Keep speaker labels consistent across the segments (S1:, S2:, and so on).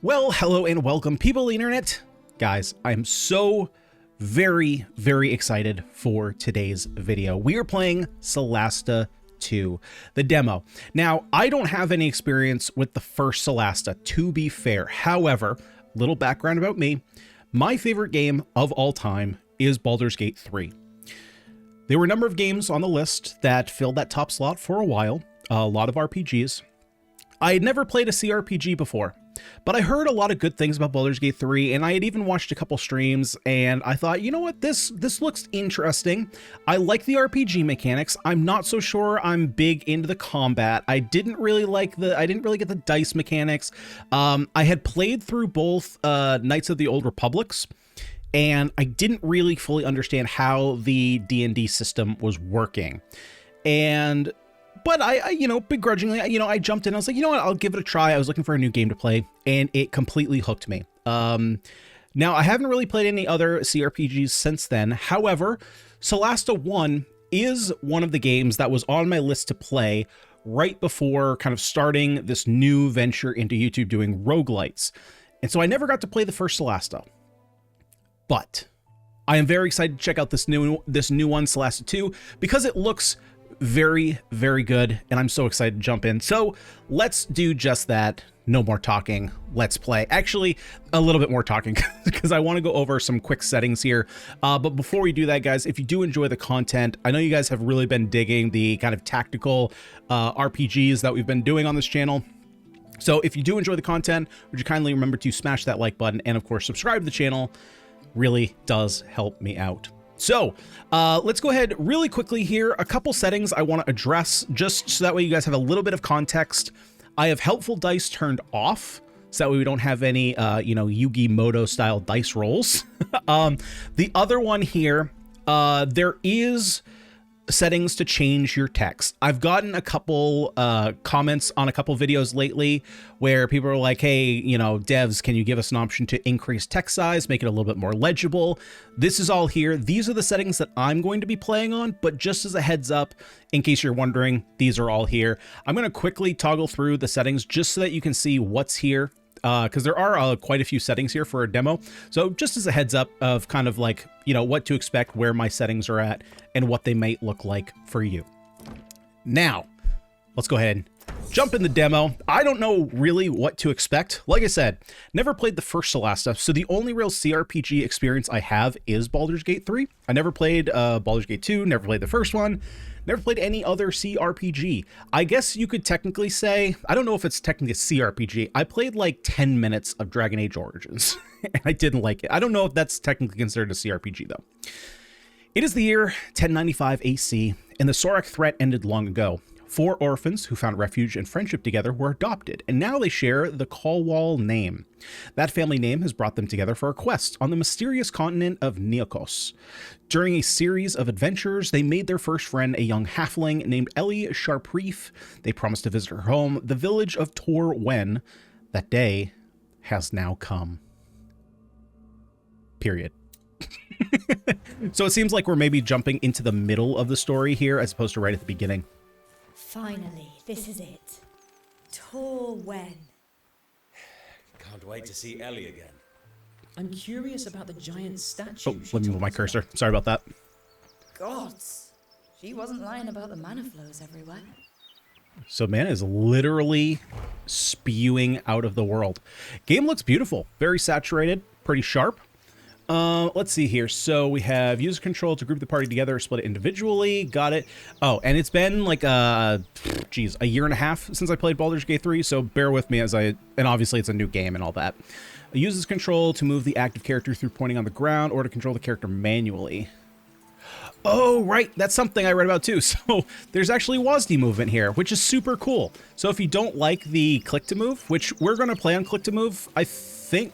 S1: Well, hello and welcome, people of the internet. Guys, I'm so very excited for today's video. We are playing Solasta 2, the demo. Now, I don't have any experience with the first Solasta, to be fair. However, little background about me. My favorite game of all time is Baldur's Gate 3. There were a number of games on the list that filled that top slot for a while, a lot of RPGs. I had never played a CRPG before, but I heard a lot of good things about Baldur's Gate 3, and I had even watched a couple streams, and I thought, you know what, this looks interesting. I like the RPG mechanics. I'm not so sure I'm big into the combat. I didn't really get the dice mechanics. I had played through both Knights of the Old Republics, and I didn't really fully understand how the D&D system was working. But I begrudgingly, I jumped in. I was like, you know what, I'll give it a try. I was looking for a new game to play, and it completely hooked me. Now, I haven't really played any other CRPGs since then. However, Solasta 1 is one of the games that was on my list to play right before kind of starting this new venture into YouTube doing roguelites. And so I never got to play the first Solasta. But I am very excited to check out this new one, Solasta 2, because it looks very good, and I'm so excited to jump in. So let's do just that. No more talking, let's play. Actually, a little bit more talking because I want to go over some quick settings here. But before we do that, guys, if you do enjoy the content, I know you guys have really been digging the kind of tactical RPGs that we've been doing on this channel. So if you do enjoy the content, would you kindly remember to smash that like button, and of course subscribe to the channel. Really does help me out. So let's go ahead really quickly here. A couple settings I want to address just so that way you guys have a little bit of context. I have helpful dice turned off, so that way we don't have any, Yugi-Moto style dice rolls. The other one here, there is settings to change your text. I've gotten a couple comments on a couple videos lately where people are like, hey, devs, can you give us an option to increase text size, make it a little bit more legible? This is all here. These are the settings that I'm going to be playing on, but just as a heads up, in case you're wondering, these are all here. I'm going to quickly toggle through the settings just so that you can see what's here. Because there are quite a few settings here for a demo. So just as a heads up of kind of like, what to expect, where my settings are at, and what they might look like for you. Now, let's go ahead and jump in the demo. I don't know really what to expect. Like I said, never played the first Solasta, so the only real CRPG experience I have is Baldur's Gate 3. I never played Baldur's Gate 2, never played the first one. Never played any other CRPG. I guess you could technically say, I don't know if it's technically a CRPG. I played like 10 minutes of Dragon Age Origins, and I didn't like it. I don't know if that's technically considered a CRPG, though. It is the year 1095 AC, and the Sorak threat ended long ago. 4 orphans who found refuge and friendship together were adopted, and now they share the Callwall name. That family name has brought them together for a quest on the mysterious continent of Neokos. During a series of adventures, they made their first friend, a young halfling named Ellie Sharpreef. They promised to visit her home, the village of Tor Wen. That day has now come. Period. So it seems like we're maybe jumping into the middle of the story here as opposed to right at the beginning.
S2: Finally, this is it. Tor Wen.
S3: Can't wait to see Ellie again.
S4: I'm curious about the giant statue.
S1: Oh, let me move my cursor. Sorry about that.
S2: Gods. She wasn't lying about the mana flows everywhere.
S1: So mana is literally spewing out of the world. Game looks beautiful. Very saturated. Pretty sharp. Let's see here. So we have user control to group the party together, split it individually. Got it. Oh, and it's been like a year and a half since I played Baldur's Gate 3, so bear with me and obviously it's a new game and all that. It uses control to move the active character through pointing on the ground or to control the character manually. Oh, right. That's something I read about too. So there's actually WASD movement here, which is super cool. So if you don't like the click to move, which we're going to play on click to move, I think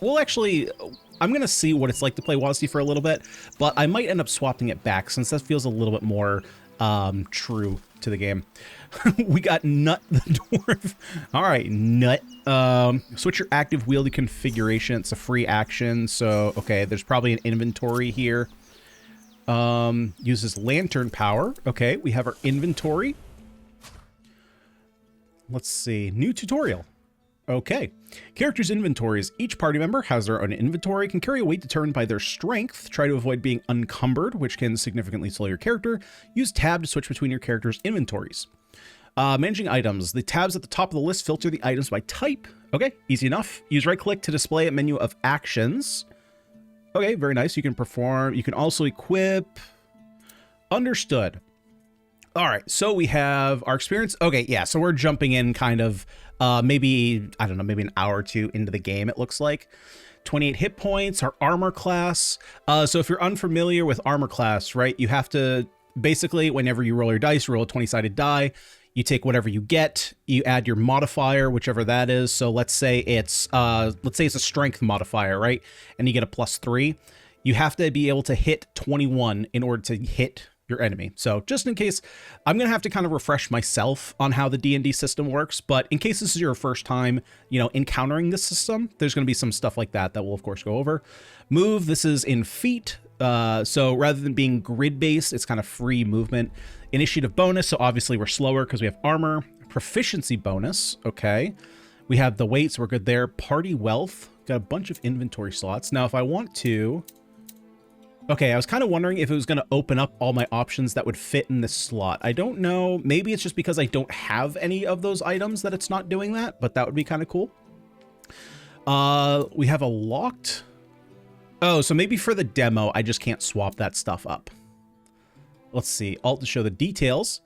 S1: I'm going to see what it's like to play WASD for a little bit, but I might end up swapping it back since that feels a little bit more true to the game. We got Nut the Dwarf. All right, Nut. Switch your active wieldy configuration. It's a free action, so okay, there's probably an inventory here. Uses lantern power. Okay, we have our inventory. Let's see. New tutorial. Okay. Characters' inventories. Each party member has their own inventory, can carry a weight determined by their strength. Try to avoid being encumbered, which can significantly slow your character. Use tab to switch between your character's inventories. Managing items. The tabs at the top of the list filter the items by type. Okay, easy enough. Use right-click to display a menu of actions. Okay, very nice. You can perform. You can also equip. Understood. All right, so we have our experience. Okay, yeah, so we're jumping in kind of maybe, I don't know, maybe an hour or two into the game, it looks like. 28 hit points, our armor class. So if you're unfamiliar with armor class, right, you have to basically, whenever you roll your dice, roll a 20-sided die. You take whatever you get, you add your modifier, whichever that is. So let's say it's a strength modifier, right? And you get a +3. You have to be able to hit 21 in order to hit your enemy. So just in case, I'm going to have to kind of refresh myself on how the D&D system works. But in case this is your first time, encountering this system, there's going to be some stuff like that we'll of course go over. Move, this is in feet. So rather than being grid-based, it's kind of free movement. Initiative bonus, so obviously we're slower because we have armor. Proficiency bonus, okay. We have the weights, we're good there. Party wealth, got a bunch of inventory slots. Now if I want to... Okay, I was kind of wondering if it was going to open up all my options that would fit in this slot. I don't know, maybe it's just because I don't have any of those items that it's not doing that, but that would be kind of cool. We have a locked... Oh, so maybe for the demo, I just can't swap that stuff up. Let's see. Alt to show the details.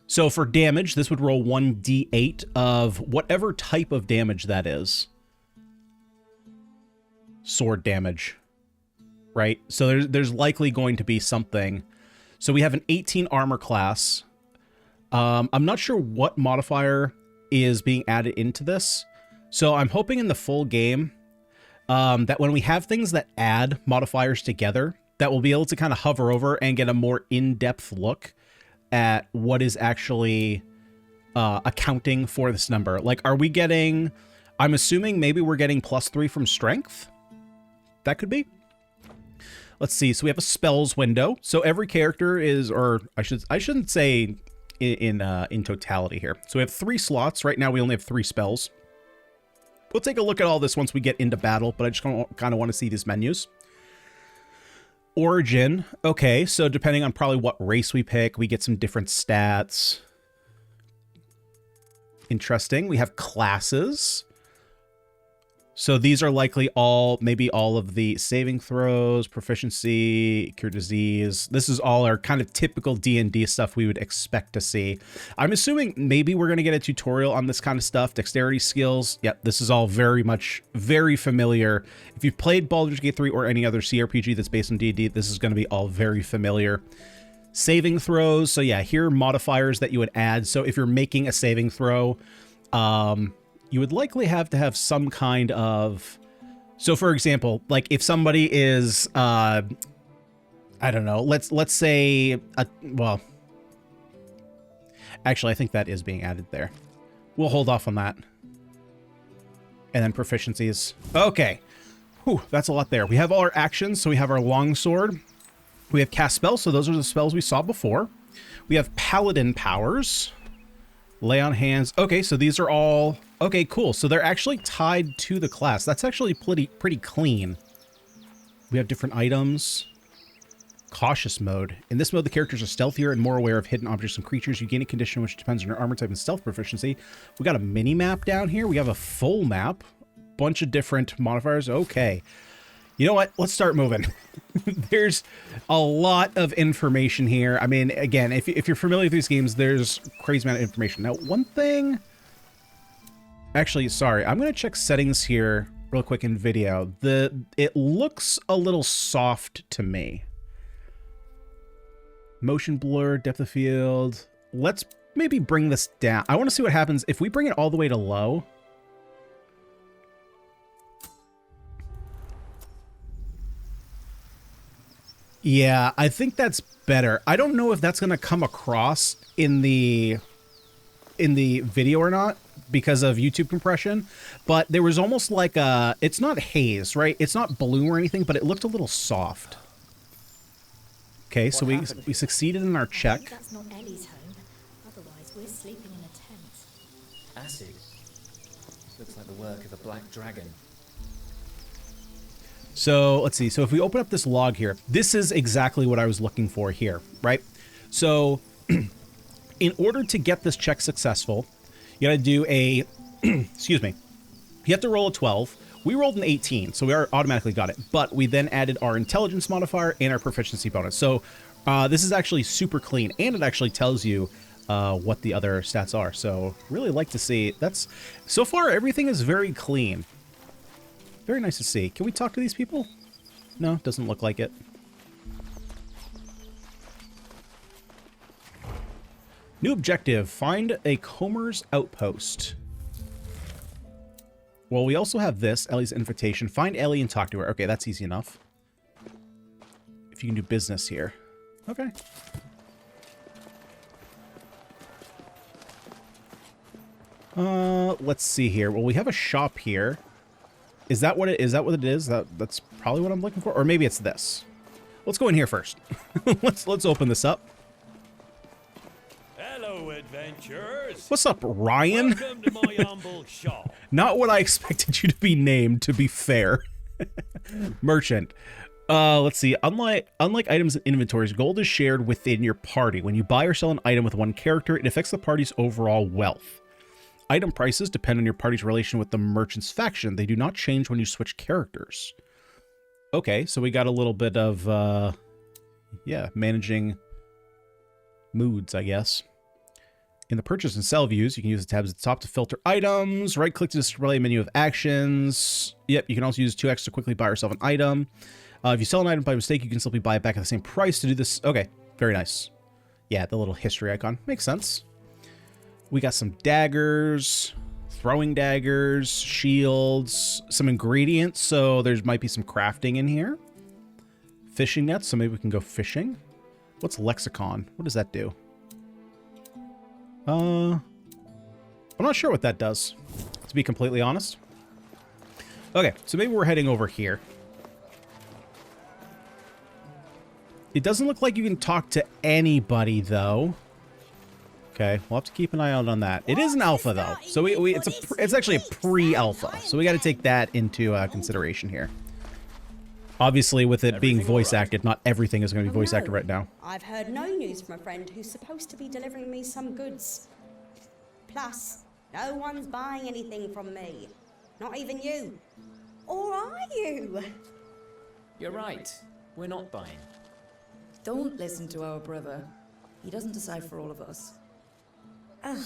S1: So for damage, this would roll 1d8 of whatever type of damage that is. Sword damage. Right? So there's likely going to be something. So we have an 18 armor class. I'm not sure what modifier is being added into this. So I'm hoping in the full game... that when we have things that add modifiers together, that we'll be able to kind of hover over and get a more in-depth look at what is actually accounting for this number. Like, are we getting... I'm assuming maybe we're getting +3 from strength? That could be. Let's see. So we have a spells window. So every character is, or I shouldn't say in totality here. So we have 3 slots. Right now we only have 3 spells. We'll take a look at all this once we get into battle, but I just kind of want to see these menus. Origin. Okay, so depending on probably what race we pick, we get some different stats. Interesting. We have classes. So these are likely maybe all of the saving throws, proficiency, cure disease. This is all our kind of typical D&D stuff we would expect to see. I'm assuming maybe we're going to get a tutorial on this kind of stuff. Dexterity skills. Yep, this is all very familiar. If you've played Baldur's Gate 3 or any other CRPG that's based on D&D, this is going to be all very familiar. Saving throws. So yeah, here are modifiers that you would add. So if you're making a saving throw, you would likely have to have some kind of... So for example, like if somebody is, I don't know, let's say, well, actually, I think that is being added there. We'll hold off on that. And then proficiencies. Okay. Whew, that's a lot there. We have all our actions. So we have our longsword. We have cast spells. So those are the spells we saw before. We have paladin powers. Lay on hands. Okay, so these are all... Okay, cool. So they're actually tied to the class. That's actually pretty clean. We have different items. Cautious mode. In this mode, the characters are stealthier and more aware of hidden objects and creatures. You gain a condition which depends on your armor type and stealth proficiency. We got a mini map down here. We have a full map. Bunch of different modifiers. Okay. You know what? Let's start moving. There's a lot of information here. I mean, again, if you're familiar with these games, there's crazy amount of information. Now, one thing... Actually, sorry. I'm going to check settings here real quick in video. It looks a little soft to me. Motion blur, depth of field. Let's maybe bring this down. I want to see what happens if we bring it all the way to low. Yeah, I think that's better. I don't know if that's going to come across in the video or not because of YouTube compression, but there was almost like a, it's not haze, right? It's not blue or anything, but it looked a little soft. Okay, so we succeeded in our check.
S5: That's not Ellie's home. Otherwise, we're sleeping in a tent.
S3: Acid. Looks
S4: the work of a black dragon.
S1: So let's see. So if we open up this log here, this is exactly what I was looking for here, right? So in order to get this check successful, you got to do a, excuse me, you have to roll a 12. We rolled an 18, so we automatically got it. But we then added our intelligence modifier and our proficiency bonus. So this is actually super clean, and it actually tells you what the other stats are. So really like to see. That's, so far everything is very clean. Very nice to see. Can we talk to these people? No, doesn't look like it. New objective, find a Comer's outpost. Well, we also have this, Ellie's invitation. Find Ellie and talk to her. Okay, that's easy enough. If you can do business here. Okay. Let's see here. Well, we have a shop here. Is that what it is? That what it is? That's probably what I'm looking for. Or maybe it's this. Let's go in here first. let's open this up.
S3: Hello, adventurers.
S1: What's up, Ryan?
S3: Welcome to my humble shop.
S1: Not what I expected you to be named, to be fair. Merchant. Let's see. Unlike items and inventories, gold is shared within your party. When you buy or sell an item with one character, it affects the party's overall wealth. Item prices depend on your party's relation with the merchant's faction. They do not change when you switch characters. Okay, so we got a little bit of, yeah, managing moods, I guess. In the purchase and sell views, you can use the tabs at the top to filter items. Right-click to display a menu of actions. Yep, you can also use 2x to quickly buy or sell an item. If you sell an item by mistake, you can simply buy it back at the same price to do this. Okay, very nice. Yeah, the little history icon. Makes sense. We got some daggers, throwing daggers, shields, some ingredients, so there might be some crafting in here. Fishing nets, so maybe we can go fishing. What's lexicon? What does that do? I'm not sure what that does, to be completely honest. Okay, so maybe we're heading over here. It doesn't look like you can talk to anybody, though. Okay, we'll have to keep an eye out on that. It is an alpha, though, so it's actually a pre-alpha, so we got to take that into consideration here. Obviously, with it being voice acted, not everything is going to be voice acted right now.
S5: I've heard no news from a friend who's supposed to be delivering me some goods. Plus, no one's buying anything from me. Not even you. Or are you?
S4: You're right. We're not buying.
S2: Don't listen to our brother. He doesn't decide for all of us.
S5: Ugh.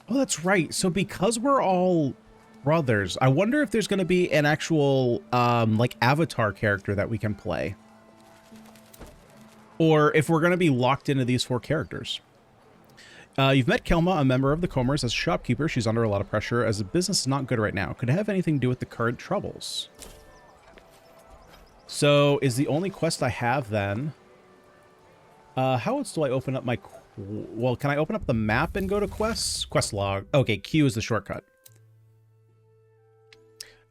S1: Oh, that's right. So because we're all brothers, I wonder if there's going to be an actual, like, avatar character that we can play. Or if we're going to be locked into these 4 characters. You've met Kelma, a member of the Comers, as a shopkeeper. She's under a lot of pressure as the business is not good right now. Could it have anything to do with the current troubles? So, is the only quest I have then... how else do I open up my... Well, can I open up the map and go to quests? Quest log. Okay, Q is the shortcut.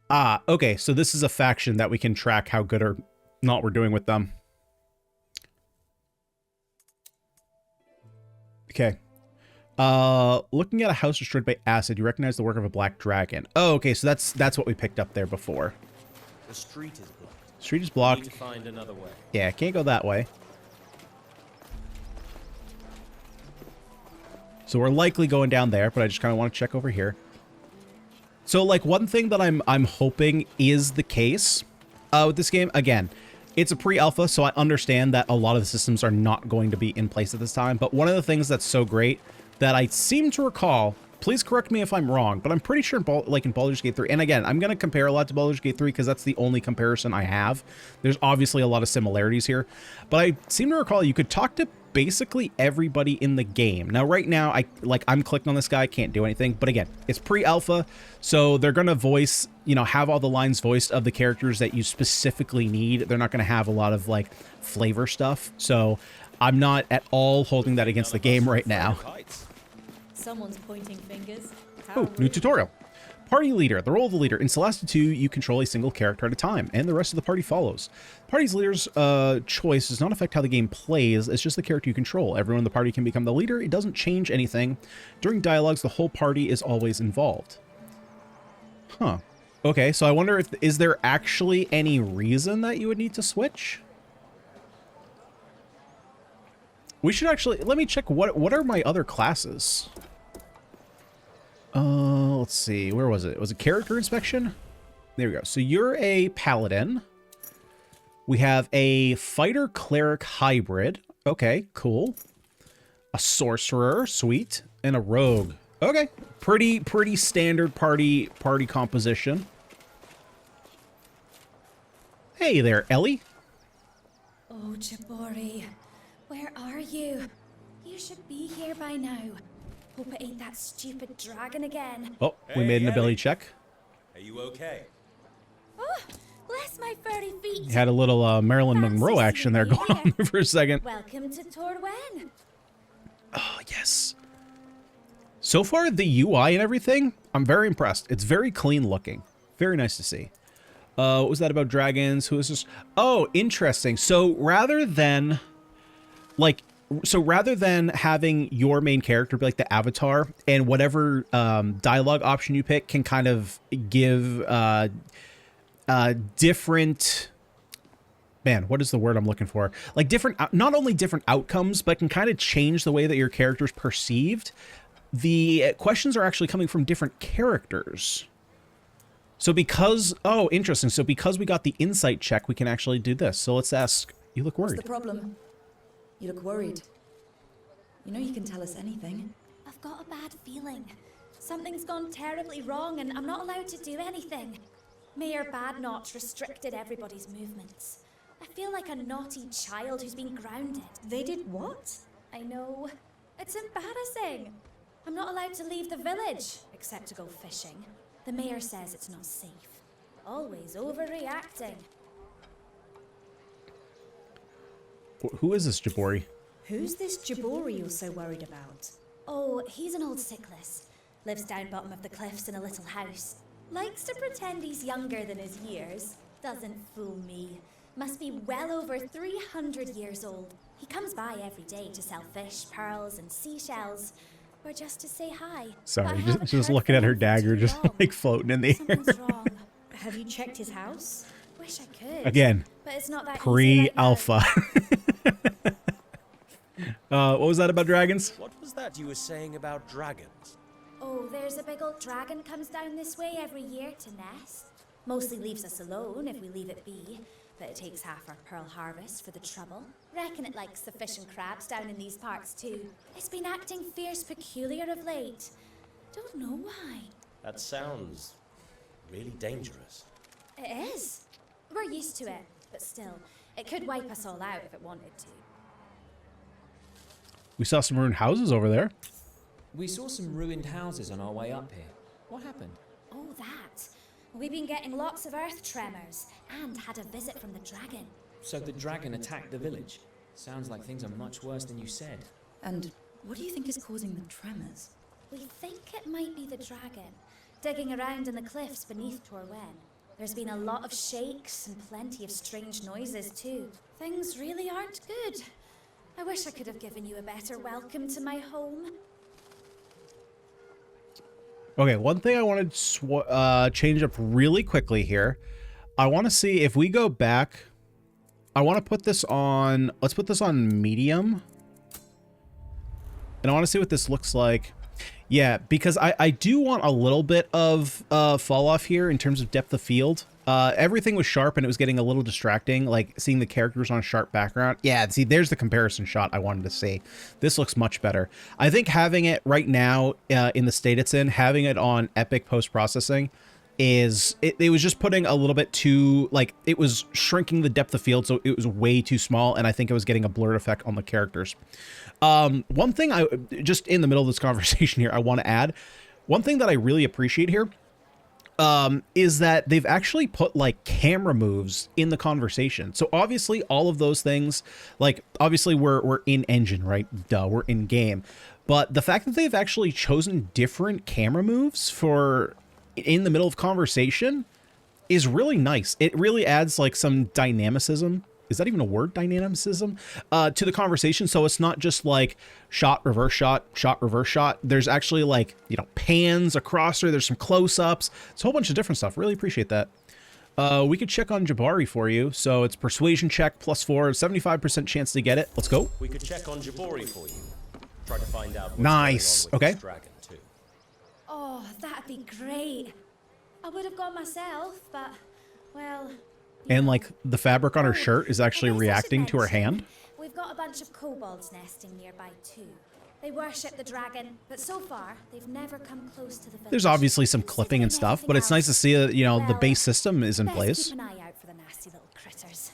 S1: Ah, okay, so this is a faction that we can track how good or not we're doing with them. Okay. Looking at a house destroyed by acid, you recognize the work of a black dragon. Oh, okay, so that's what we picked up there before.
S3: The street is blocked.
S1: Street is blocked.
S3: We need to find another way.
S1: Yeah, can't go that way. So we're likely going down there, but I just kind of want to check over here. So, like, one thing that I'm hoping is the case with this game, again, it's a pre-alpha, so I understand that a lot of the systems are not going to be in place at this time, but one of the things that's so great that I seem to recall, please correct me if I'm wrong, but I'm pretty sure in Baldur's Gate 3, and again, I'm going to compare a lot to Baldur's Gate 3 because that's the only comparison I have. There's obviously a lot of similarities here, but I seem to recall you could talk to basically everybody in the game. Now, right now, I'm clicking on this guy, can't do anything, but again, it's pre-alpha, so they're going to voice, you know, have all the lines voiced of the characters that you specifically need. They're not going to have a lot of, like, flavor stuff, so I'm not at all holding that against the game right now.
S2: Someone's pointing fingers.
S1: Oh, new tutorial. Party leader. The role of the leader. In Solasta 2, you control a single character at a time, and the rest of the party follows. The party's leader's choice does not affect how the game plays. It's just the character you control. Everyone in the party can become the leader. It doesn't change anything. During dialogues, the whole party is always involved. Huh. Okay, so I wonder if is there actually any reason that you would need to switch? We should actually let me check what are my other classes. Let's see. Where was it? Was it character inspection? There we go. So you're a paladin. We have a fighter cleric hybrid. Okay, cool. A sorcerer, sweet, and a rogue. Okay, pretty standard party composition. Hey there, Ellie.
S2: Oh, Jabori, where are you? You should be here by now. Hope it ain't that stupid dragon again.
S1: Oh, we made an
S3: Ellie.
S1: ability check.
S3: Are you okay?
S2: Oh, bless my furry feet.
S1: Had a little Marilyn
S2: Fancy
S1: Monroe action there
S2: seeing
S1: going
S2: you
S1: on
S2: here.
S1: for a second.
S2: Welcome to Torwen.
S1: Oh, yes. So far, the UI and everything, I'm very impressed. It's very clean looking. Very nice to see. What was that about dragons? Who is this? Oh, interesting. So rather than having your main character be like the avatar and whatever dialogue option you pick can kind of give different, man, what is the word I'm looking for? Like different, not only different outcomes, but can kind of change the way that your character's perceived. The questions are actually coming from different characters. So because, oh, interesting. So because we got the insight check, we can actually do this. So let's ask, you look
S2: What's
S1: worried.
S2: the problem? You look worried. You know you can tell us anything.
S6: I've got a bad feeling. Something's gone terribly wrong and I'm not allowed to do anything. Mayor Badnotch restricted everybody's movements. I feel like a naughty child who's been grounded.
S2: They did what?
S6: I know. It's embarrassing. I'm not allowed to leave the village, except to go fishing. The mayor says it's not safe. Always overreacting.
S1: Who is this Jabori?
S2: Who's this Jabori you're so worried about?
S6: Oh, he's an old sickless. Lives down bottom of the cliffs in a little house. Likes to pretend he's younger than his years. Doesn't fool me. Must be well over 300 years old. He comes by every day to sell fish, pearls, and seashells. Or just to say hi.
S1: Sorry,
S6: But I haven't
S1: just
S6: heard
S1: looking at
S6: from
S1: her
S6: him for
S1: dagger,
S6: too
S1: just
S6: long.
S1: like floating in the air.
S6: Something's wrong.
S2: Have you checked his house?
S6: Wish I could.
S1: Again,
S6: But it's not that easy right now.
S1: pre-alpha. What was that about dragons?
S3: What was that you were saying about dragons?
S6: Oh, there's a big old dragon comes down this way every year to nest. Mostly leaves us alone if we leave it be, but it takes half our pearl harvest for the trouble. Reckon it likes the fish and crabs down in these parts too. It's been acting fierce peculiar of late. Don't know why.
S3: That sounds really dangerous.
S6: It is. We're used to it, but still, it could wipe us all out if it wanted to.
S1: We saw some ruined houses over there.
S4: We saw some ruined houses on our way up here. What happened?
S6: Oh, that. We've been getting lots of earth tremors and had a visit from the dragon.
S4: So the dragon attacked the village. Sounds like things are much worse than you said.
S2: And what do you think is causing the tremors?
S6: We think it might be the dragon, digging around in the cliffs beneath Torwen. There's been a lot of shakes and plenty of strange noises too. Things really aren't good. I wish I could have given you a better welcome to my home.
S1: Okay, one thing I want to change up really quickly here. I want to see if we go back. I want to put this on. Let's put this on medium. And I want to see what this looks like. Yeah, because I do want a little bit of fall off here in terms of depth of field. Everything was sharp and it was getting a little distracting, like seeing the characters on a sharp background. Yeah, see, there's the comparison shot I wanted to see. This looks much better. I think having it right now in the state it's in, having it on epic post-processing is, it was just putting a little bit too, like, it was shrinking the depth of field, so it was way too small, and I think it was getting a blurred effect on the characters. One thing I, just in the middle of this conversation here, I want to add, one thing that I really appreciate here is that they've actually put like camera moves in the conversation. So obviously all of those things, like obviously we're in engine, right? Duh, we're in game. But the fact that they've actually chosen different camera moves for in the middle of conversation is really nice. It really adds like some dynamicism. Is that even a word? Dynamicism to the conversation. So it's not just like shot, reverse shot, shot, reverse shot. There's actually like, you know, pans across her. There's some close-ups. It's a whole bunch of different stuff. Really appreciate that. We could check on Jabari for you. So it's persuasion check +4, 75% chance to get it. Let's go.
S3: We could check on Jabari for you. Try to find out what's
S1: Nice.
S3: going on with
S1: Okay.
S3: this dragon too.
S2: Oh, that'd be great. I would have gone myself, but, well...
S1: And like the fabric on her shirt is actually
S2: I guess I should
S1: reacting to her
S2: mention,
S1: hand.
S2: We've got a bunch of kobolds nesting nearby too. They worship the dragon, but so far they've never come close to the village.
S1: There's obviously some clipping and stuff, but it's nice to see that, you know, the base system is in
S2: Best
S1: place.
S2: keep an eye out for the nasty little critters.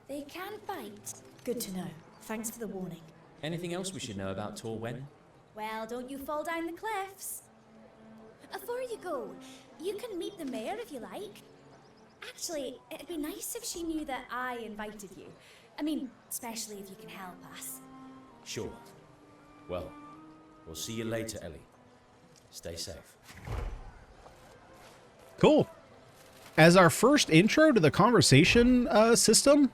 S2: They can bite.
S6: Good to know. Thanks for the warning.
S4: Anything else we should know about Torwen?
S2: Well, don't you fall down the cliffs. Before you go, you can meet the mayor if you like. Actually, it'd be nice if she knew that I invited you. I mean, especially if you can help us.
S3: Sure. Well, we'll see you later, Ellie. Stay safe.
S1: Cool. As our first intro to the conversation system,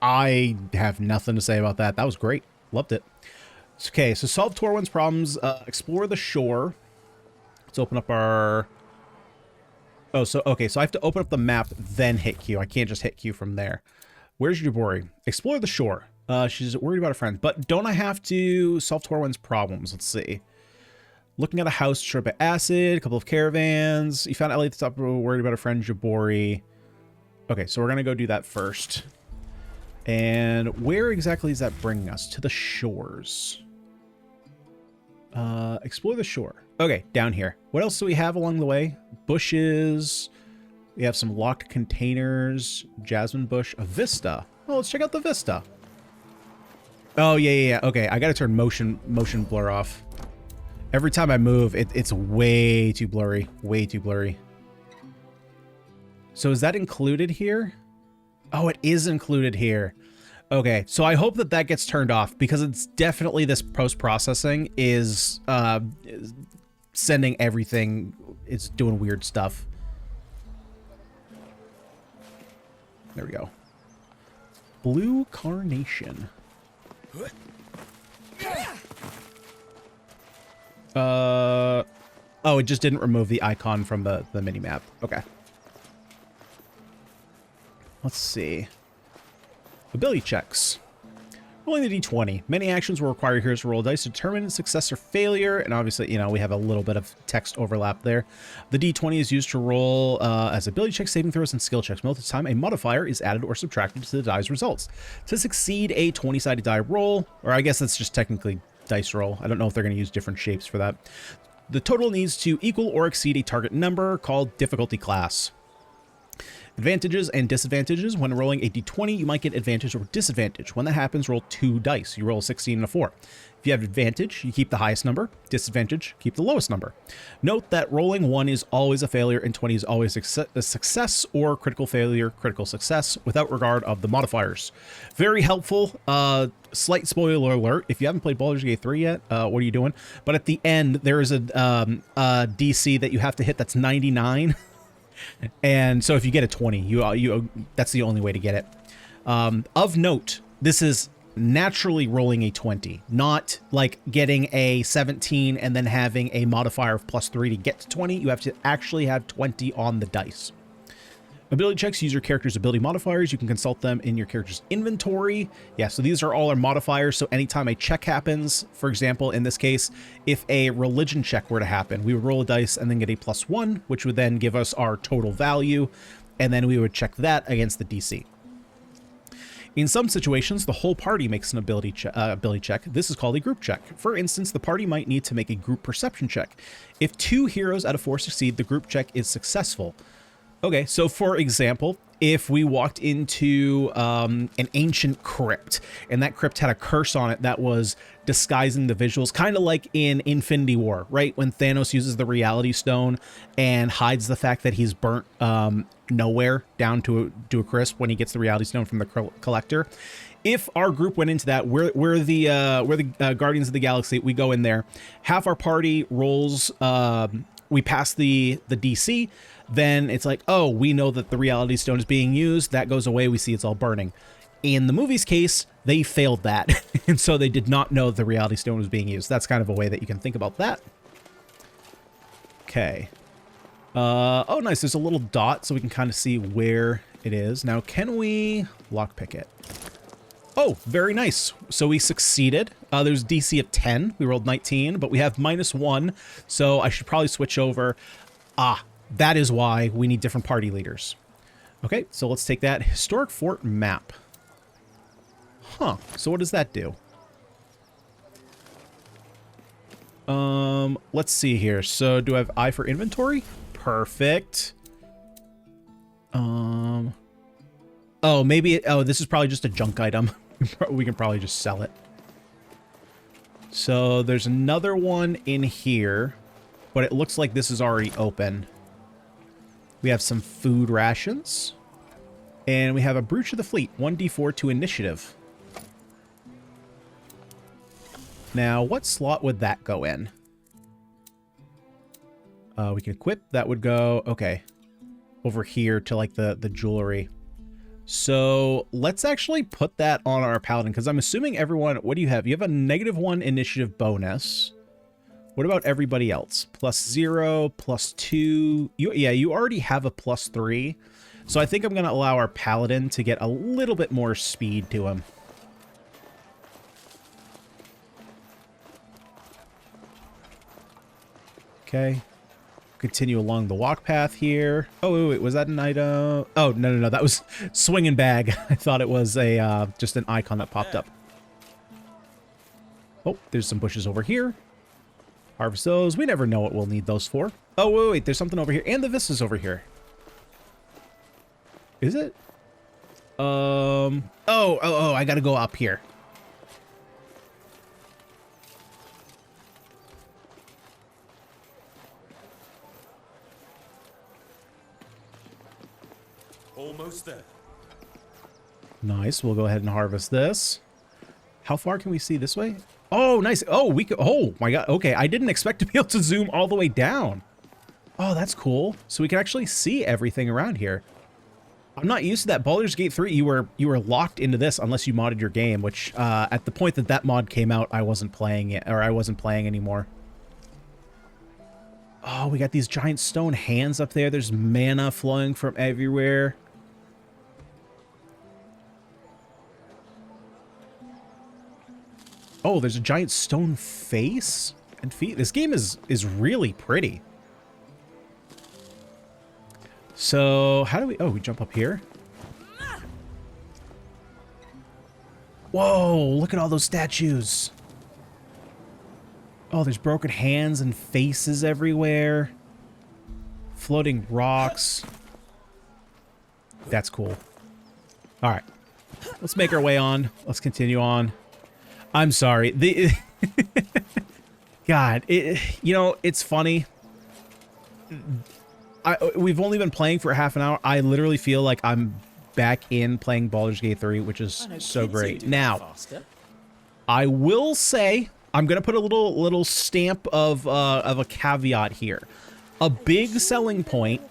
S1: I have nothing to say about that. That was great. Loved it. Okay, so solve Torwen's problems. Explore the shore. Let's open up our... Oh, so, okay, so I have to open up the map, then hit Q. I can't just hit Q from there. Where's Jabori? Explore the shore. She's worried about a friend. But don't I have to solve Torwen's problems? Let's see. Looking at a house, trip at acid, a couple of caravans. You found Ellie at the top, worried about a friend, Jabori. Okay, so we're going to go do that first. And where exactly is that bringing us? To the shores. Explore the shore. Okay, down here. What else do we have along the way? Bushes. We have some locked containers. Jasmine bush. A vista. Oh, let's check out the vista. Oh, yeah. Okay, I got to turn motion blur off. Every time I move, it's way too blurry. Way too blurry. So is that included here? Oh, it is included here. Okay, so I hope that that gets turned off because it's definitely this post-processing is sending everything. It's doing weird stuff. There we go. Blue carnation. Oh, it just didn't remove the icon from the mini-map. Okay. Let's see. Ability checks. Rolling the d20. Many actions will require heroes to roll dice to determine success or failure. And obviously, you know, we have a little bit of text overlap there. The d20 is used to roll as ability checks, saving throws, and skill checks. Most of the time, a modifier is added or subtracted to the die's results. To succeed a 20-sided die roll, or I guess that's just technically dice roll. I don't know if they're going to use different shapes for that. The total needs to equal or exceed a target number called difficulty class. Advantages and disadvantages. When rolling a d20, you might get advantage or disadvantage. When that happens, roll 2 dice. You roll a 16 and a 4. If you have advantage, you keep the highest number. Disadvantage, keep the lowest number. Note that rolling 1 is always a failure and 20 is always a success or critical failure, critical success, without regard of the modifiers. Very helpful. Slight spoiler alert. If you haven't played Baldur's Gate 3 yet, what are you doing? But at the end, there is a DC that you have to hit that's 99. And so if you get a 20, you that's the only way to get it. Of note, this is naturally rolling a 20, not like getting a 17 and then having a modifier of +3 to get to 20. You have to actually have 20 on the dice. Ability checks use your character's ability modifiers. You can consult them in your character's inventory. Yeah, so these are all our modifiers. So anytime a check happens, for example, in this case, if a religion check were to happen, we would roll a dice and then get a +1, which would then give us our total value. And then we would check that against the DC. In some situations, the whole party makes an ability check. This is called a group check. For instance, the party might need to make a group perception check. If 2 heroes out of 4 succeed, the group check is successful. Okay, so for example, if we walked into an ancient crypt, and that crypt had a curse on it that was disguising the visuals, kind of like in Infinity War, right? When Thanos uses the Reality Stone and hides the fact that he's burnt nowhere down to a crisp when he gets the Reality Stone from the Collector. If our group went into that, we're the Guardians of the Galaxy, we go in there, half our party rolls we pass the DC, then it's like, oh, we know that the reality stone is being used. That goes away. We see it's all burning. In the movie's case, they failed that. And so they did not know the reality stone was being used. That's kind of a way that you can think about that. Okay. Oh, nice. There's a little dot so we can kind of see where it is. Now, can we lockpick it? Oh, very nice. So we succeeded. There's DC of 10. We rolled 19, but we have -1. So I should probably switch over. Ah, that is why we need different party leaders. Okay, so let's take that. Historic Fort map. Huh. So what does that do? Let's see here. So do I have I for inventory? Perfect. Oh, maybe oh, this is probably just a junk item. We can probably just sell it. So there's another one in here, but it looks like this is already open. We have some food rations, and we have a Brooch of the Fleet, 1d4 to initiative. Now, what slot would that go in? We can equip. That would go, okay, over here to like the jewelry. So let's actually put that on our paladin, because I'm assuming everyone, what do you have? You have a -1 initiative bonus. What about everybody else? +0, +2. Yeah, you already have a +3. So I think I'm going to allow our paladin to get a little bit more speed to him. Okay. Continue along the walk path here. Oh, wait, was that an item? Oh, no. That was swinging bag. I thought it was a just an icon that popped up. Oh, there's some bushes over here. Harvest those. We never know what we'll need those for. Oh, wait, there's something over here. And the Vista's over here. Is it? Oh, I gotta go up here.
S3: Almost there.
S1: Nice. We'll go ahead and harvest this. How far can we see this way? Oh, nice. Oh, we could. Oh my God. Okay. I didn't expect to be able to zoom all the way down. Oh, that's cool. So we can actually see everything around here. I'm not used to that. Baldur's Gate 3, you were locked into this unless you modded your game, which at the point that that mod came out, I wasn't playing it, or I wasn't playing anymore. Oh, we got these giant stone hands up there. There's mana flowing from everywhere. Oh, there's a giant stone face and feet. This game is really pretty. So, how do we... Oh, we jump up here. Whoa, look at all those statues. Oh, there's broken hands and faces everywhere. Floating rocks. That's cool. All right. Let's make our way on. Let's continue on. I'm sorry. God, you know, it's funny. We've only been playing for half an hour. I literally feel like I'm back in playing Baldur's Gate 3, which is so great. Now, I will say, I'm going to put a little stamp of a caveat here. A big selling point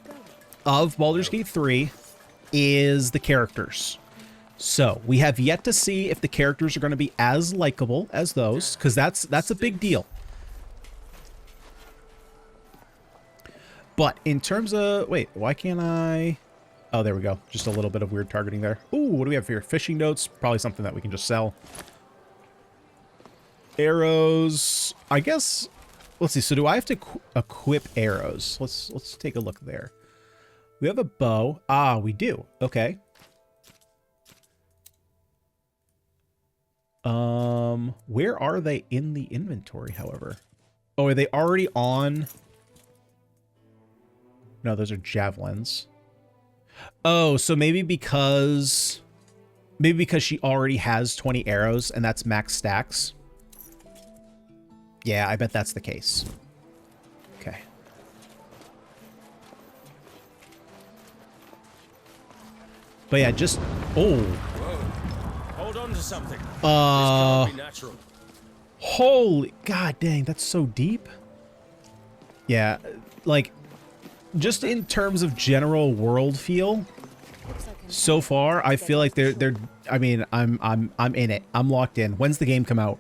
S1: of Baldur's Gate 3 is the characters. So, we have yet to see if the characters are going to be as likable as those, because that's a big deal. But in terms of... Wait, why can't I... Oh, there we go. Just a little bit of weird targeting there. Ooh, what do we have here? Fishing notes. Probably something that we can just sell. Arrows. I guess... Let's see. So do I have to equip arrows? Let's take a look there. We have a bow. Ah, we do. Okay. Where are they in the inventory, however? Oh, are they already on... No, those are javelins. Oh, so maybe because she already has 20 arrows and that's max stacks. Yeah, I bet that's the case. Okay. But yeah, just... Oh.
S3: Whoa. Hold on to something. This can't be natural.
S1: Holy... God dang, that's so deep. Yeah... like, just in terms of general world feel, so far, I feel like they're. I mean, I'm in it. I'm locked in. When's the game come out?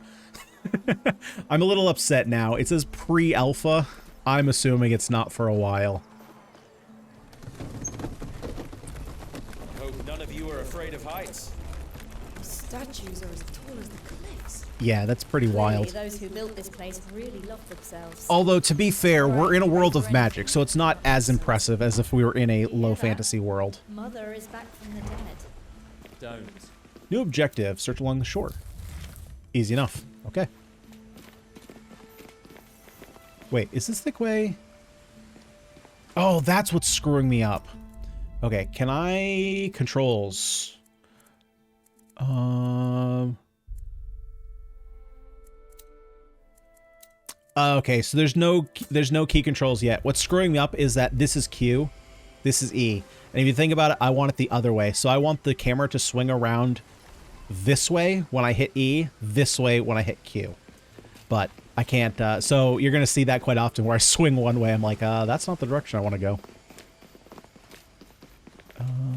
S1: I'm a little upset now. It says pre-alpha. I'm assuming it's not for a while.
S3: Hope none of you are afraid of heights.
S2: Statues are as tall as the cliffs.
S1: Yeah, that's pretty wild.
S2: Those who built this place really love themselves.
S1: Although, to be fair, we're in a world of magic, so it's not as impressive as if we were in a low fantasy world.
S2: Mother is back from the dead.
S4: Don't.
S1: New objective, search along the shore. Easy enough. Okay. Wait, is this the way? Oh, that's what's screwing me up. Okay, can I... Controls. Okay, so there's no key controls yet. What's screwing me up is that this is Q, this is E. And if you think about it, I want it the other way. So I want the camera to swing around this way when I hit E, this way when I hit Q. But I can't, so you're going to see that quite often where I swing one way. I'm like, that's not the direction I want to go.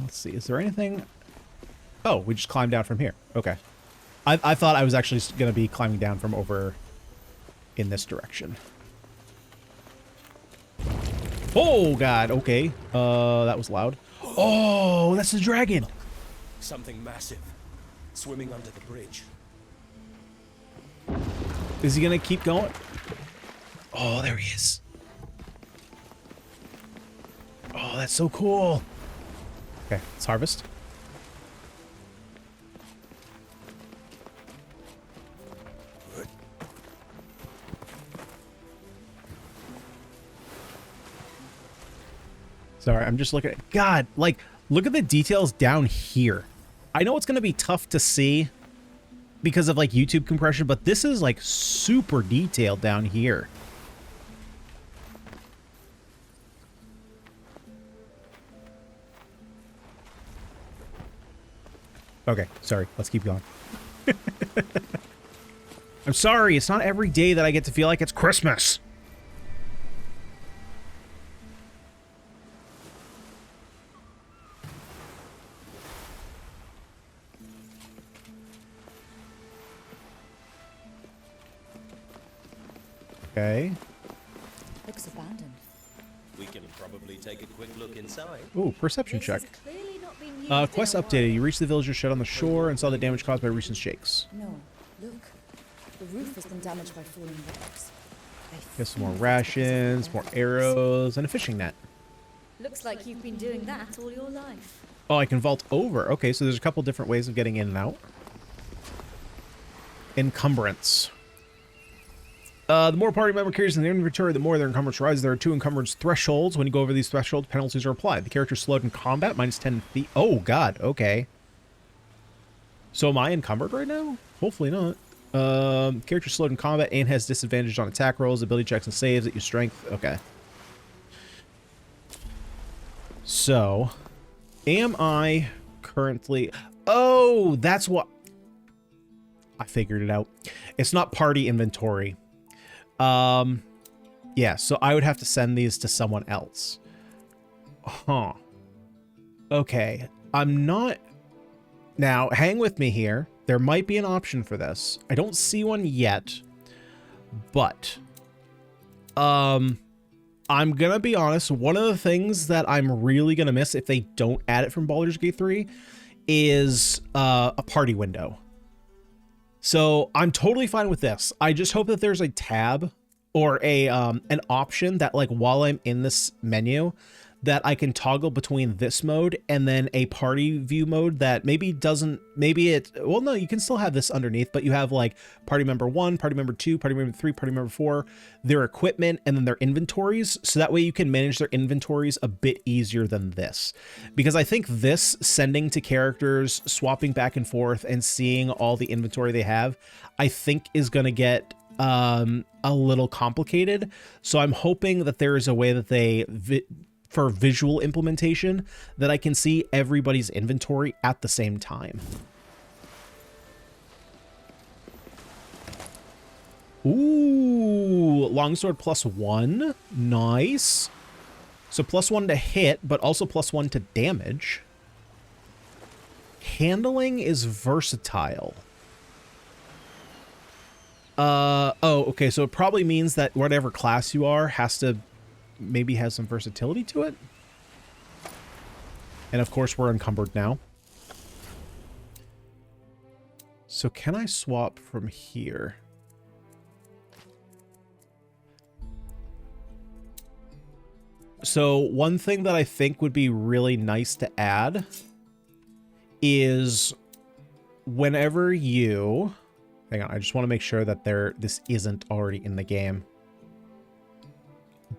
S1: Let's see, is there anything? Oh, we just climbed down from here. Okay. I thought I was actually going to be climbing down from over in this direction. Oh, God, okay. That was loud. Oh, that's the dragon.
S3: Something massive. Swimming under the bridge.
S1: Is he gonna keep going? Oh, there he is. Oh, that's so cool. Okay, let's harvest. Sorry, I'm just looking at... God, like, look at the details down here. I know it's going to be tough to see because of, like, YouTube compression, but this is, like, super detailed down here. Okay, sorry. Let's keep going. I'm sorry. It's not every day that I get to feel like it's Christmas. Okay.
S2: Looks abandoned.
S3: We can probably take a quick look inside.
S1: Ooh, perception check.
S2: This has clearly not been used
S1: Quest
S2: in a
S1: updated.
S2: while.
S1: You reached the villager shed on the shore and saw the damage caused by recent shakes.
S2: No, look. The roof has been damaged by falling rocks.
S1: Get some more rations, more arrows, and a fishing net.
S2: Looks like you've been doing that all your life.
S1: Oh, I can vault over. Okay, so there's a couple different ways of getting in and out. Encumbrance. The more party member carries in their inventory, the more their encumbrance rises. There are 2 encumbrance thresholds. When you go over these thresholds, penalties are applied. The character slowed in combat, minus 10 feet. Oh, God. Okay. So am I encumbered right now? Hopefully not. Character slowed in combat and has disadvantage on attack rolls, ability checks, and saves that use strength. Okay. So, am I currently... Oh, that's what... I figured it out. It's not party inventory. Yeah, so I would have to send these to someone else. Huh. Okay. I'm not... Now, hang with me here. There might be an option for this. I don't see one yet, but I'm gonna be honest. One of the things that I'm really gonna miss if they don't add it from Baldur's Gate 3 is a party window. So I'm totally fine with this. I just hope that there's a tab or a an option that, like, while I'm in this menu, that I can toggle between this mode and then a party view mode that maybe doesn't, maybe it, well, no, you can still have this underneath, but you have like party member 1, party member 2, party member 3, party member 4, their equipment, and then their inventories. So that way you can manage their inventories a bit easier than this. Because I think this sending to characters, swapping back and forth and seeing all the inventory they have, I think is going to get a little complicated. So I'm hoping that there is a way that they, for visual implementation, that I can see everybody's inventory at the same time. Ooh, longsword +1. Nice. So +1 to hit, but also +1 to damage. Handling is versatile. Oh, okay, so it probably means that whatever class you are has to maybe have some versatility to it. And of course, we're encumbered now. So can I swap from here? So one thing that I think would be really nice to add is whenever you... Hang on, I just want to make sure that this isn't already in the game.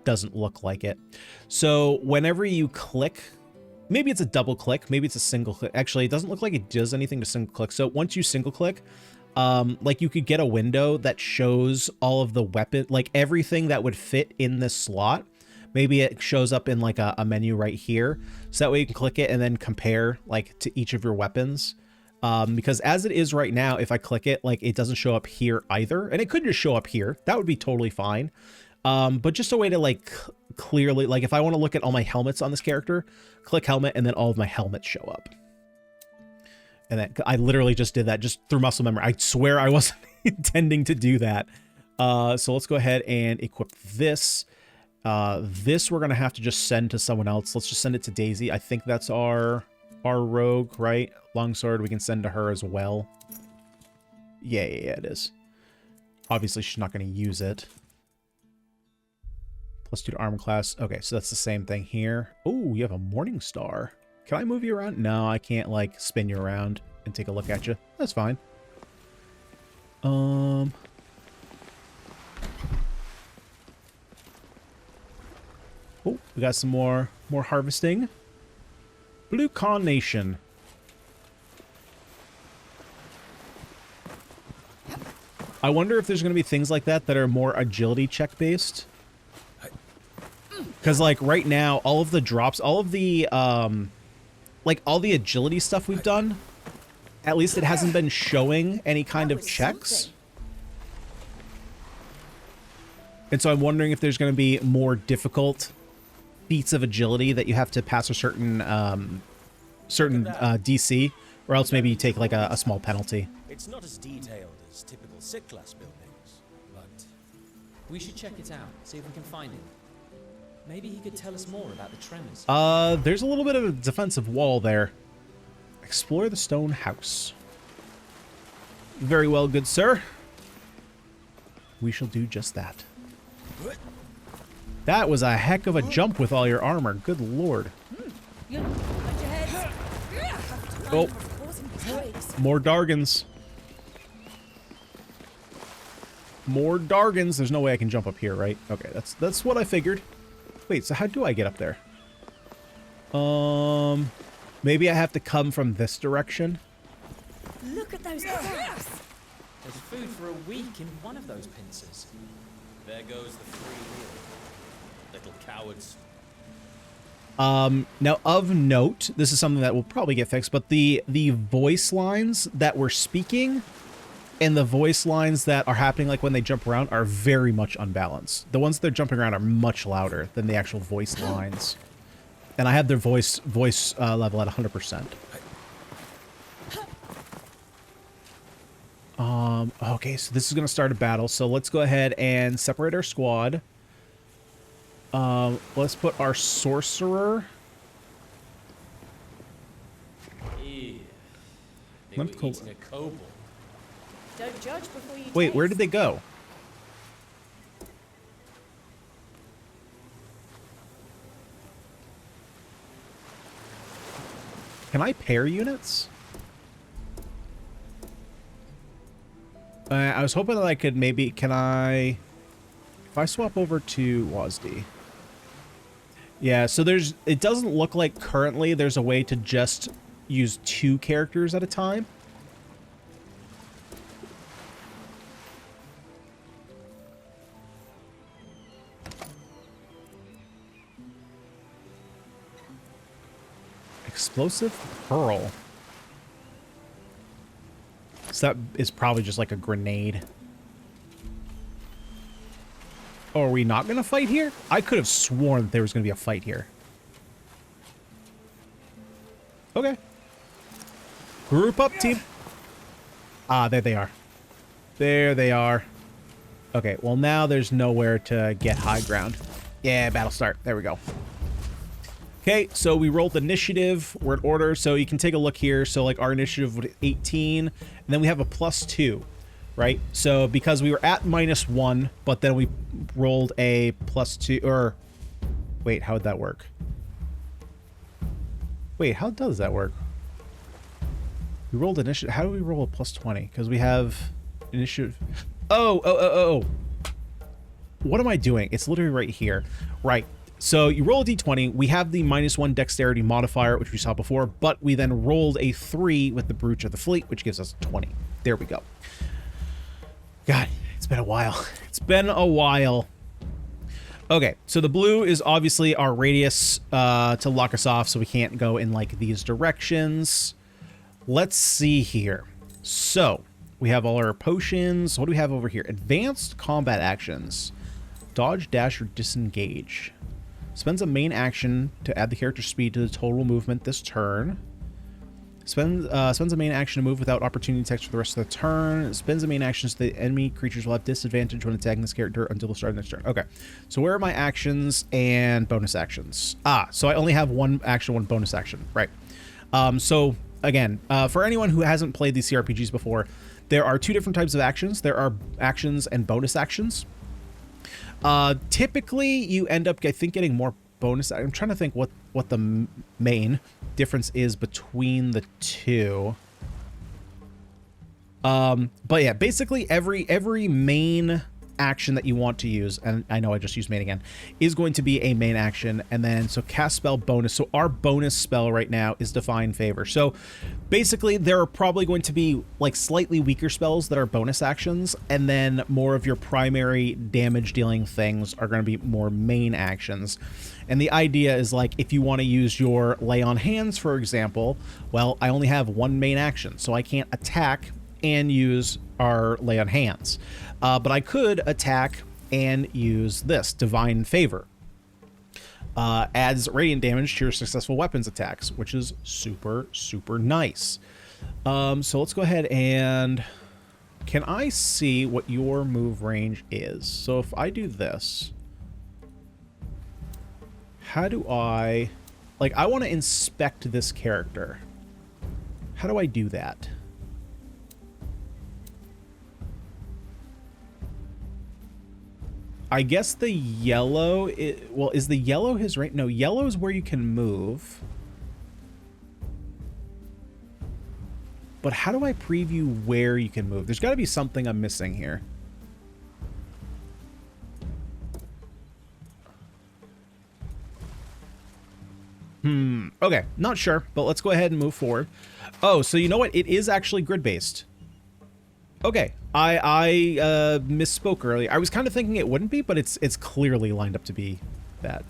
S1: Doesn't look like it. So whenever you click, maybe it's a double click, maybe it's a single click. Actually, it doesn't look like it does anything to single click. So once you single click, like you could get a window that shows all of the weapon, like everything that would fit in this slot. Maybe it shows up in like a menu right here. So that way you can click it and then compare like to each of your weapons. Because as it is right now, if I click it, like it doesn't show up here either. And it could just show up here. That would be totally fine. But just a way to like clearly, like if I want to look at all my helmets on this character, click helmet and then all of my helmets show up. And then I literally just did that just through muscle memory. I swear I wasn't intending to do that. So let's go ahead and equip this. This we're going to have to just send to someone else. Let's just send it to Daisy. I think that's our rogue, right? Longsword, we can send to her as well. Yeah, it is. Obviously, she's not going to use it. +2 to armor class. Okay, so that's the same thing here. Oh, you have a Morning Star. Can I move you around? No, I can't, like, spin you around and take a look at you. That's fine. Oh, we got some more harvesting. Blue Carnation. I wonder if there's going to be things like that are more agility check based. Because like right now, all of the drops, all of the like all the agility stuff we've done, at least it hasn't been showing any kind of checks. And so I'm wondering if there's going to be more difficult feats of agility that you have to pass a certain DC, or else maybe you take like a small penalty.
S3: It's not as detailed as typical sick class buildings, but
S4: We should check it out, see if we can find him. Maybe he could tell us more about the tremors.
S1: There's a little bit of a defensive wall there. Explore the stone house. Very well, good sir. We shall do just that. That was a heck of a jump with all your armor. Good lord. Oh, more Dargans. More Dargans. There's no way I can jump up here, right? Okay, that's what I figured. Wait, so how do I get up there? Maybe I have to come from this direction.
S6: Look at those crabs.
S4: There's food for a week in one of those pincers.
S3: there goes the free meal. Little cowards.
S1: Now of note, this is something that will probably get fixed, but the voice lines that we're speaking and the voice lines that are happening like when they jump around are very much unbalanced. The ones that they're jumping around are much louder than the actual voice lines. And I have their voice level at 100%. Okay, so this is going to start a battle. So let's go ahead and separate our squad. Let's put our sorcerer.
S3: Ew. They
S1: Let's
S3: were
S1: go.
S3: eating a kobold.
S5: Don't judge before you
S1: Wait, where did they go? Can I pair units? I was hoping that I could maybe... Can I... If I swap over to WASD... Yeah, so there's... It doesn't look like currently there's a way to just use 2 characters at a time. Explosive Pearl. So that is probably just like a grenade. Oh, are we not going to fight here? I could have sworn that there was going to be a fight here. Okay. Group up, team. Ah, there they are. There they are. Okay, well now there's nowhere to get high ground. Yeah, battle start. There we go. Okay, so we rolled initiative. We're in order, so you can take a look here. So like our initiative was 18, and then we have a +2, right? So because we were at -1, but then we rolled a +2, or wait, how would that work? Wait, how does that work? We rolled initiative. How do we roll a +20? Because we have initiative. Oh. What am I doing? It's literally right here. Right. So you roll a d20. We have the -1 dexterity modifier, which we saw before, but we then rolled a 3 with the brooch of the fleet, which gives us 20. There we go. God, it's been a while. It's been a while. Okay, so the blue is obviously our radius to lock us off, so we can't go in like these directions. Let's see here. So we have all our potions. What do we have over here? Advanced combat actions. Dodge, dash, or disengage. Spends a main action to add the character's speed to the total movement this turn. Spends a main action to move without opportunity attacks for the rest of the turn. Spends a main action so the enemy creatures will have disadvantage when attacking this character until the start of the next turn. Okay, so where are my actions and bonus actions? Ah, so I only have one action, one bonus action. Right. So again, for anyone who hasn't played these CRPGs before, there are two different types of actions. There are actions and bonus actions. Typically, you end up, I think, getting more bonus. I'm trying to think what the main difference is between the two. But yeah, basically every main action that you want to use, and I know I just used main again, is going to be a main action, and then so cast spell bonus. So our bonus spell right now is Divine Favor. So basically there are probably going to be like slightly weaker spells that are bonus actions, and then more of your primary damage dealing things are going to be more main actions. And the idea is like if you want to use your Lay on Hands, for example, well, I only have one main action, so I can't attack and use our Lay on Hands. But I could attack and use this, Divine Favor. Adds radiant damage to your successful weapons attacks, which is super, super nice. So let's go ahead and... Can I see what your move range is? So if I do this... How do I... Like, I want to inspect this character. How do I do that? I guess the yellow... Well, is the yellow his range? No, yellow is where you can move. But how do I preview where you can move? There's got to be something I'm missing here. Okay, not sure, but let's go ahead and move forward. Oh, so you know what? It is actually grid-based. Okay, I misspoke earlier. I was kind of thinking it wouldn't be, but it's clearly lined up to be that.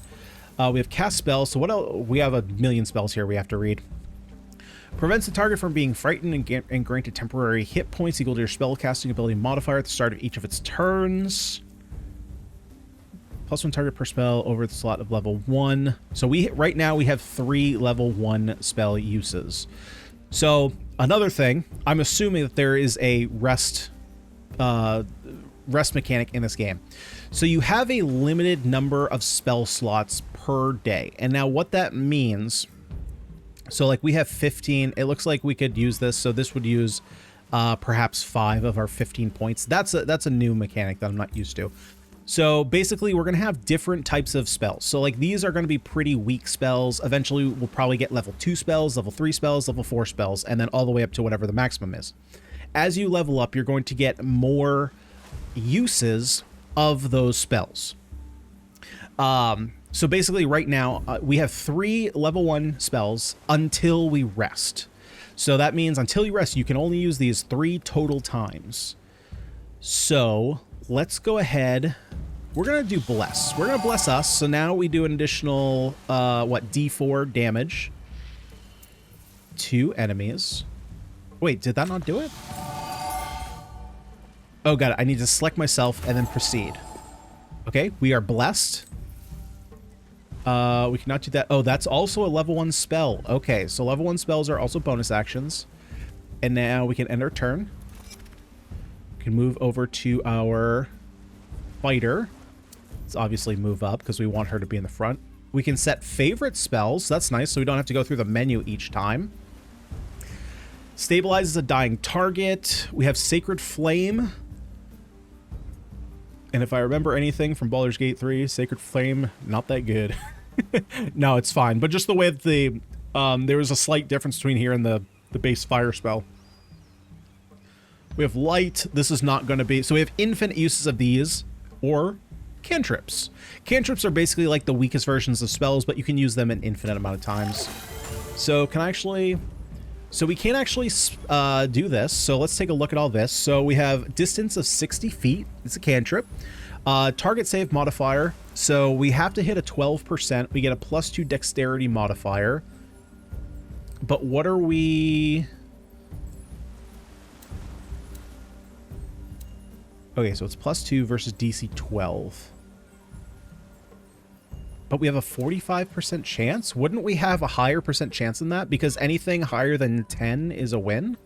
S1: We have cast spells. So what else? We have a million spells here we have to read. Prevents the target from being frightened and granted temporary hit points equal to your spell casting ability modifier at the start of each of its turns. +1 target per spell over the slot of level 1. So right now we have 3 level 1 spell uses. So another thing, I'm assuming that there is a rest mechanic in this game. So you have a limited number of spell slots per day. And now what that means, so like we have 15, it looks like we could use this. So this would use perhaps 5 of our 15 points. That's a new mechanic that I'm not used to. So basically we're going to have different types of spells. So like these are going to be pretty weak spells. Eventually we'll probably get level 2 spells, level 3 spells, level 4 spells, and then all the way up to whatever the maximum is. As you level up, you're going to get more uses of those spells. So basically right now we have 3 level 1 spells until we rest. So that means until you rest, you can only use these 3 total times. So let's go ahead. We're going to do Bless. We're going to bless us. So now we do an additional, D4 damage to enemies. Wait, did that not do it? Oh, got it. I need to select myself and then proceed. Okay, we are blessed. We cannot do that. Oh, that's also a level 1 spell. Okay, so level 1 spells are also bonus actions. And now we can end our turn. We can move over to our fighter. Let's obviously move up because we want her to be in the front. We can set favorite spells. That's nice, so we don't have to go through the menu each time. Stabilizes a dying target. We have Sacred Flame. And if I remember anything from Baldur's Gate 3, Sacred Flame, not that good. No, it's fine. But just the way that the there was a slight difference between here and the base fire spell. We have light. This is not going to be... So we have infinite uses of these, or cantrips. Cantrips are basically like the weakest versions of spells, but you can use them an infinite amount of times. So can I actually... So we can actually do this. So let's take a look at all this. So we have distance of 60 feet. It's a cantrip. Target save modifier. So we have to hit a 12%. We get a +2 dexterity modifier. But what are we... Okay, so it's +2 versus DC 12. But we have a 45% chance? Wouldn't we have a higher percent chance than that? Because anything higher than 10 is a win?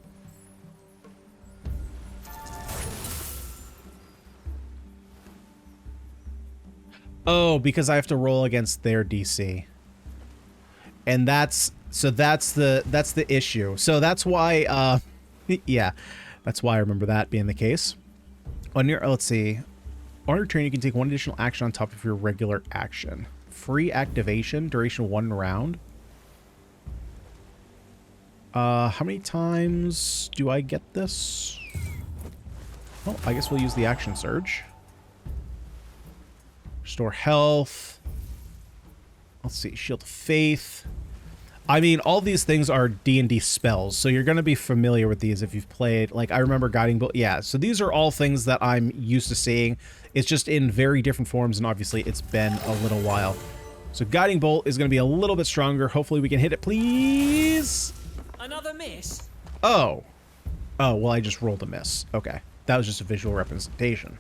S1: Oh, because I have to roll against their DC. And that's the issue. So that's why yeah. That's why I remember that being the case. On your let's see. On your turn you can take one additional action on top of your regular action. Free activation, duration 1 round. How many times do I get this? Well, I guess we'll use the action surge. Restore health. Let's see, shield of faith. I mean, all these things are D&D spells, so you're going to be familiar with these if you've played. Like, I remember Guiding Bolt. Yeah, so these are all things that I'm used to seeing. It's just in very different forms, and obviously it's been a little while. So Guiding Bolt is going to be a little bit stronger. Hopefully we can hit it, please.
S4: Another miss?
S1: Oh. Oh, well, I just rolled a miss. Okay. That was just a visual representation.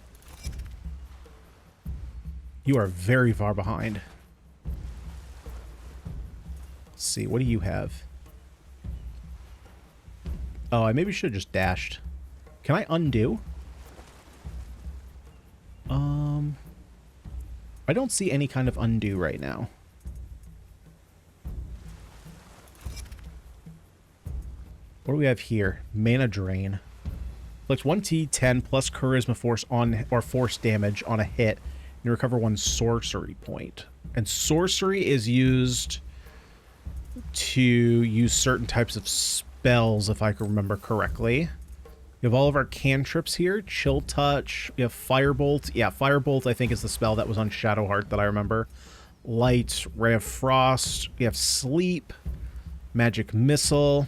S1: You are very far behind. Let's see, what do you have? Oh, I maybe should have just dashed. Can I undo? I don't see any kind of undo right now. What do we have here? Mana drain. Inflicts 1d10 plus charisma force on or force damage on a hit. And you recover 1 sorcery point. And sorcery is used to use certain types of spells, if I can remember correctly. We have all of our cantrips here. Chill Touch. We have Firebolt. Yeah, Firebolt, I think, is the spell that was on Shadowheart that I remember. Light. Ray of Frost. We have Sleep. Magic Missile.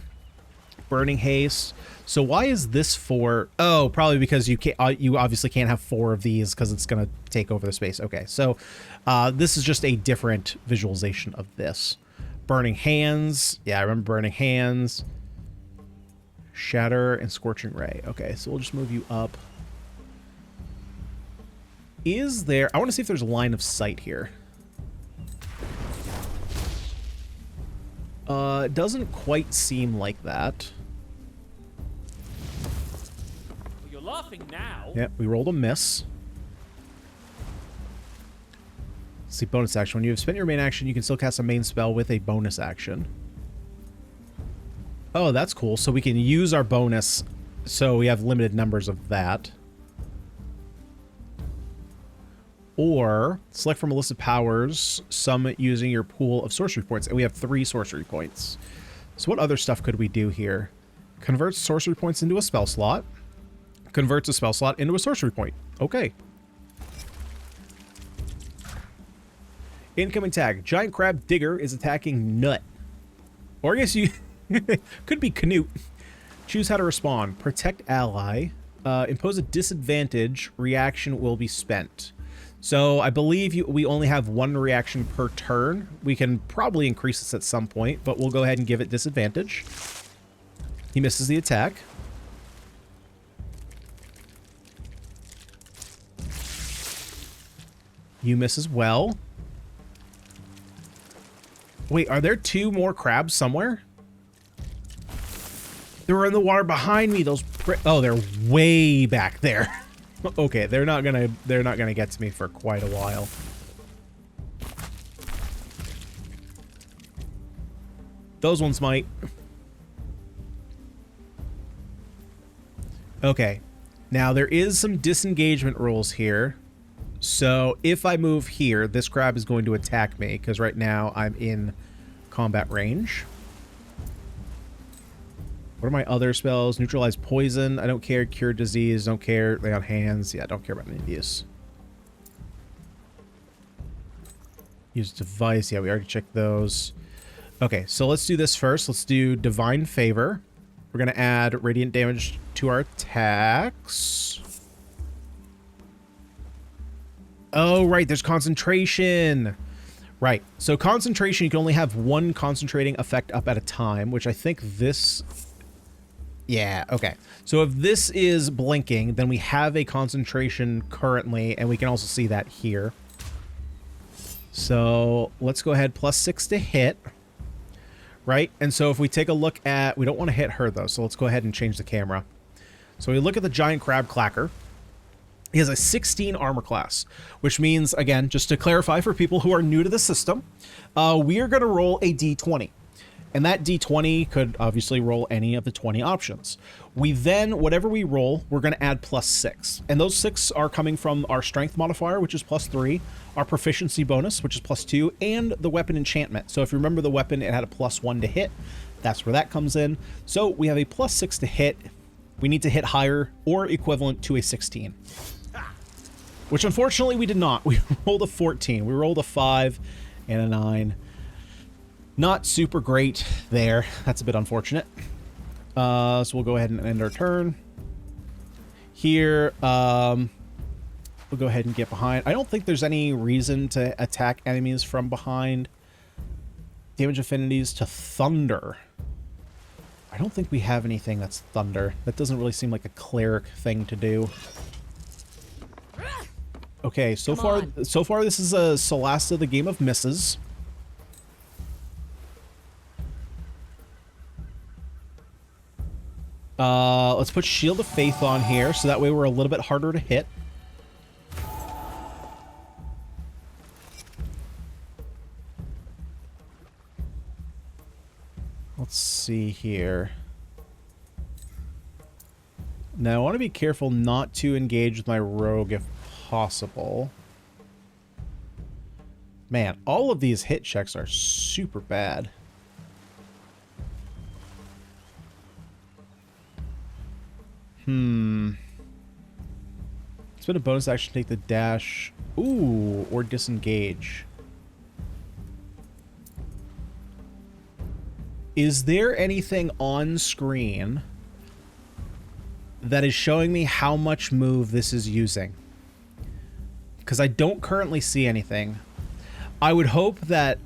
S1: Burning Haste. So why is this for... Oh, probably because you can't. You obviously can't have 4 of these because it's going to take over the space. Okay, so this is just a different visualization of this. Burning Hands. Yeah, I remember Burning Hands. Shatter and Scorching Ray. Okay, so we'll just move you up. Is there... I want to see if there's a line of sight here. It doesn't quite seem like that.
S4: Well, you're laughing now.
S1: Yeah, we rolled a miss. Let's see, bonus action. When you have spent your main action, you can still cast a main spell with a bonus action. Oh, that's cool. So we can use our bonus, so we have limited numbers of that. Or select from a list of powers, some using your pool of sorcery points. And we have 3 sorcery points. So what other stuff could we do here? Converts sorcery points into a spell slot. Converts a spell slot into a sorcery point. Okay. Incoming tag. Giant Crab Digger is attacking Nut. Or I guess you... could be Canute. Choose how to respond. Protect ally. Impose a disadvantage. Reaction will be spent. So I believe we only have 1 reaction per turn. We can probably increase this at some point, but we'll go ahead and give it disadvantage. He misses the attack. You miss as well. Wait, are there 2 more crabs somewhere? They were in the water behind me. Those oh, they're way back there. Okay, they're not gonna get to me for quite a while. Those ones might. Okay. Now there is some disengagement rules here. So if I move here, this crab is going to attack me because right now I'm in combat range. What are my other spells? Neutralize poison. I don't care. Cure disease. Don't care. Lay on hands. Yeah, I don't care about any of these. Use device. Yeah, we already checked those. Okay, so let's do this first. Let's do Divine Favor. We're going to add radiant damage to our attacks. Oh, right. There's concentration. Right. So concentration, you can only have 1 concentrating effect up at a time, which I think this... Yeah, okay. So if this is blinking, then we have a concentration currently, and we can also see that here. So let's go ahead, +6 to hit. Right? And so if we take a look at... We don't want to hit her, though, so let's go ahead and change the camera. So we look at the giant crab clacker. He has a 16 armor class, which means, again, just to clarify for people who are new to the system, we are going to roll a d20. And that d20 could obviously roll any of the 20 options. We then, whatever we roll, we're going to add +6. And those 6 are coming from our strength modifier, which is +3, our proficiency bonus, which is +2, and the weapon enchantment. So if you remember the weapon, it had a +1 to hit. That's where that comes in. So we have a +6 to hit. We need to hit higher or equivalent to a 16. Which unfortunately we did not. We rolled a 14. We rolled a 5 and a 9. Not super great there. That's a bit unfortunate. So we'll go ahead and end our turn. Here, we'll go ahead and get behind. I don't think there's any reason to attack enemies from behind. Damage affinities to thunder. I don't think we have anything that's thunder. That doesn't really seem like a cleric thing to do. Okay, so far this is a Solasta, the Game of Misses. Let's put Shield of Faith on here, so that way we're a little bit harder to hit. Let's see here. Now, I want to be careful not to engage with my rogue if possible. Man, all of these hit checks are super bad. Spend a bonus action to take the dash. Ooh, or disengage. Is there anything on screen that is showing me how much move this is using? Because I don't currently see anything. I would hope that,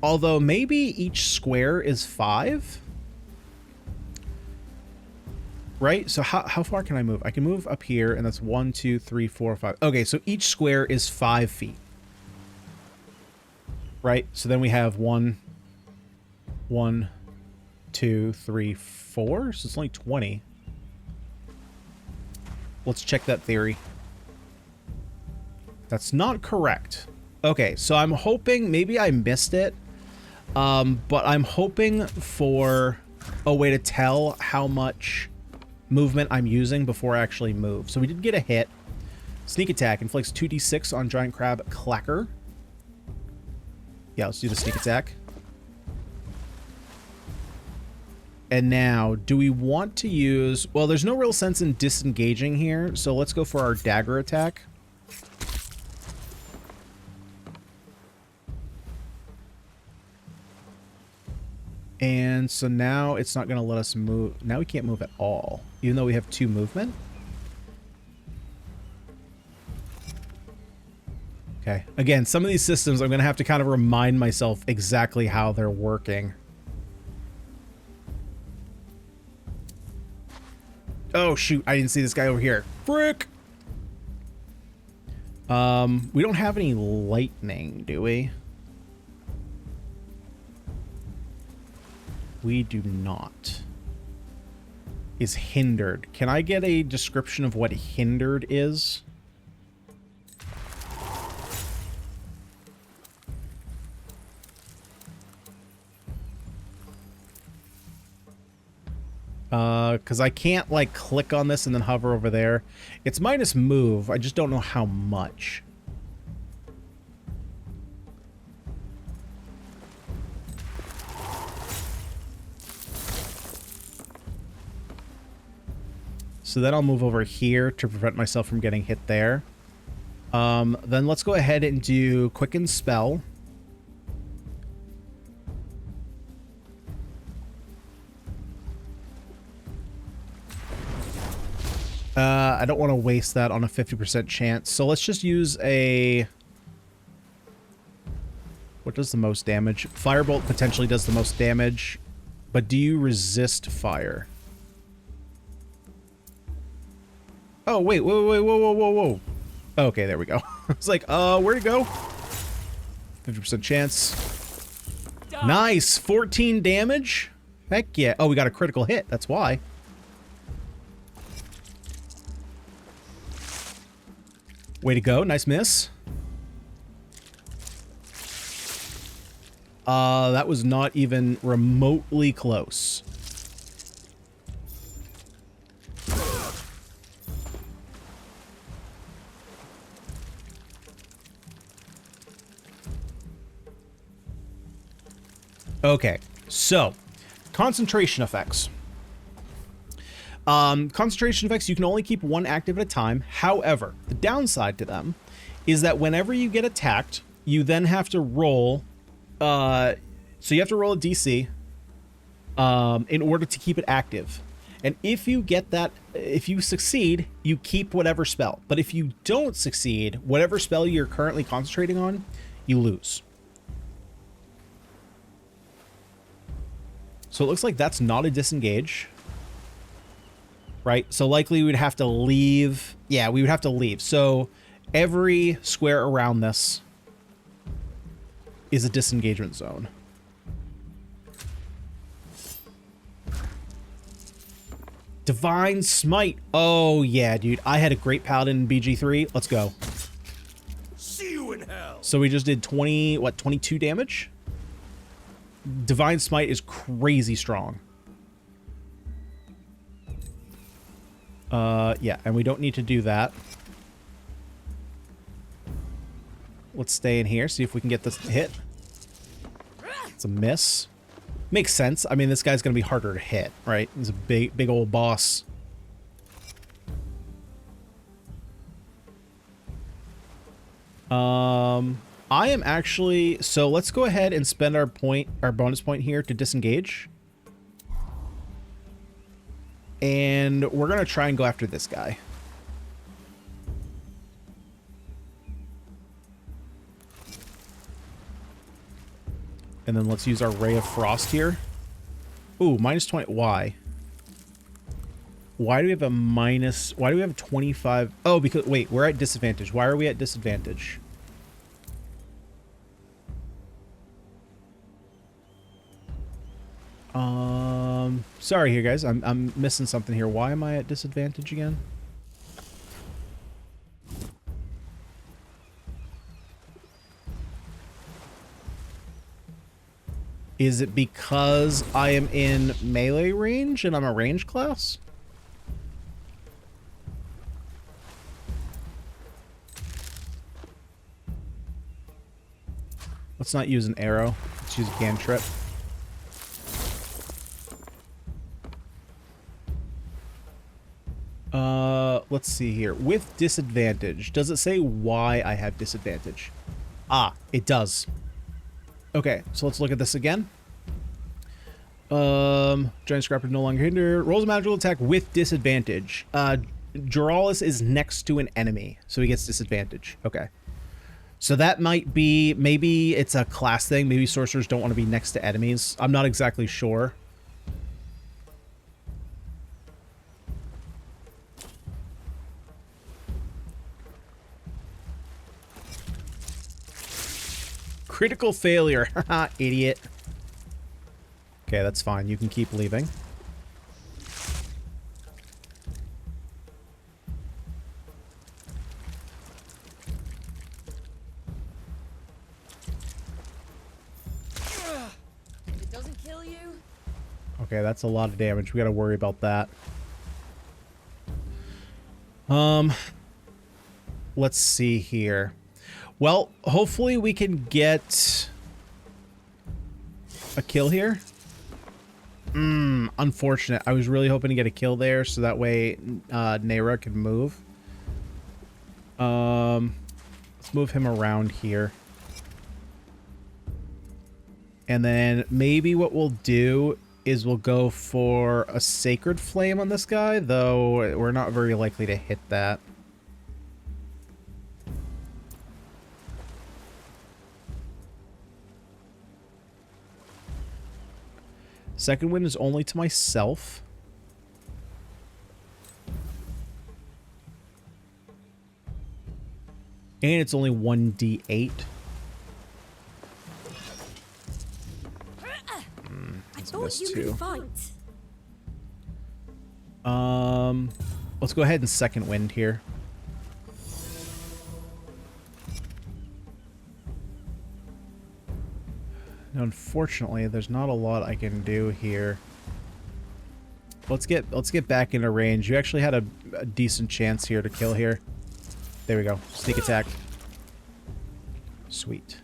S1: although maybe each square is 5, right? So how far can I move? I can move up here, and that's 1, 2, 3, 4, 5. Okay, so each square is 5 feet. Right? So then we have 1, 2, 3, 4. So it's only 20. Let's check that theory. That's not correct. Okay, so I'm hoping, maybe I missed it, but I'm hoping for a way to tell how much movement I'm using before I actually move. So we did get a hit. Sneak attack inflicts 2d6 on giant crab clacker. Yeah, let's do the sneak attack. And now, do we want to use... Well, there's no real sense in disengaging here, so let's go for our dagger attack. And so now it's not going to let us move. Now we can't move at all, even though we have 2 movement. Okay. Again, some of these systems, I'm going to have to kind of remind myself exactly how they're working. Oh, shoot. I didn't see this guy over here. Frick! We don't have any lightning, do we? We do not. Is hindered. Can I get a description of what hindered is? Because I can't, like, click on this and then hover over there. It's minus move. I just don't know how much. So then I'll move over here to prevent myself from getting hit there. Then let's go ahead and do Quicken Spell. I don't want to waste that on a 50% chance. So let's just use a... What does the most damage? Firebolt potentially does the most damage. But do you resist fire? Oh, wait, whoa. Okay, there we go. It's like, where'd it go? 50% chance. Nice! 14 damage? Heck yeah. Oh, we got a critical hit. That's why. Way to go. Nice miss. That was not even remotely close. Okay, so concentration effects. Concentration effects, you can only keep one active at a time. However, the downside to them is that whenever you get attacked, you then have to roll. So you have to roll a DC in order to keep it active. And if you get that, if you succeed, you keep whatever spell. But if you don't succeed, whatever spell you're currently concentrating on, you lose. So it looks like that's not a disengage. Right? So likely we would have to leave. Yeah, we would have to leave. So every square around this is a disengagement zone. Divine Smite. Oh, yeah, dude. I had a great paladin in BG3. Let's go.
S3: See you in hell.
S1: So we just did 22 damage? Divine Smite is crazy strong. Yeah, and we don't need to do that. Let's stay in here, see if we can get this hit. It's a miss. Makes sense. I mean, this guy's gonna be harder to hit, right? He's a big old boss. I am actually... So let's go ahead and spend our bonus point here to disengage. And we're going to try and go after this guy. And then let's use our Ray of Frost here. Ooh, minus 20. Why? Why do we have a minus... Why do we have a 25? Oh, because... Wait, we're at disadvantage. Why are we at disadvantage? Sorry here, guys. I'm missing something here. Why am I at disadvantage again? Is it because I am in melee range and I'm a range class? Let's not use an arrow. Let's use a cantrip. Let's see here. With disadvantage, does it say why I have disadvantage? Ah, it does. Okay, so let's look at this again. Giant Scrapper no longer hindered. Rolls a magical attack with disadvantage. Juralis is next to an enemy, so he gets disadvantage. Okay. So that might be, maybe it's a class thing. Maybe sorcerers don't want to be next to enemies. I'm not exactly sure. Critical failure. Haha, idiot. Okay, that's fine. You can keep leaving.
S6: It doesn't kill you.
S1: Okay, that's a lot of damage. We gotta worry about that. Let's see here. Well, hopefully we can get a kill here. Unfortunate. I was really hoping to get a kill there so that way Nera could move. Let's move him around here. And then maybe what we'll do is we'll go for a Sacred Flame on this guy, though we're not very likely to hit that. Second wind is only to myself. And it's only 1d8.
S6: I thought you could fight.
S1: Let's go ahead and second wind here. Now, unfortunately, there's not a lot I can do here. Let's get back into range. You actually had a decent chance here to kill here. There we go. Sneak attack. Sweet.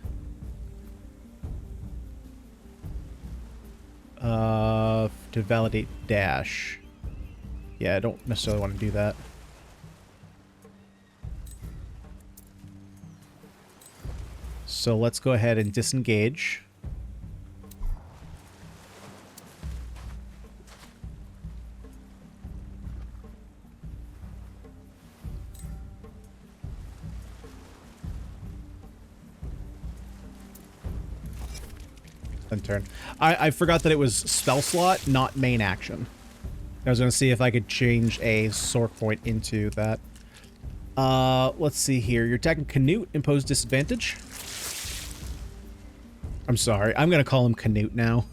S1: To validate dash. Yeah, I don't necessarily want to do that. So let's go ahead and disengage. Turn. I forgot that it was spell slot, not main action. I was going to see if I could change a sword point into that. Let's see here. You're attacking Canute, impose disadvantage. I'm sorry. I'm going to call him Canute now.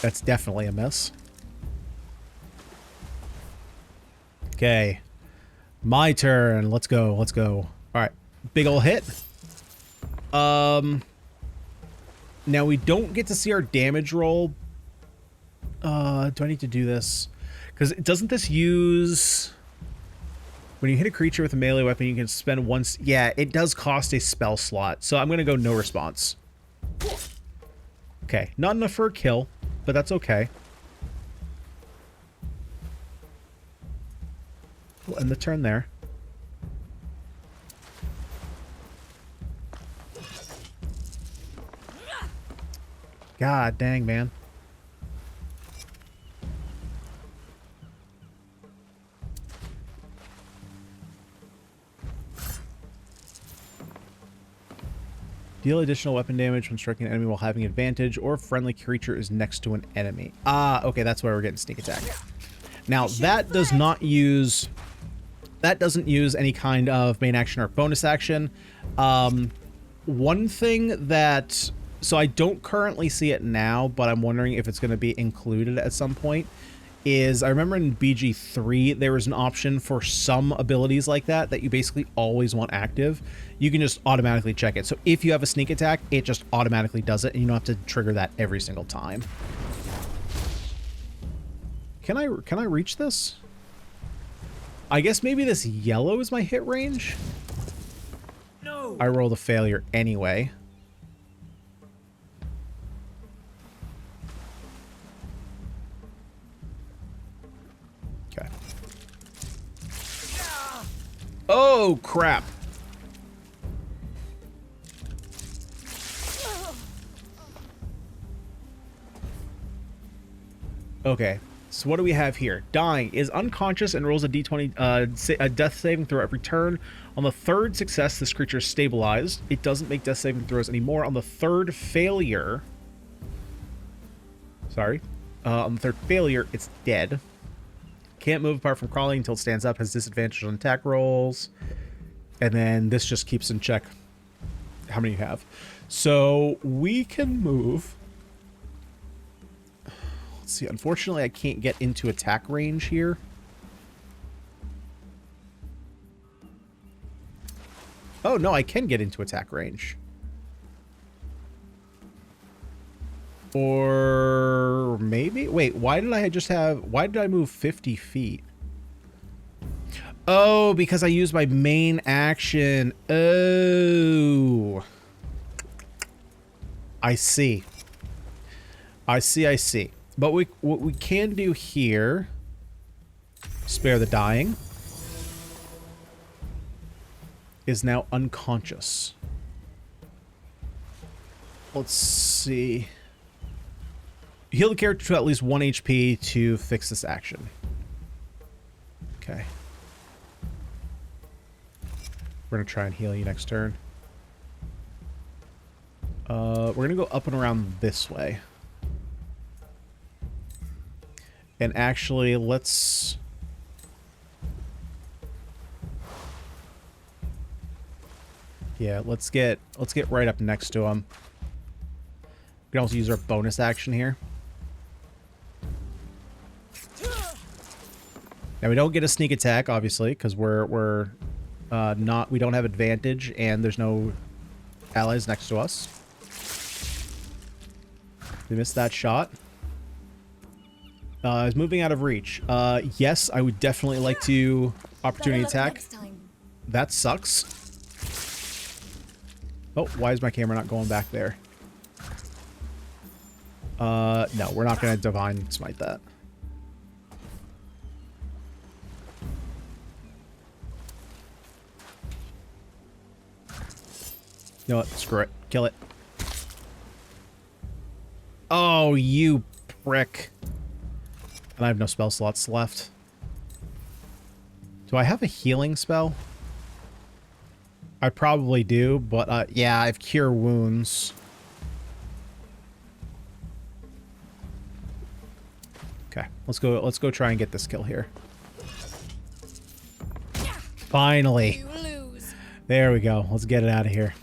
S1: That's definitely a miss. Okay. My turn. Let's go. Let's go. All right. Big ol' hit. Now we don't get to see our damage roll. Do I need to do this? Because doesn't this use... When you hit a creature with a melee weapon, you can spend once... Yeah, it does cost a spell slot. So I'm going to go no response. Okay, not enough for a kill, but that's okay. We'll end the turn there. God dang, man. Deal additional weapon damage when striking an enemy while having advantage, or if friendly creature is next to an enemy. Ah, okay, that's why we're getting sneak attack. Now, that does not use... That doesn't use any kind of main action or bonus action. One thing that... So I don't currently see it now, but I'm wondering if it's going to be included at some point, is I remember in BG3, there was an option for some abilities like that you basically always want active. You can just automatically check it. So if you have a sneak attack, it just automatically does it, and you don't have to trigger that every single time. Can I reach this? I guess maybe this yellow is my hit range? No. I rolled a failure anyway. Oh, crap. Okay, so what do we have here? Dying is unconscious and rolls a d20 a death saving throw every turn. On the third success, this creature is stabilized. It doesn't make death saving throws anymore. On the third failure... Sorry. On the third failure, it's dead. Can't move apart from crawling until it stands up. Has disadvantage on attack rolls. And then this just keeps in check how many you have. So we can move. Let's see. Unfortunately, I can't get into attack range here. Oh, no, I can get into attack range. Or maybe... Wait, why did I move 50 feet? Oh, because I used my main action. Oh. I see. I see. But what we can do here... Spare the dying. Is now unconscious. Let's see. Heal the character to at least 1 HP to fix this action. Okay. We're gonna try and heal you next turn. We're gonna go up and around this way. And actually, let's... Yeah, let's get right up next to him. We can also use our bonus action here. Now we don't get a sneak attack, obviously, because we don't have advantage, and there's no allies next to us. We missed that shot. Is moving out of reach. Yes, I would definitely like to opportunity attack. That sucks. Oh, why is my camera not going back there? No, we're not going to divine smite that. You know what? Screw it. Kill it. Oh, you prick. And I have no spell slots left. Do I have a healing spell? I probably do, but yeah, I have Cure Wounds. Okay, let's go try and get this kill here. Finally. There we go. Let's get it out of here.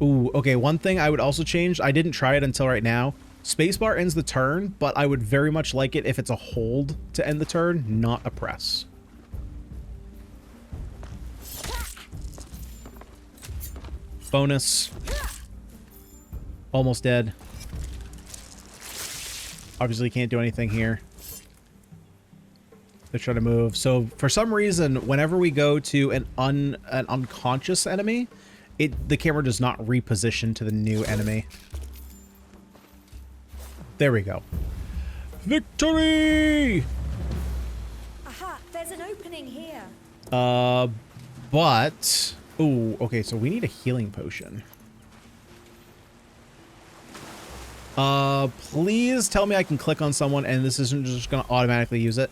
S1: Ooh, okay, one thing I would also change, I didn't try it until right now. Spacebar ends the turn, but I would very much like it if it's a hold to end the turn, not a press. Bonus. Almost dead. Obviously can't do anything here. They're trying to move. So for some reason, whenever we go to an unconscious enemy, the camera does not reposition to the new enemy. There we go. Victory!
S6: Aha, there's an opening here.
S1: But... Ooh, okay, so we need a healing potion. Please tell me I can click on someone and this isn't just gonna automatically use it.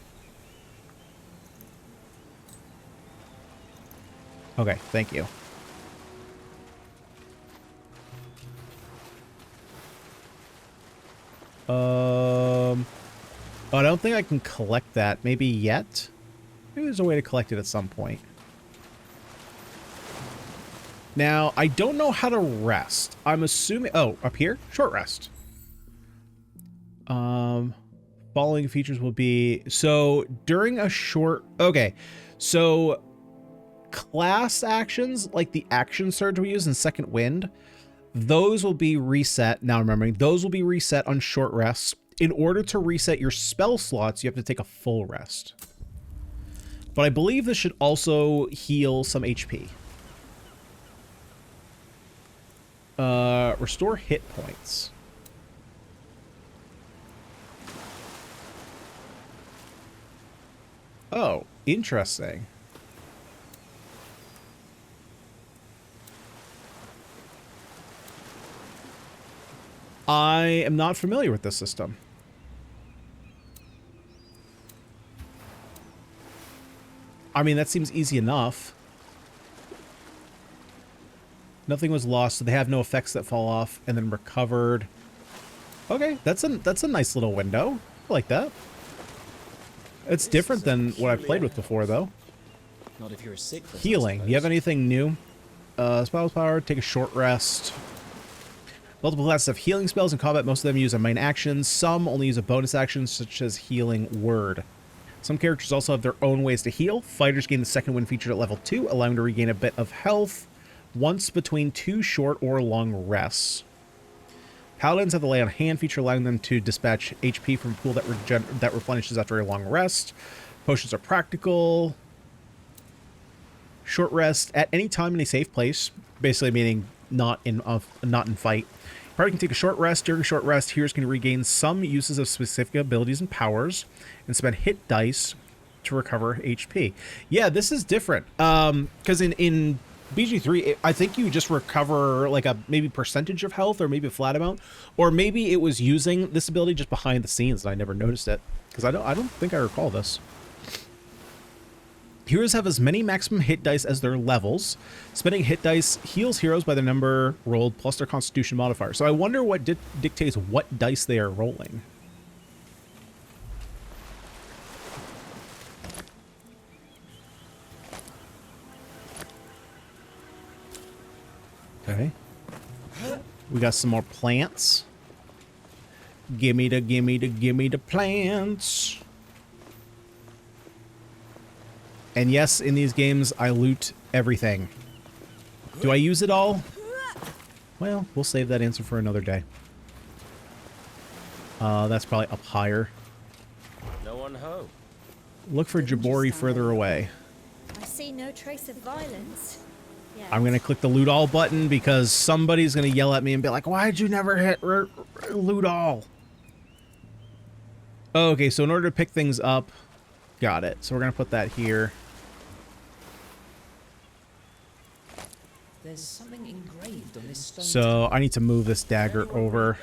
S1: Okay, thank you. Oh, I don't think I can collect that. Maybe yet? Maybe there's a way to collect it at some point. Now, I don't know how to rest. I'm assuming... Oh, up here? Short rest. Following features will be... So, during a short... Okay, so... Class actions, like the action surge we use in Second Wind, those will be reset. Now remembering, those will be reset on short rests. In order to reset your spell slots, you have to take a full rest. But I believe this should also heal some HP. Restore hit points. Oh, interesting. I am not familiar with this system. I mean, that seems easy enough. Nothing was lost, so they have no effects that fall off, and then recovered. Okay, that's a nice little window. I like that. It's different than what I've played with before, though.
S4: Not if you're a sick.
S1: Healing. Do you have anything new? Spell power, take a short rest. Multiple classes of healing spells in combat. Most of them use a main action. Some only use a bonus action, such as Healing Word. Some characters also have their own ways to heal. Fighters gain the second wind feature at level 2, allowing them to regain a bit of health once between 2 short or long rests. Paladins have the lay on hand feature, allowing them to dispatch HP from a pool that replenishes after a long rest. Potions are practical. Short rest at any time in a safe place, basically meaning not in fight. Party can take a short rest. During a short rest, heroes can regain some uses of specific abilities and powers and spend hit dice to recover HP. Yeah, this is different. Because in BG3, I think you just recover like a maybe percentage of health or maybe a flat amount, or maybe it was using this ability just behind the scenes and I never noticed it because I don't think I recall this. Heroes have as many maximum hit dice as their levels. Spending hit dice heals heroes by the number rolled plus their constitution modifier. So I wonder what dictates what dice they are rolling. Okay. We got some more plants. Gimme the plants. And yes, in these games, I loot everything. Do I use it all? Well, we'll save that answer for another day. That's probably up higher.
S3: No one home.
S1: Look for Jabori further away.
S6: I see no trace of violence. Yes.
S1: I'm going to click the loot all button because somebody's going to yell at me and be like, why did you never hit loot all? Okay, so in order to pick things up, got it. So we're going to put that here.
S4: There's something engraved on this stone.
S1: So I need to move this dagger over.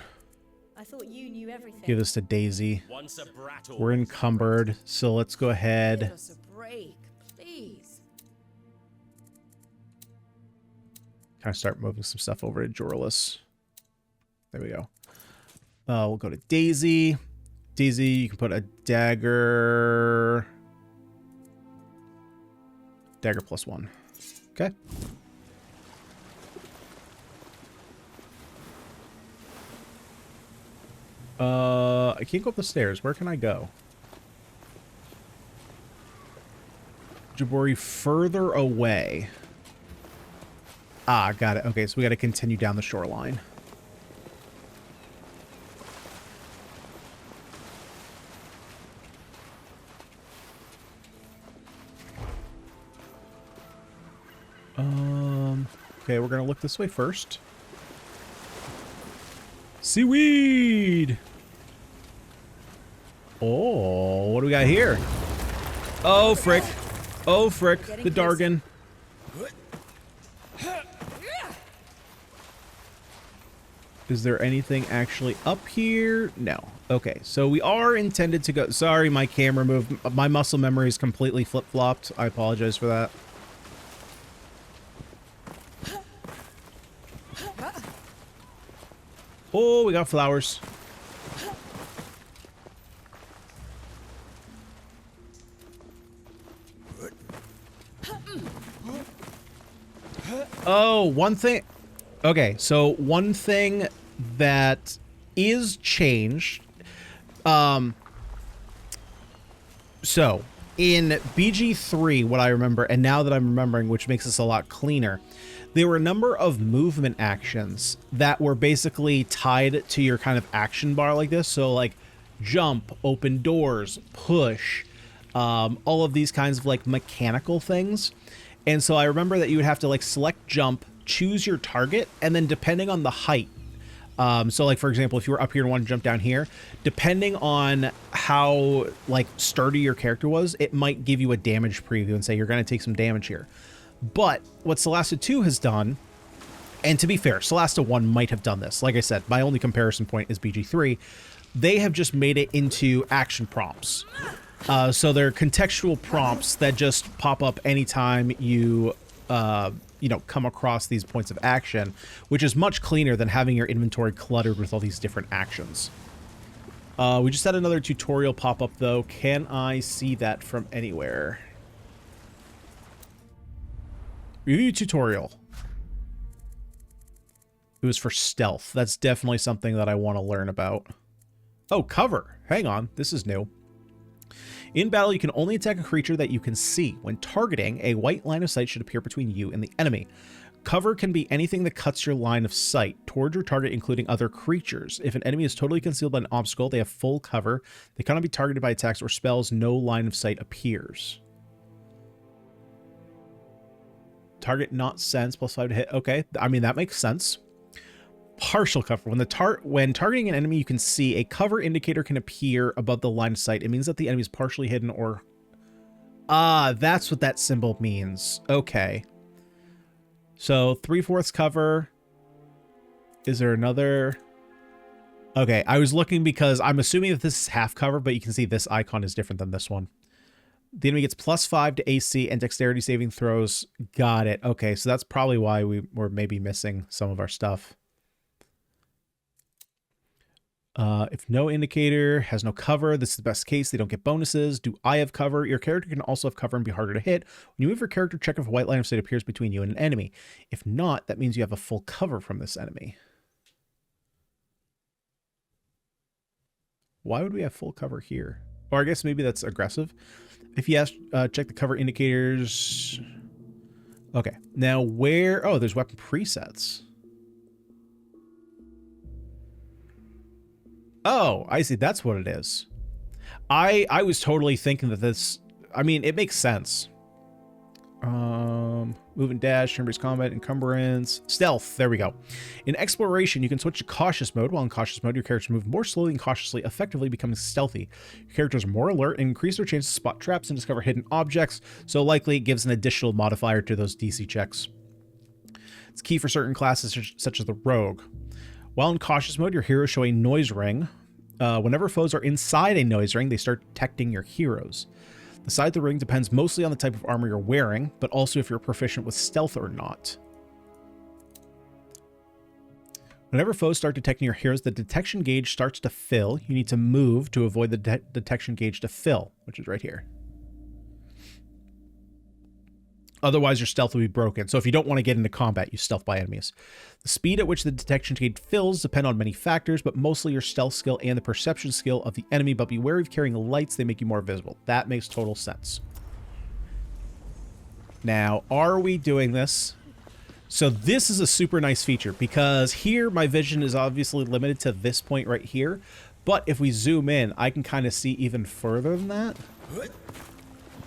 S6: I thought you knew everything.
S1: Give this to Daisy.
S3: Once a brat,
S1: We're encumbered, so let's go ahead.
S6: Give us a break, please.
S1: Kind of start moving some stuff over to Jorlus. There we go. We'll go to Daisy. Daisy, you can put a dagger. Dagger +1. Okay. I can't go up the stairs. Where can I go? Jabori further away. Ah, got it. Okay, so we got to continue down the shoreline. Okay, we're gonna look this way first. Seaweed! Oh, what do we got here? Oh, frick. Oh, frick. The Dargon. Is there anything actually up here? No. Okay, so we are intended to go... Sorry, my camera moved. My muscle memory is completely flip-flopped. I apologize for that. Oh, we got flowers. Oh, one thing. Okay, so one thing that is changed. So in BG3, what I remember, and now that I'm remembering, which makes this a lot cleaner, there were a number of movement actions that were basically tied to your kind of action bar like this. So like jump, open doors, push, all of these kinds of like mechanical things. And so I remember that you would have to like select jump, choose your target, and then depending on the height. So like, for example, if you were up here and wanted to jump down here, depending on how like sturdy your character was, it might give you a damage preview and say you're going to take some damage here. But what Solasta 2 has done, and to be fair, Solasta 1 might have done this. Like I said, my only comparison point is BG3. They have just made it into action prompts. So they're contextual prompts that just pop up anytime you, you know, come across these points of action, which is much cleaner than having your inventory cluttered with all these different actions. We just had another tutorial pop up, though. Can I see that from anywhere? Review tutorial. It was for stealth. That's definitely something that I want to learn about. Oh, cover. Hang on. This is new. In battle, you can only attack a creature that you can see. When targeting, a white line of sight should appear between you and the enemy. Cover can be anything that cuts your line of sight towards your target, including other creatures. If an enemy is totally concealed by an obstacle, they have full cover. They cannot be targeted by attacks or spells. No line of sight appears. Target not sense, +5 to hit. Okay, I mean, that makes sense. Partial cover. When targeting an enemy you can see, a cover indicator can appear above the line of sight. It means that the enemy is partially hidden or... Ah, that's what that symbol means. Okay. So 3/4 cover. Is there another? Okay, I was looking because I'm assuming that this is half cover, but you can see this icon is different than this one. The enemy gets +5 to AC and dexterity saving throws. Got it. Okay, so that's probably why we were maybe missing some of our stuff. If no indicator has no cover, this is the best case. They don't get bonuses. Do I have cover? Your character can also have cover and be harder to hit. When you move your character, check if a white line of sight appears between you and an enemy. If not, that means you have a full cover from this enemy. Why would we have full cover here? Or I guess maybe that's aggressive. If you ask, check the cover indicators. Okay, now where... Oh, there's weapon presets. Oh, I see. That's what it is. I was totally thinking that this... I mean, it makes sense. Move and dash, turn-based combat, encumbrance, stealth. There we go. In exploration, you can switch to cautious mode. While in cautious mode, your characters move more slowly and cautiously, effectively becoming stealthy. Your characters are more alert and increase their chance to spot traps and discover hidden objects, so likely it gives an additional modifier to those DC checks. It's key for certain classes such as the rogue. While in cautious mode, your heroes show a noise ring. Whenever foes are inside a noise ring, they start detecting your heroes. The size of the ring depends mostly on the type of armor you're wearing, but also if you're proficient with stealth or not. Whenever foes start detecting your heroes, the detection gauge starts to fill. You need to move to avoid the detection gauge to fill, which is right here. Otherwise, your stealth will be broken. So if you don't want to get into combat, you stealth by enemies. The speed at which the detection gauge fills depend on many factors, but mostly your stealth skill and the perception skill of the enemy. But be wary of carrying lights. They make you more visible. That makes total sense. Now, are we doing this? So this is a super nice feature because here my vision is obviously limited to this point right here. But if we zoom in, I can kind of see even further than that.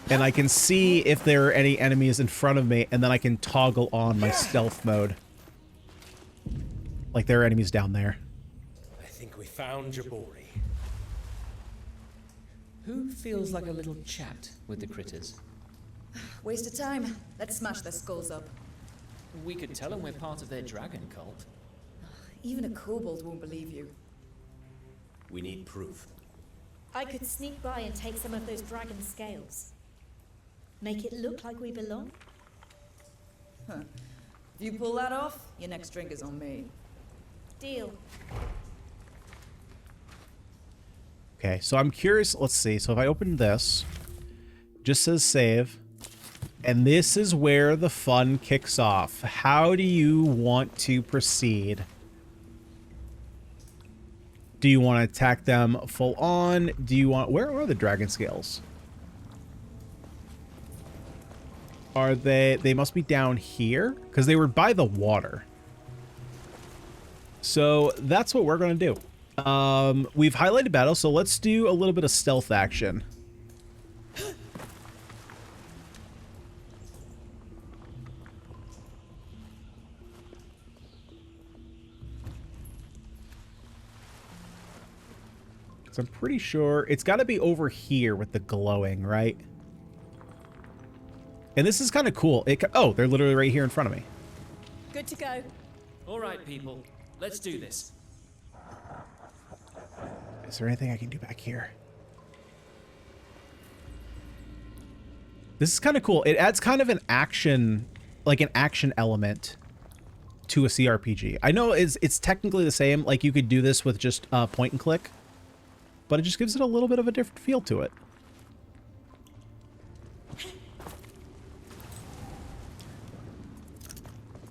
S1: And I can see if there are any enemies in front of me, and then I can toggle on my stealth mode. Like there are enemies down there.
S3: I think we found Jabori.
S4: Who feels like a little chat with the critters?
S7: Waste of time. Let's smash their skulls up.
S4: We could tell them we're part of their dragon cult.
S7: Even a kobold won't believe you.
S3: We need proof.
S6: I could sneak by and take some of those dragon scales. Make it look like we belong.
S7: Huh. If you pull that off, your next drink is on me.
S6: Deal.
S1: Okay, so I'm curious. Let's see. So if I open this, just says save. And this is where the fun kicks off. How do you want to proceed? Do you want to attack them full on? Do you want... Where are the dragon scales? Are they... They must be down here? Because they were by the water. So that's what we're going to do. We've highlighted battle, so let's do a little bit of stealth action. So I'm pretty sure it's got to be over here with the glowing, right? And this is kind of cool. Oh, they're literally right here in front of me.
S6: Good to go.
S4: All right, people. Let's do this.
S1: Is there anything I can do back here? This is kind of cool. It adds kind of an action, like an action element to a CRPG. I know it's technically the same. Like you could do this with just point and click, but it just gives it a little bit of a different feel to it.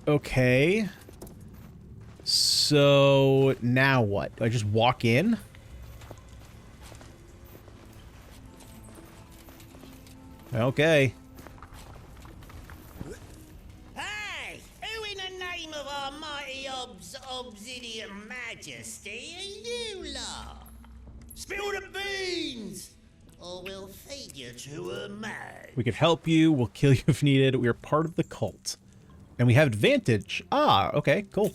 S1: Okay. So now what? Do I just walk in? Okay.
S8: Hey! Who in the name of our mighty obsidian majesty are you lot? Spill the beans! Or we'll feed you to a mag.
S1: We could help you. We'll kill you if needed. We are part of the cult. And we have advantage. Ah, okay, cool.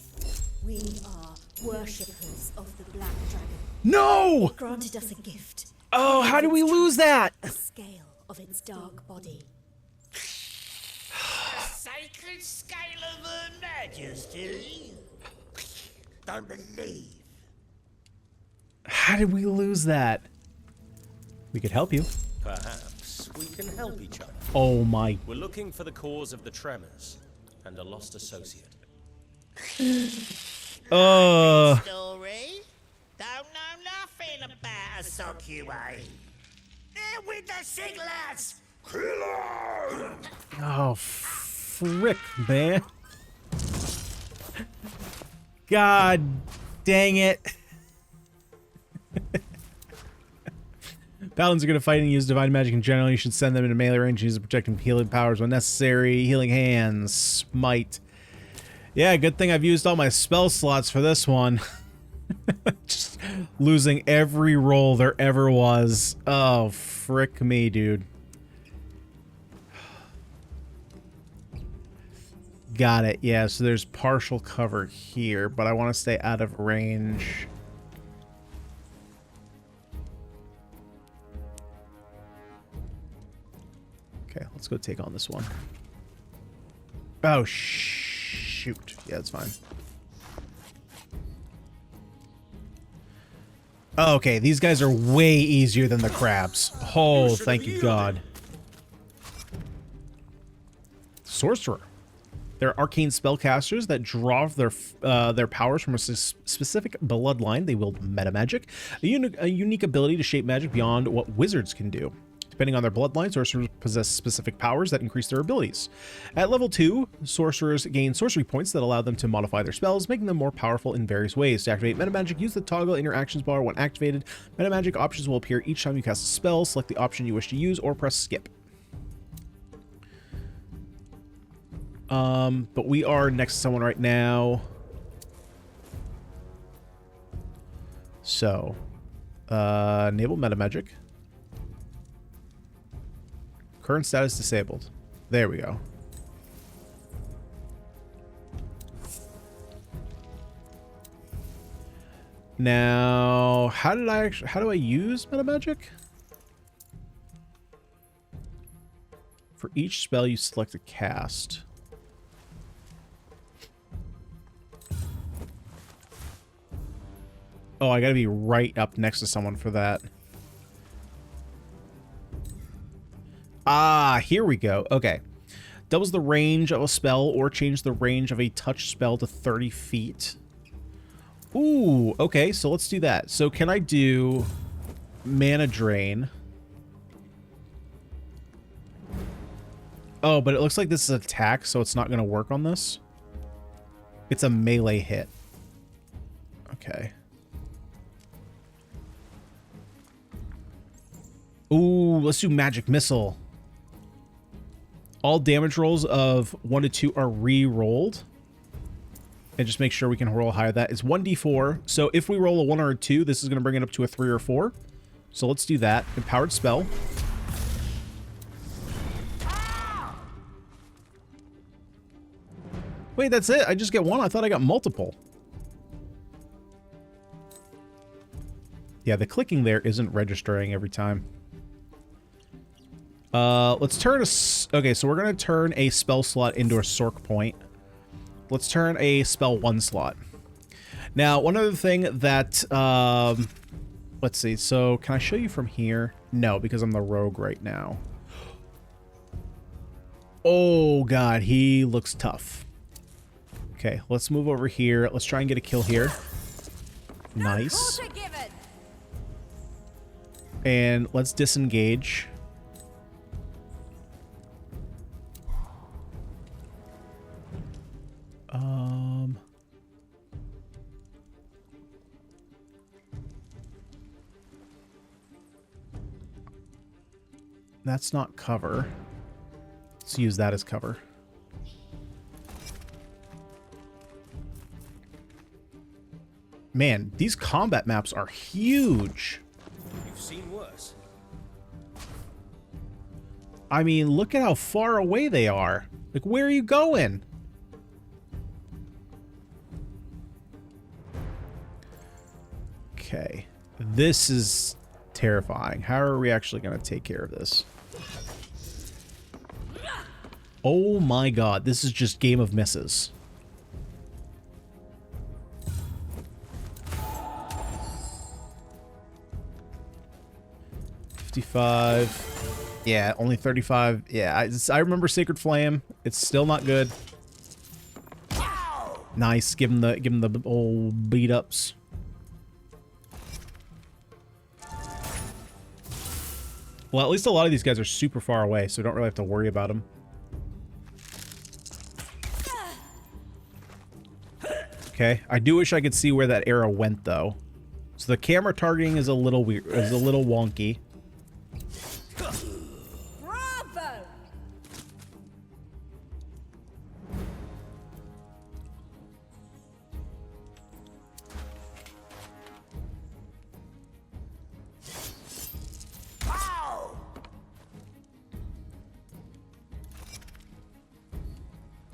S6: We are worshippers of the Black Dragon.
S1: No!
S6: Granted us a gift.
S1: Oh, how did we lose that?
S6: The scale of its dark body.
S8: The sacred scale of her majesty? Don't believe.
S1: How did we lose that? We could help you.
S3: Perhaps we can help each other.
S1: Oh my.
S3: We're looking for the cause of the tremors and a lost associate.
S8: Story? Don't know nothing about a Sokuway. They're with the Siglers! Killer!
S1: Oh, frick, man. God dang it. Paladins are going to fight and use divine magic in general. You should send them into melee range and use the protecting healing powers when necessary. Healing hands, smite. Yeah, good thing I've used all my spell slots for this one. Just losing every roll there ever was. Oh, frick me, dude. Got it. Yeah, so there's partial cover here, but I want to stay out of range. Okay, let's go take on this one. Oh, shoot. Yeah, that's fine. Oh, okay, these guys are way easier than the crabs. Oh, thank you, God. Sorcerer. They're arcane spellcasters that draw their powers from a specific bloodline. They wield meta magic, a unique ability to shape magic beyond what wizards can do. Depending on their bloodline, sorcerers possess specific powers that increase their abilities. At level 2, sorcerers gain sorcery points that allow them to modify their spells, making them more powerful in various ways. To activate metamagic, use the toggle interactions bar when activated. Metamagic options will appear each time you cast a spell. Select the option you wish to use or press skip. But we are next to someone right now. So, enable metamagic. Current status disabled. There we go. Now, how do I use metamagic? For each spell you select a cast. Oh, I gotta be right up next to someone for that. Ah, here we go. Okay. Doubles the range of a spell or change the range of a touch spell to 30 feet. Ooh, okay, so let's do that. So can I do mana drain? Oh, but it looks like this is attack, so it's not going to work on this. It's a melee hit. Okay. Ooh, let's do magic missile. All damage rolls of 1 to 2 are re-rolled. And just make sure we can roll higher. That is 1d4. So if we roll a 1 or a 2, this is going to bring it up to a 3 or 4. So let's do that. Empowered spell. Wait, that's it? I just get 1? I thought I got multiple. Yeah, the clicking there isn't registering every time. Let's turn a... Okay, so we're going to turn a spell slot into a Sork point. Let's turn a spell 1 slot. Now, one other thing that... let's see. So, can I show you from here? No, because I'm the rogue right now. Oh, God. He looks tough. Okay, let's move over here. Let's try and get a kill here. Nice. And let's disengage. That's not cover. Let's use that as cover. Man, these combat maps are huge.
S3: You've seen worse.
S1: I mean, look at how far away they are. Like, where are you going? Okay. This is terrifying. How are we actually going to take care of this? Oh my god, this is just game of misses. Yeah, only 35. Yeah, I remember Sacred Flame. It's still not good. Nice. Give him the old beat ups. Well, at least a lot of these guys are super far away, so we don't really have to worry about them. Okay, I do wish I could see where that arrow went though. So the camera targeting is a little weird, is a little wonky.
S5: Bravo!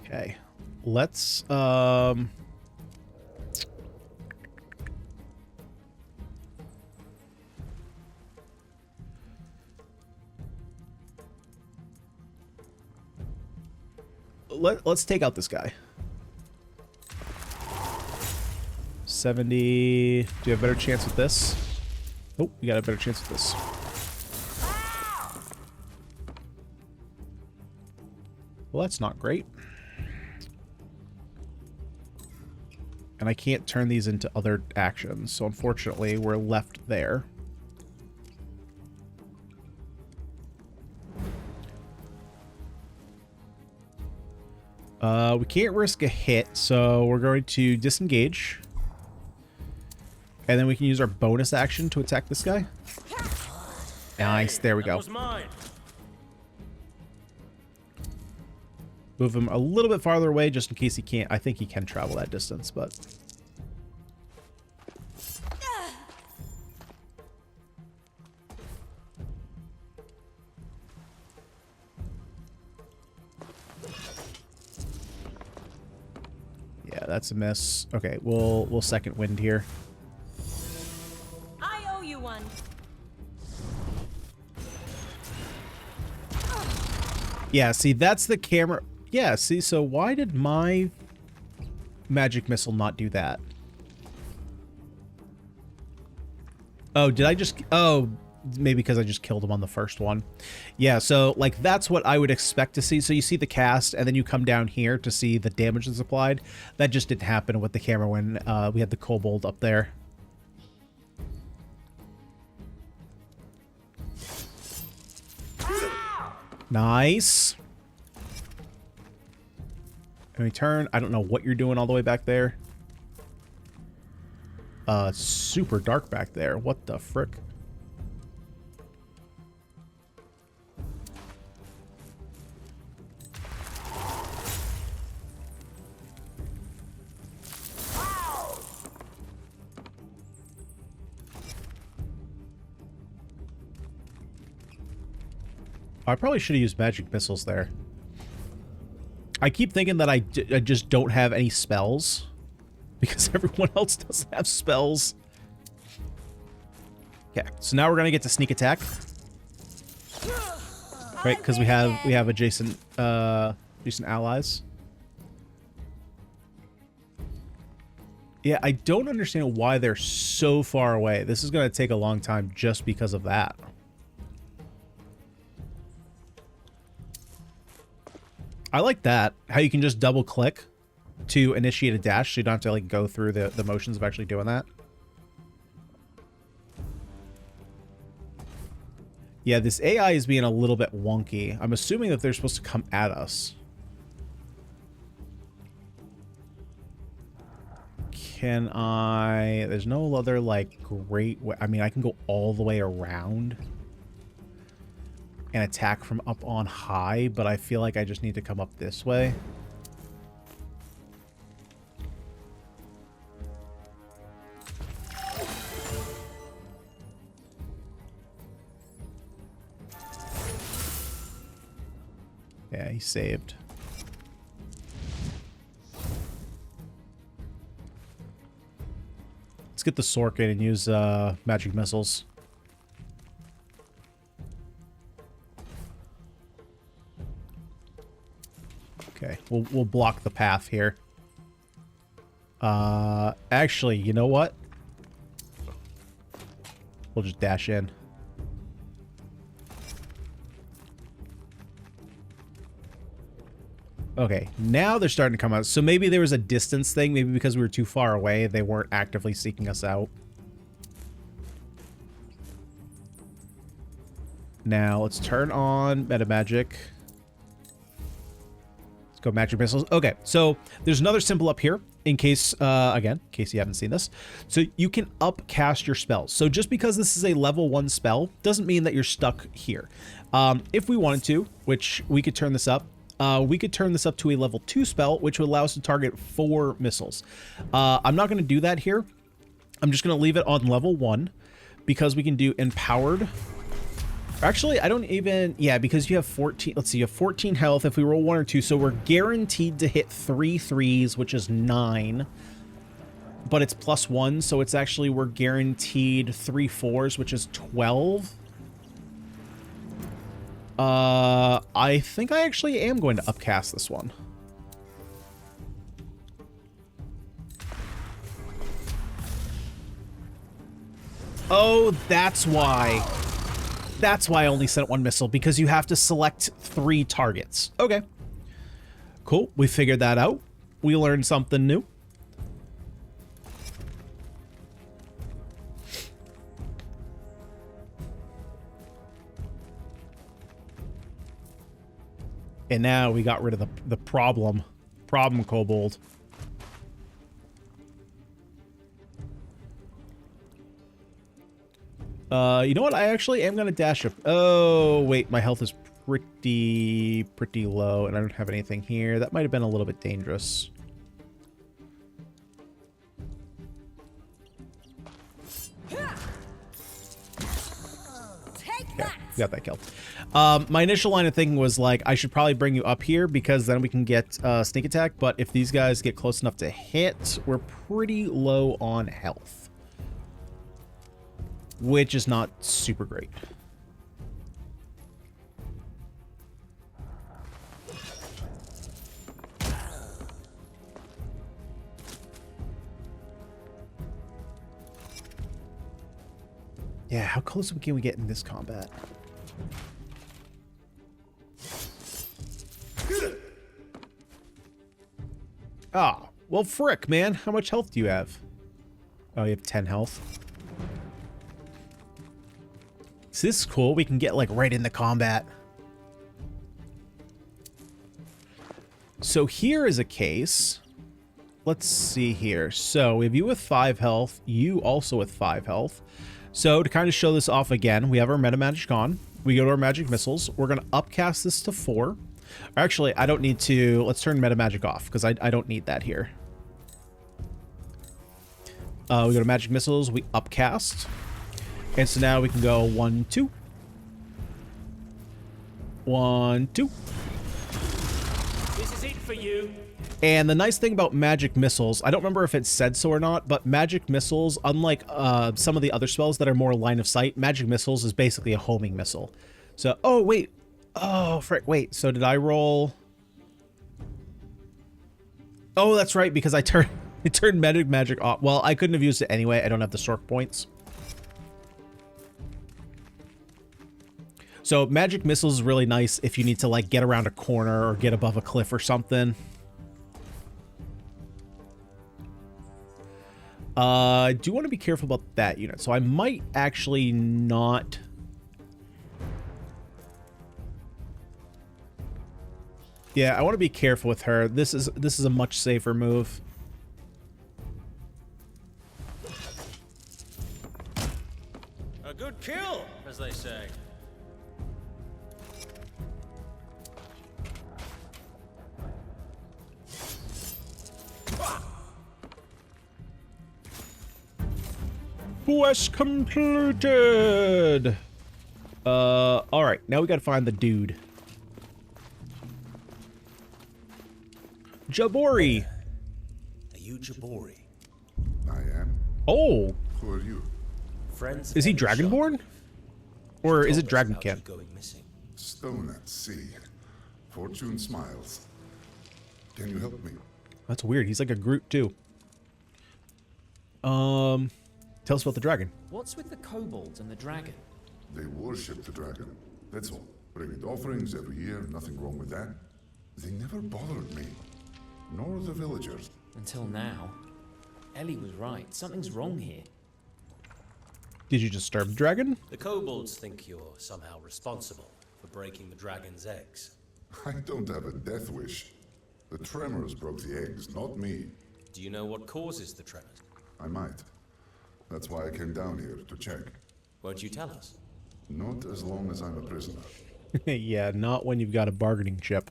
S1: Okay, let's let's take out this guy. 70. Do you have a better chance with this? Oh, you got a better chance with this. Well, that's not great. And I can't turn these into other actions, so unfortunately we're left there. We can't risk a hit, so we're going to disengage. And then we can use our bonus action to attack this guy. Nice, there we go.
S3: That was mine.
S1: Move him a little bit farther away just in case he can't. I think he can travel that distance, but... yeah, that's a miss. Okay, we'll second wind here.
S5: I owe you one.
S1: Yeah, see, that's the camera. Yeah, see, so why did my magic missile not do that? Oh, did I just... oh, maybe because I just killed him on the first one. Yeah, so, like, that's what I would expect to see. So you see the cast, and then you come down here to see the damage that's applied. That just didn't happen with the camera when we had the kobold up there. Nice. And we turn. I don't know what you're doing all the way back there. Super dark back there. What the frick? I probably should have used magic missiles there. I keep thinking that I just don't have any spells because everyone else doesn't have spells. Okay, so now we're gonna get to sneak attack, right? Because we have adjacent allies. Yeah, I don't understand why they're so far away. This is gonna take a long time just because of that. I like that, how you can just double click to initiate a dash so you don't have to like go through the motions of actually doing that. Yeah, this AI is being a little bit wonky. I'm assuming that they're supposed to come at us. Can I... there's no other like great way. I mean, I can go all the way around. and attack from up on high, but I feel like I just need to come up this way. Yeah, he saved. Let's get the Sorkin and use magic missiles. Okay, we'll block the path here. Actually, you know what? We'll just dash in. Okay, now they're starting to come out. So maybe there was a distance thing. Maybe because we were too far away, they weren't actively seeking us out. Now, let's turn on meta magic. Let's go magic missiles. Okay, so there's another symbol up here in case, again, in case you haven't seen this. So you can upcast your spells. So just because this is a level 1 spell doesn't mean that you're stuck here. If we wanted to, which we could turn this up, we could turn this up to a level 2 spell, which would allow us to target 4 missiles. I'm not going to do that here. I'm just going to leave it on level 1 because we can do empowered. Actually, I don't even... Yeah, because you have 14... Let's see, you have 14 health if we roll 1 or 2, so we're guaranteed to hit 3 3s, which is 9. But it's +1, so it's actually... We're guaranteed 3 4s, which is 12. I think I actually am going to upcast this one. Oh, that's why. That's why I only sent 1 missile, because you have to select 3 targets. Okay. Cool. We figured that out. We learned something new. And now we got rid of the problem kobold. You know what? I actually am going to dash up. Oh, wait. My health is pretty low, and I don't have anything here. That might have been a little bit dangerous. Yeah, we got that kill. My initial line of thinking was like, I should probably bring you up here because then we can get sneak attack. But if these guys get close enough to hit, we're pretty low on health, which is not super great. Yeah, how close can we get in this combat? Ah, well, frick, man. How much health do you have? Oh, you have 10 health. So this is cool. We can get, like, right into combat. So here is a case. Let's see here. So we have you with 5 health. You also with 5 health. So to kind of show this off again, we have our meta magic on. We go to our magic missiles. We're going to upcast this to 4. Actually, I don't need to... Let's turn meta magic off because I don't need that here. We go to magic missiles. We upcast. And so now we can go 1, 2. 1, 2.
S8: This is it for you.
S1: And the nice thing about magic missiles, I don't remember if it said so or not, but magic missiles, unlike some of the other spells that are more line of sight, magic missiles is basically a homing missile. So, oh, wait. Oh, frick, wait. So did I roll? Oh, that's right, because I turned magic off. Well, I couldn't have used it anyway. I don't have the Sork points. So magic missiles is really nice if you need to, like, get around a corner or get above a cliff or something. I do want to be careful about that unit, so I might actually not... Yeah, I want to be careful with her. This is a much safer move.
S3: A good kill, as they say.
S1: Quest completed. All right, now we gotta find the dude. Jabori.
S3: Are you Jabori?
S9: I am.
S1: Oh,
S9: Who are you?
S3: Friends?
S1: is he Dragonborn? Or is it Dragonkin?
S3: Going missing.
S9: Stone at sea. Fortune smiles. Can you help me?
S1: That's weird. He's like a Groot too. Tell us about the dragon.
S4: What's with the kobolds and the dragon?
S9: They worship the dragon. That's all. Bring it offerings every year. Nothing wrong with that. They never bothered me. Nor the villagers.
S4: Until now. Ellie was right. Something's wrong here.
S1: Did you disturb the dragon?
S3: The kobolds think you're somehow responsible for breaking the dragon's eggs.
S9: I don't have a death wish. The tremors broke the eggs, not me.
S3: Do you know what causes the tremors?
S9: I might. That's why I came down here, to check.
S3: Won't you tell us?
S9: Not as long as I'm a prisoner.
S1: Yeah, not when you've got a bargaining chip.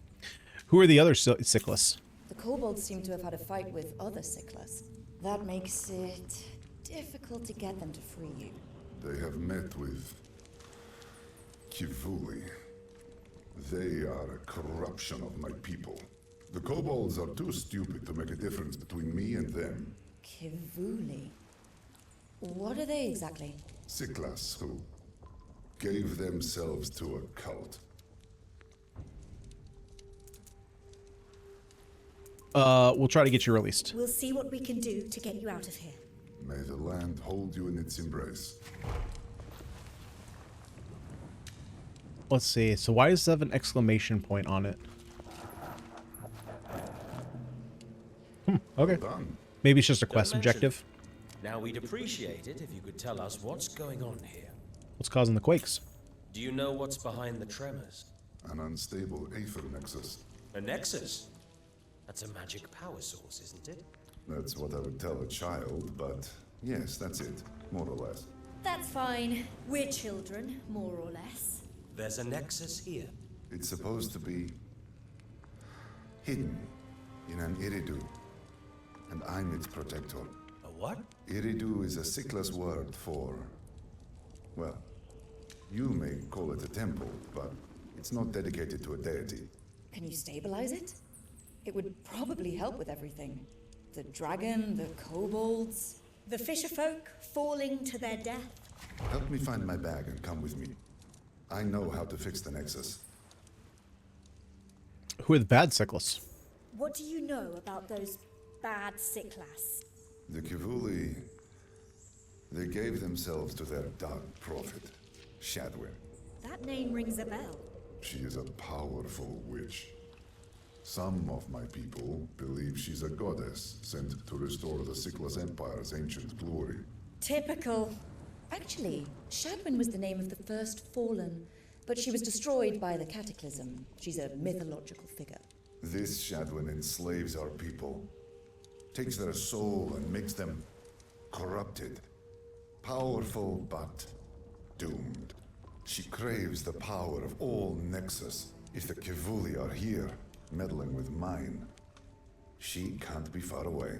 S1: Who are the other Cyclists?
S7: The kobolds seem to have had a fight with other Sicklers. That makes it difficult to get them to free you.
S9: They have met with Kivuli. They are a corruption of my people. The kobolds are too stupid to make a difference between me and them.
S7: Kivuli. What are they exactly?
S9: Siklas, who gave themselves to a cult.
S1: We'll try to get you released.
S6: We'll see what we can do to get you out of here.
S9: May the land hold you in its embrace.
S1: Let's see. So why does it have an exclamation point on it? Okay.
S9: Well done.
S1: Maybe it's just a
S3: Don't
S1: quest
S3: mention
S1: objective.
S3: Now, we'd appreciate it if you could tell us what's going on here.
S1: What's causing the quakes?
S3: Do you know what's behind the tremors?
S9: An unstable aether nexus.
S3: A nexus? That's a magic power source, isn't it?
S9: That's what I would tell a child, but yes, that's it, more or less.
S6: That's fine. We're children, more or less.
S3: There's a nexus here.
S9: It's supposed to be hidden in an iridu, and I'm its protector.
S3: A what?
S9: Iridu is a Siklas word for, well, you may call it a temple, but it's not dedicated to a deity.
S7: Can you stabilize it? It would probably help with everything. The dragon, the kobolds.
S6: The fisherfolk falling to their death.
S9: Help me find my bag and come with me. I know how to fix the nexus.
S1: Who are the bad Cyclists?
S6: What do you know about those bad Siklas?
S9: The Kivuli, they gave themselves to their dark prophet, Shadwyn.
S6: That name rings a bell.
S9: She is a powerful witch. Some of my people believe she's a goddess sent to restore the Siklas Empire's ancient glory.
S6: Typical.
S7: Actually, Shadwyn was the name of the first fallen, but she was destroyed by the cataclysm. She's a mythological figure.
S9: This Shadwyn enslaves our people, takes their soul and makes them corrupted, powerful but doomed. She craves the power of all Nexus. If the Kivuli are here, meddling with mine, she can't be far away.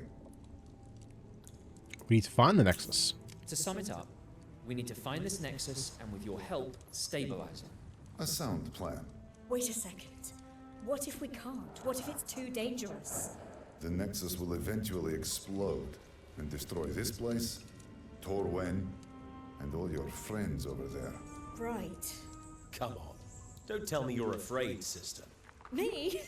S1: We need to find the Nexus.
S4: To sum it up, we need to find this nexus and with your help, stabilize it.
S9: A sound plan.
S6: Wait a second. What if we can't? What if it's too dangerous?
S9: The Nexus will eventually explode and destroy this place, Torwen, and all your friends over there.
S6: Right.
S3: Come on. Don't tell me you're afraid, sister.
S6: Me?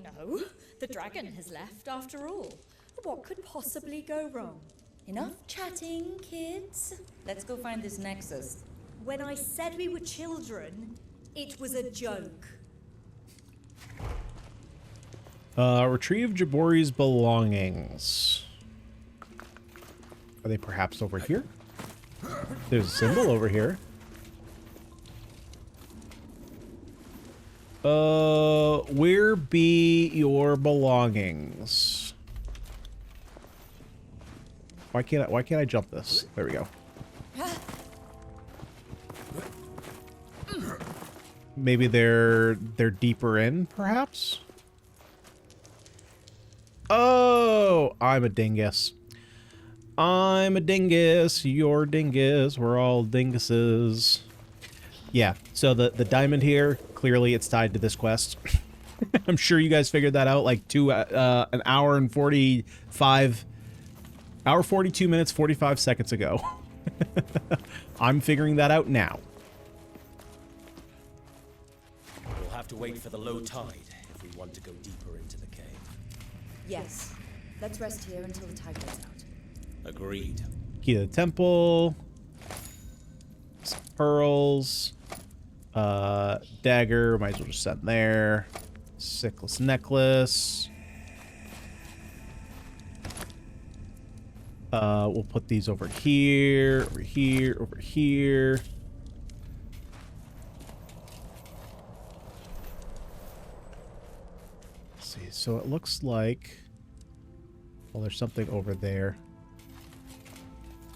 S6: No. The dragon has left after all. What could possibly go wrong?
S7: Enough chatting, kids. Let's go find this nexus.
S6: When I said we were children, it was a joke.
S1: Retrieve Jabori's belongings. Are they perhaps over here? There's a symbol over here. Where be your belongings? Why can't I jump this? There we go. Maybe they're deeper in, perhaps? Oh, I'm a dingus. I'm a dingus. You're a dingus. We're all dinguses. Yeah, so the diamond here, clearly it's tied to this quest. I'm sure you guys figured that out like an hour and 42 minutes, 45 seconds ago. I'm figuring that out now.
S3: We'll have to wait for the low tide if we want to go deeper into the cave.
S7: Yes. Let's rest here until the tide goes out.
S3: Agreed.
S1: Key to the temple. Some pearls. Dagger. Might as well just set in there. Sickless necklace. We'll put these over here, over here, over here. Let's see, so it looks like... Well, there's something over there.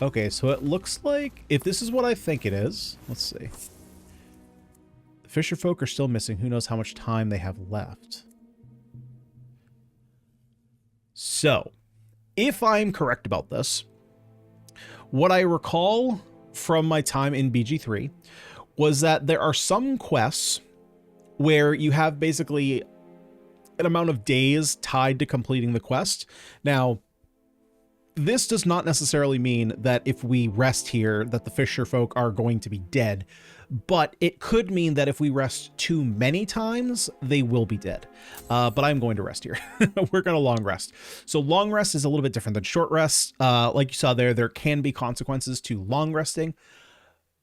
S1: Okay, so it looks like, if this is what I think it is, let's see. The fisher folk are still missing. Who knows how much time they have left. So, if I'm correct about this, what I recall from my time in BG3 was that there are some quests where you have basically an amount of days tied to completing the quest. Now, this does not necessarily mean that if we rest here that the fisher folk are going to be dead, but it could mean that if we rest too many times, they will be dead. But I'm going to rest here. We're going to long rest. So long rest is a little bit different than short rest. Like you saw there can be consequences to long resting.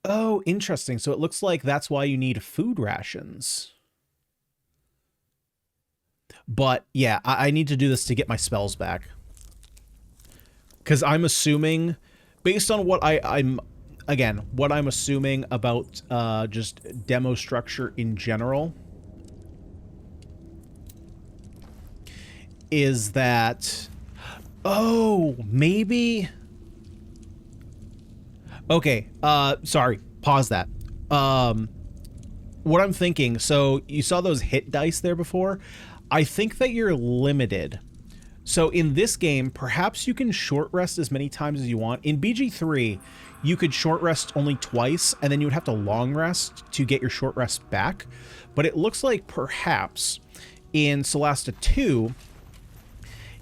S1: Oh, interesting. So it looks like that's why you need food rations. But yeah, I need to do this to get my spells back. Because I'm assuming, based on what what I'm assuming about just demo structure in general, is that, oh, maybe, okay, sorry, pause that. What I'm thinking, so you saw those hit dice there before? I think that you're limited. So in this game, perhaps you can short rest as many times as you want. In BG3, you could short rest only twice, and then you would have to long rest to get your short rest back. But it looks like perhaps in Solasta 2,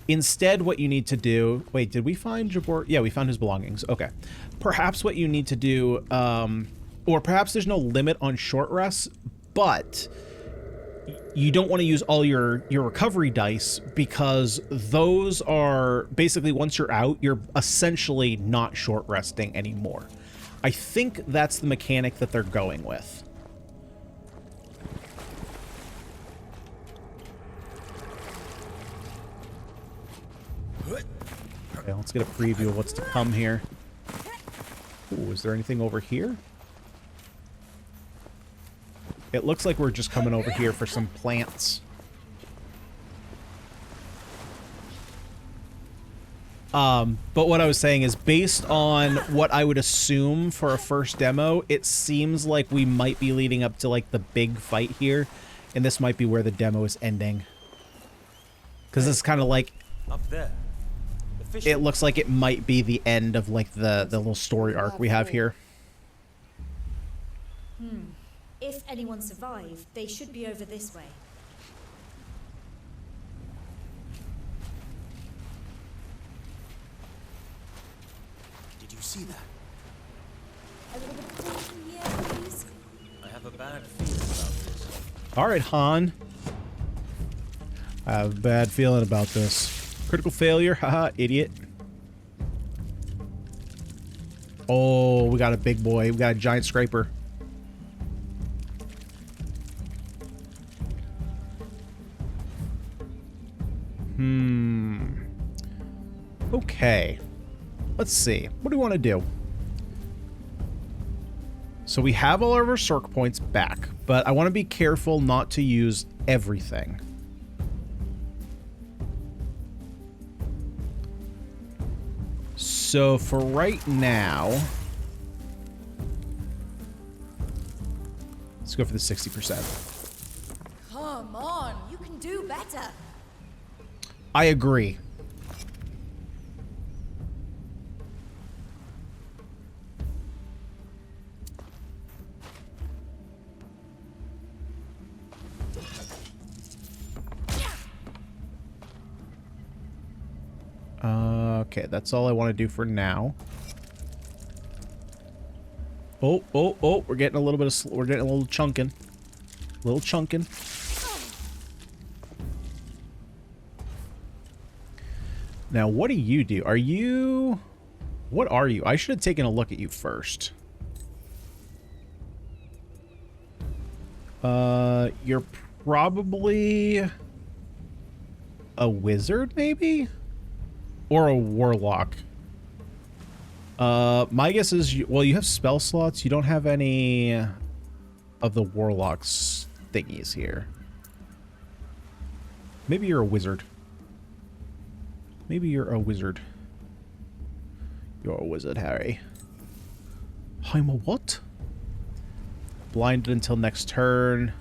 S1: instead what you need to do... Wait, did we find Jabor? Yeah, we found his belongings. Okay. Perhaps what you need to do... or perhaps there's no limit on short rests, but... you don't want to use all your recovery dice because those are basically, once you're out, you're essentially not short resting anymore. I think that's the mechanic that they're going with. Okay, let's get a preview of what's to come here. Ooh, is there anything over here? It looks like we're just coming over here for some plants. But what I was saying is, based on what I would assume for a first demo, it seems like we might be leading up to like the big fight here, and this might be where the demo is ending. Because it's kind of like,
S3: up there.
S1: It looks like it might be the end of like the little story arc we have here.
S2: If anyone survived, they should be over this way.
S3: Did you see that?
S2: A little bit of attention here, please.
S3: I have a bad feeling about this.
S1: All right, Han. I have a bad feeling about this. Critical failure, haha, idiot. Oh, we got a big boy. We got a giant scraper. Okay. Let's see. What do we want to do? So we have all of our circ points back, but I want to be careful not to use everything. So for right now, let's go for the 60%.
S7: Come on, you can do better.
S1: I agree. Okay, that's all I want to do for now. Oh, we're getting a little bit of, we're getting a little chunking. Now, what do you do? Are you... What are you? I should have taken a look at you first. You're probably a wizard, maybe? Or a warlock. My guess is, well, you have spell slots. You don't have any of the warlocks thingies here. Maybe you're a wizard. Maybe you're a wizard. You're a wizard, Harry. I'm a what? Blinded until next turn.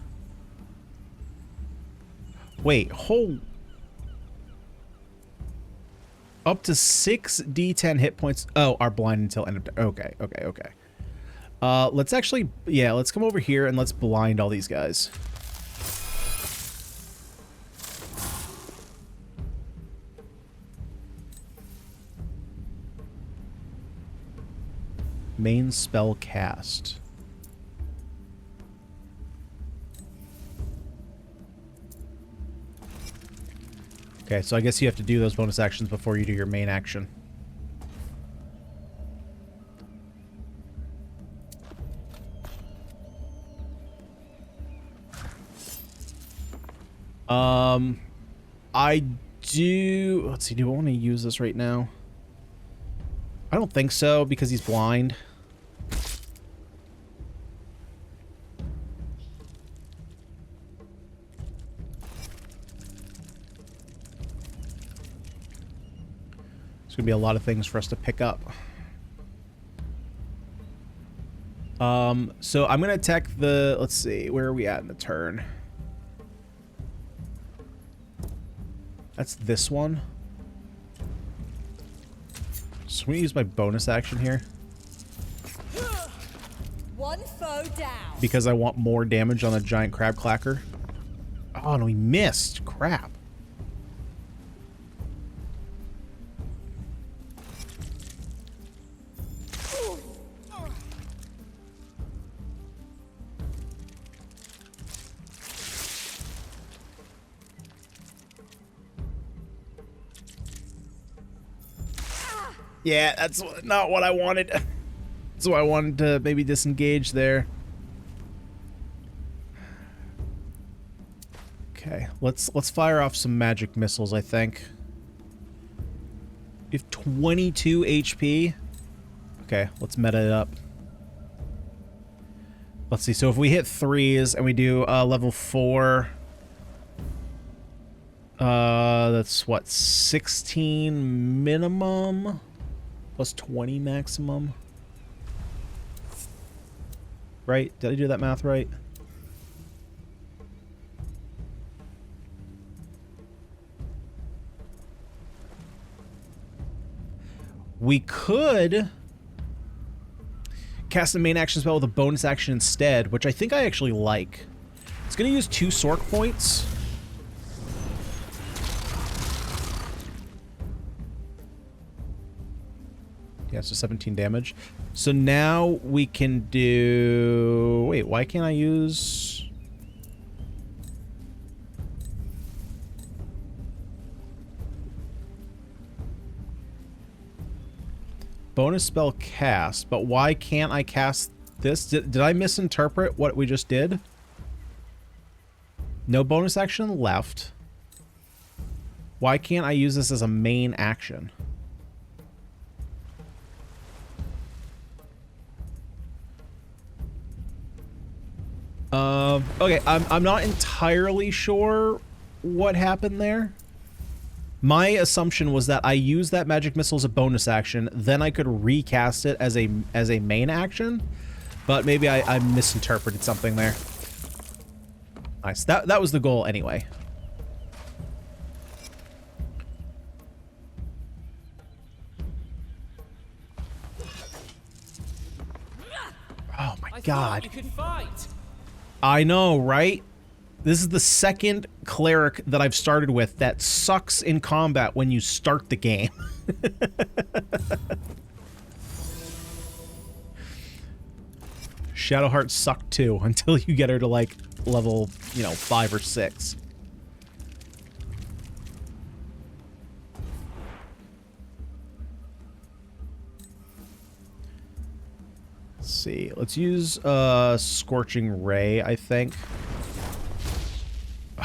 S1: Wait, hold. Up to 6d10 hit points. Oh, are blind until end of turn. Okay. Let's actually, yeah, let's come over here and let's blind all these guys. Main spell cast. Okay, so I guess you have to do those bonus actions before you do your main action. I do... Let's see, do I want to use this right now? I don't think so, because he's blind. There's gonna be a lot of things for us to pick up. So I'm gonna attack the... Let's see, where are we at in the turn? That's this one. So I'm gonna use my bonus action here.
S6: One foe down.
S1: Because I want more damage on the giant crab clacker. Oh, no, he missed. Crap. Yeah, that's not what I wanted. So I wanted to maybe disengage there. Okay, let's fire off some magic missiles, I think. You have 22 HP. Okay, let's meta it up. Let's see, so if we hit 3s and we do level 4... that's what, 16 minimum? Plus 20 maximum. Right? Did I do that math right? We could cast a main action spell with a bonus action instead, which I think I actually like. It's going to use 2 Sork points. Yeah, so 17 damage. So now we can do... Wait, why can't I use... Bonus spell cast, but why can't I cast this? Did I misinterpret what we just did? No bonus action left. Why can't I use this as a main action? Okay, I'm not entirely sure what happened there. My assumption was that I used that magic missile as a bonus action, then I could recast it as a main action, but maybe I misinterpreted something there. Nice. That was the goal anyway. Oh my god.
S4: You could fight.
S1: I know, right? This is the second cleric that I've started with that sucks in combat when you start the game. Shadowheart sucked too until you get her to like level, 5 or 6. Let's see. Let's use Scorching Ray, I think.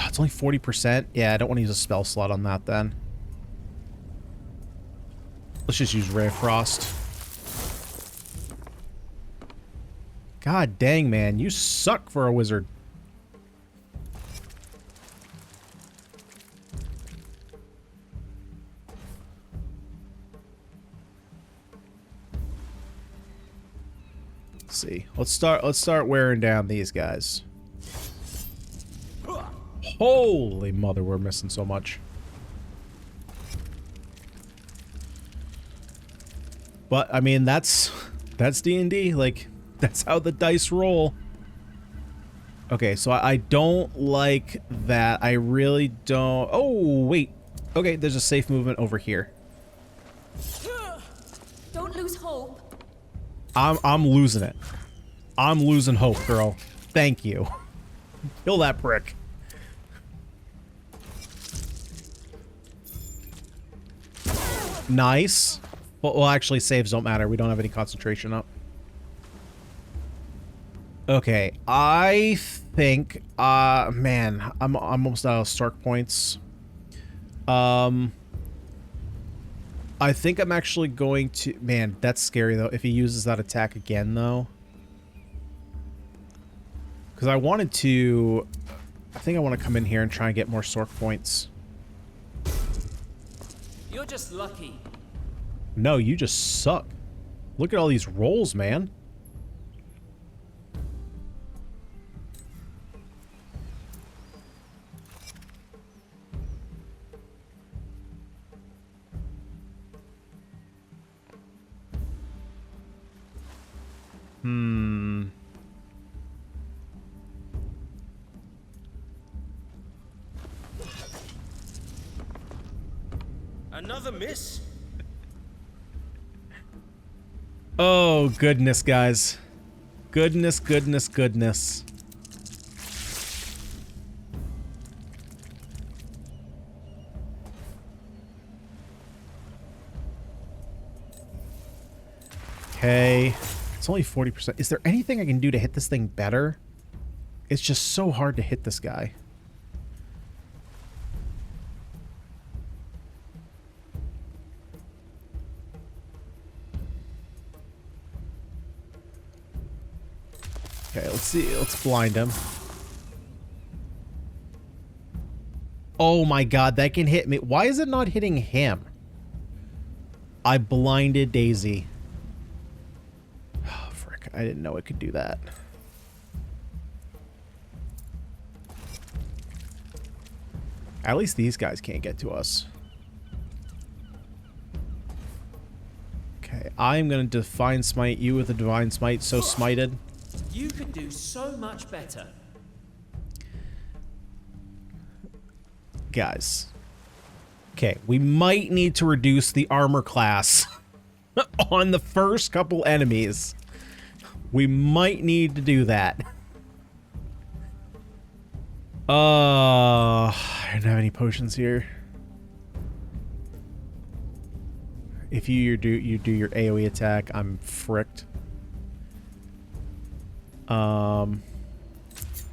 S1: Oh, it's only 40%. Yeah, I don't want to use a spell slot on that then. Let's just use Ray of Frost. God dang, man. You suck for a wizard. Let's see. Let's start wearing down these guys. Holy mother, we're missing so much. But I mean, that's D&D. Like, that's how the dice roll. Okay, so I don't like that. I really don't. Oh, wait. Okay, there's a safe movement over here.
S6: Don't lose hope.
S1: I'm losing it. I'm losing hope, girl. Thank you. Kill that prick. Nice. Well, actually, saves don't matter. We don't have any concentration up. Okay, I think, man, I'm almost out of Stark points. I think I'm actually going to, man, that's scary though, if he uses that attack again though. Because I wanted to, I think I want to come in here and try and get more Sork points.
S4: You're just lucky.
S1: No, you just suck. Look at all these rolls, man.
S3: Another miss?
S1: Oh, goodness, guys. Goodness, goodness, goodness. Okay. It's only 40%. Is there anything I can do to hit this thing better? It's just so hard to hit this guy. Okay, let's see. Let's blind him. Oh my god, that can hit me. Why is it not hitting him? I blinded Daisy. Oh, frick. I didn't know it could do that. At least these guys can't get to us. Okay, I'm going to Divine Smite you with a Divine Smite, so smited.
S4: You could do so much better.
S1: Guys. Okay, we might need to reduce the armor class on the first couple enemies. We might need to do that. I don't have any potions here. If you do your AoE attack, I'm fricked.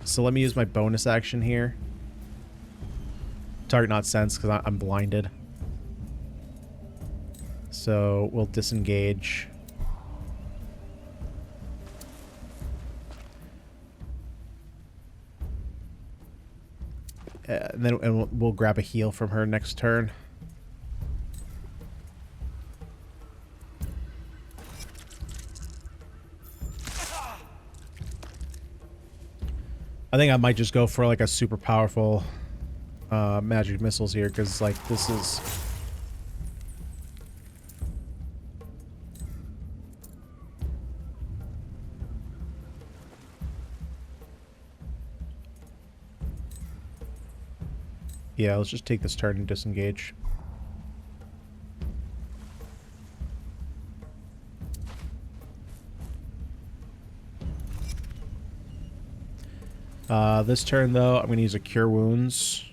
S1: So let me use my bonus action here. Target not sense because I'm blinded. So we'll disengage. And then we'll grab a heal from her next turn. I think I might just go for like a super powerful magic missiles here, because like this is Yeah, let's just take this turn and disengage. This turn, though, I'm going to use a Cure Wounds.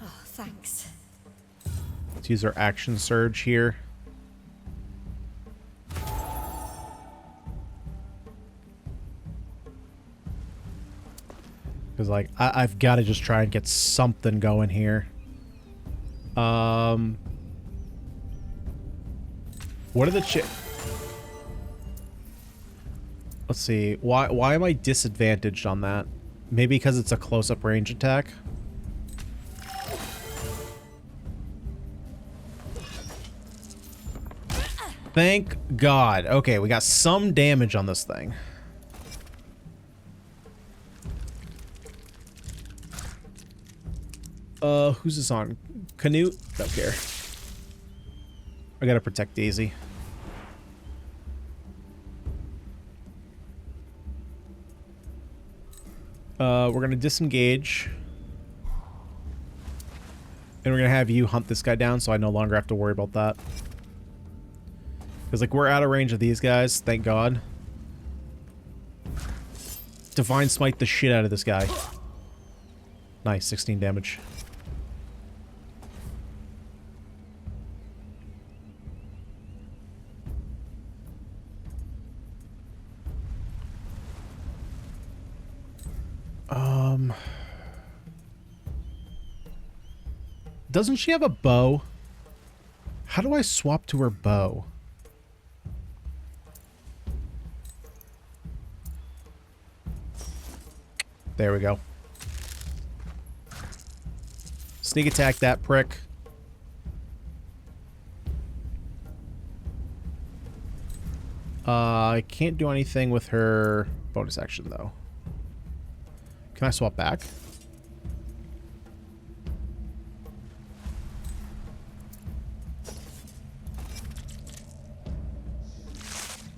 S6: Oh, thanks.
S1: Let's use our Action Surge here. Because, like, I've got to just try and get something going here. What are the Let's see. Why am I disadvantaged on that? Maybe because it's a close-up range attack? Thank God. Okay, we got some damage on this thing. Who's this on? Canute? Don't care. I gotta protect Daisy. We're gonna disengage. And we're gonna have you hunt this guy down so I no longer have to worry about that. Because, like, we're out of range of these guys, thank God. Divine Smite the shit out of this guy. Nice, 16 damage. Doesn't she have a bow? How do I swap to her bow? There we go. Sneak attack that prick. I can't do anything with her bonus action, though. Can I swap back?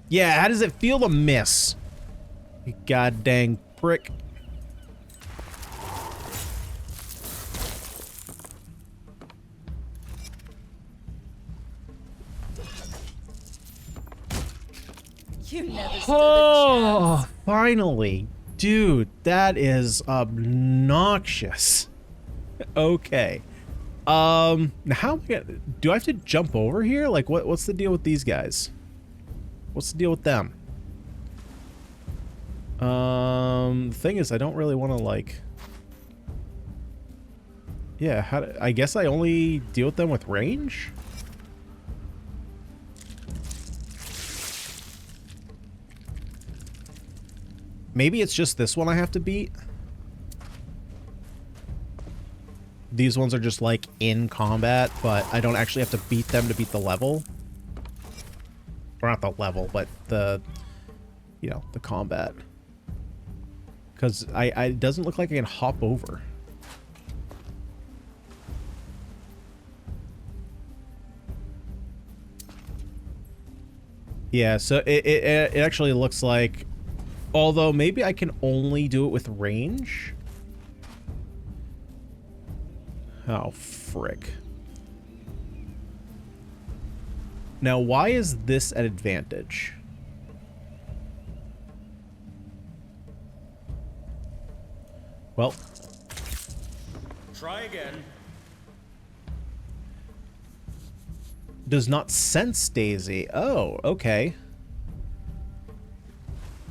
S1: Yeah, how does it feel to miss? You god dang prick.
S6: You never stood a
S1: Oh,
S6: chance.
S1: finally. Dude, that is obnoxious. Okay. Now how am I gonna, do I have to jump over here? Like, what's the deal with these guys? What's the deal with them? The thing is, I don't really want to, like... Yeah, I guess I only deal with them with range? Maybe it's just this one I have to beat? These ones are just, like, in combat, but I don't actually have to beat them to beat the level. Or not the level, but the, you know, the combat. Because it doesn't look like I can hop over. Yeah, so it actually looks like, although maybe I can only do it with range. Oh, frick. Now, why is this an advantage? Well.
S3: Try again.
S1: Does not sense Daisy. Oh, okay.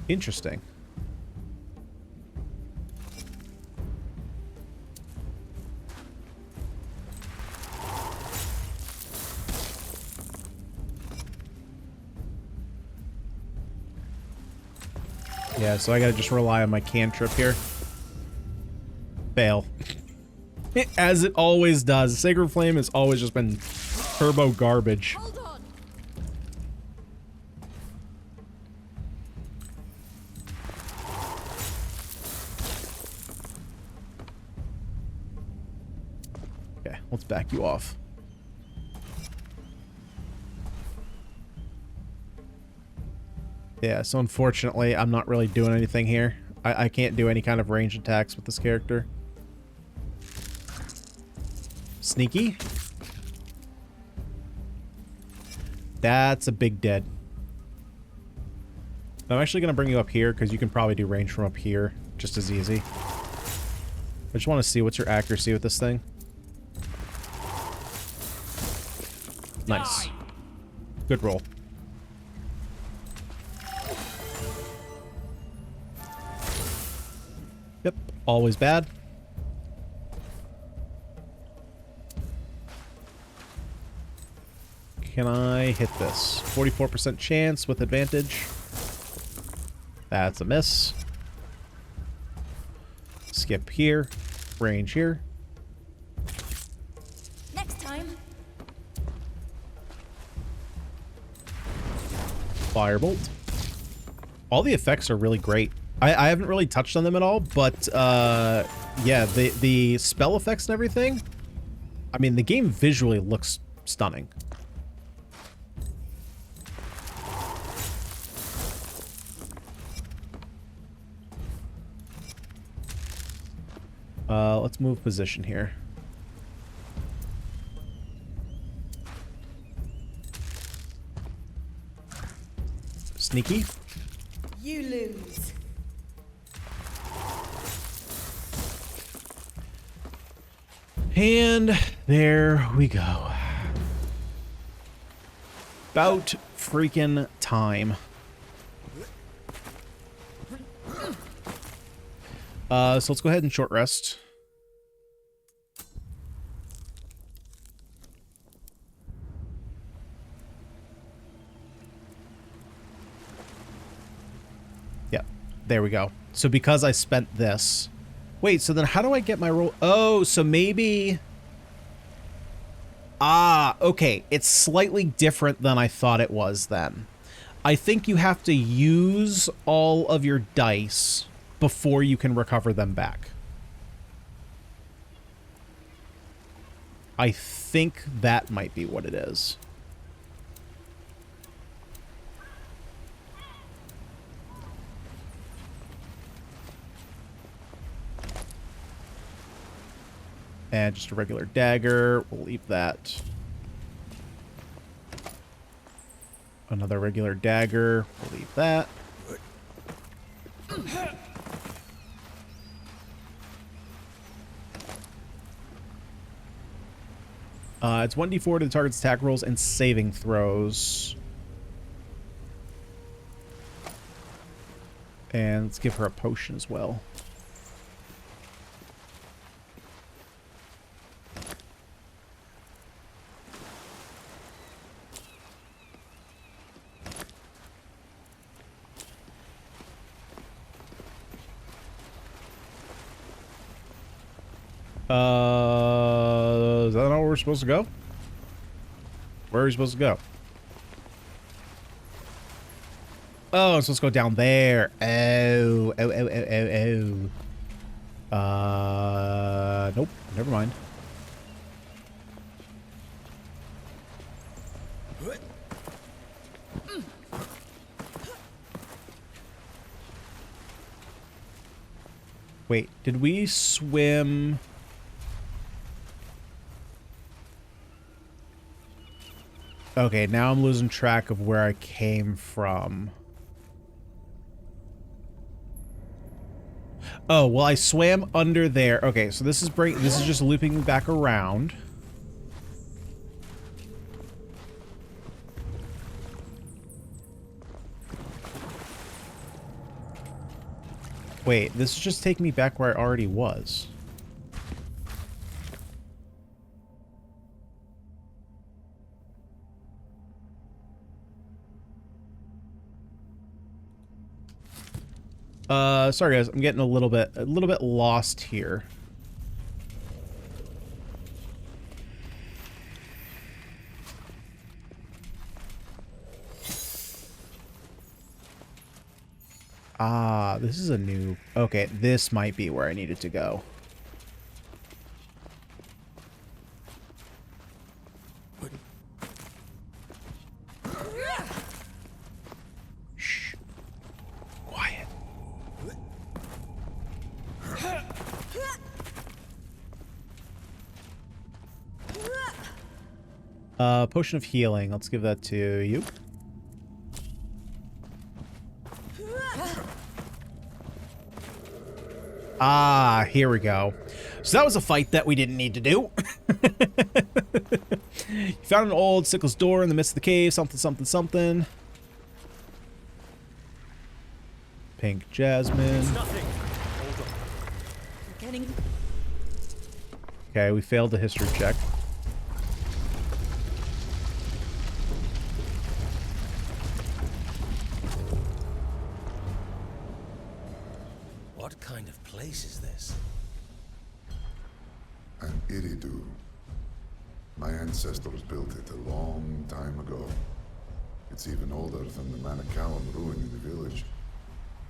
S1: Interesting. Yeah, so I gotta just rely on my cantrip here. Fail. As it always does. Sacred Flame has always just been turbo garbage.
S6: Hold on.
S1: Okay, let's back you off. Yeah, so unfortunately, I'm not really doing anything here. I can't do any kind of range attacks with this character. Sneaky. That's a big dead. I'm actually going to bring you up here because you can probably do range from up here just as easy. I just want to see what's your accuracy with this thing. Nice. Good roll. Yep, always bad. Can I hit this? 44% chance with advantage. That's a miss. Skip here. Range here.
S6: Next time.
S1: Firebolt. All the effects are really great. I haven't really touched on them at all, but yeah, the spell effects and everything. I mean, the game visually looks stunning. Let's move position here. Sneaky.
S5: You lose.
S1: And there we go. About freaking time. So let's go ahead and short rest. Yep, there we go. So because I spent this... Wait, so then how do I get my roll? Oh, so maybe... Ah, okay. It's slightly different than I thought it was then. I think you have to use all of your dice before you can recover them back. I think that might be what it is. And just a regular dagger. We'll leave that. Another regular dagger. We'll leave that. It's 1d4 to the target's attack rolls and saving throws. And let's give her a potion as well. Is that not where we're supposed to go? Where are we supposed to go? Oh, I'm supposed to go down there. Oh. Nope. Never mind. Wait, did we swim? Okay, now I'm losing track of where I came from. Oh, well, I swam under there. Okay, so this is just looping me back around. Wait, this is just taking me back where I already was. Sorry guys, I'm getting a little bit lost here. Ah, this is a new... Okay, this might be where I needed to go. Shh. Quiet. Potion of healing. Let's give that to you. Ah, here we go. So that was a fight that we didn't need to do. You found an old sickless door in the midst of the cave. Something, something, something. Pink jasmine. Okay, we failed the history check.
S3: What kind of place is this?
S9: An iridu. My ancestors built it a long time ago. It's even older than the Mana-infused ruin in the village.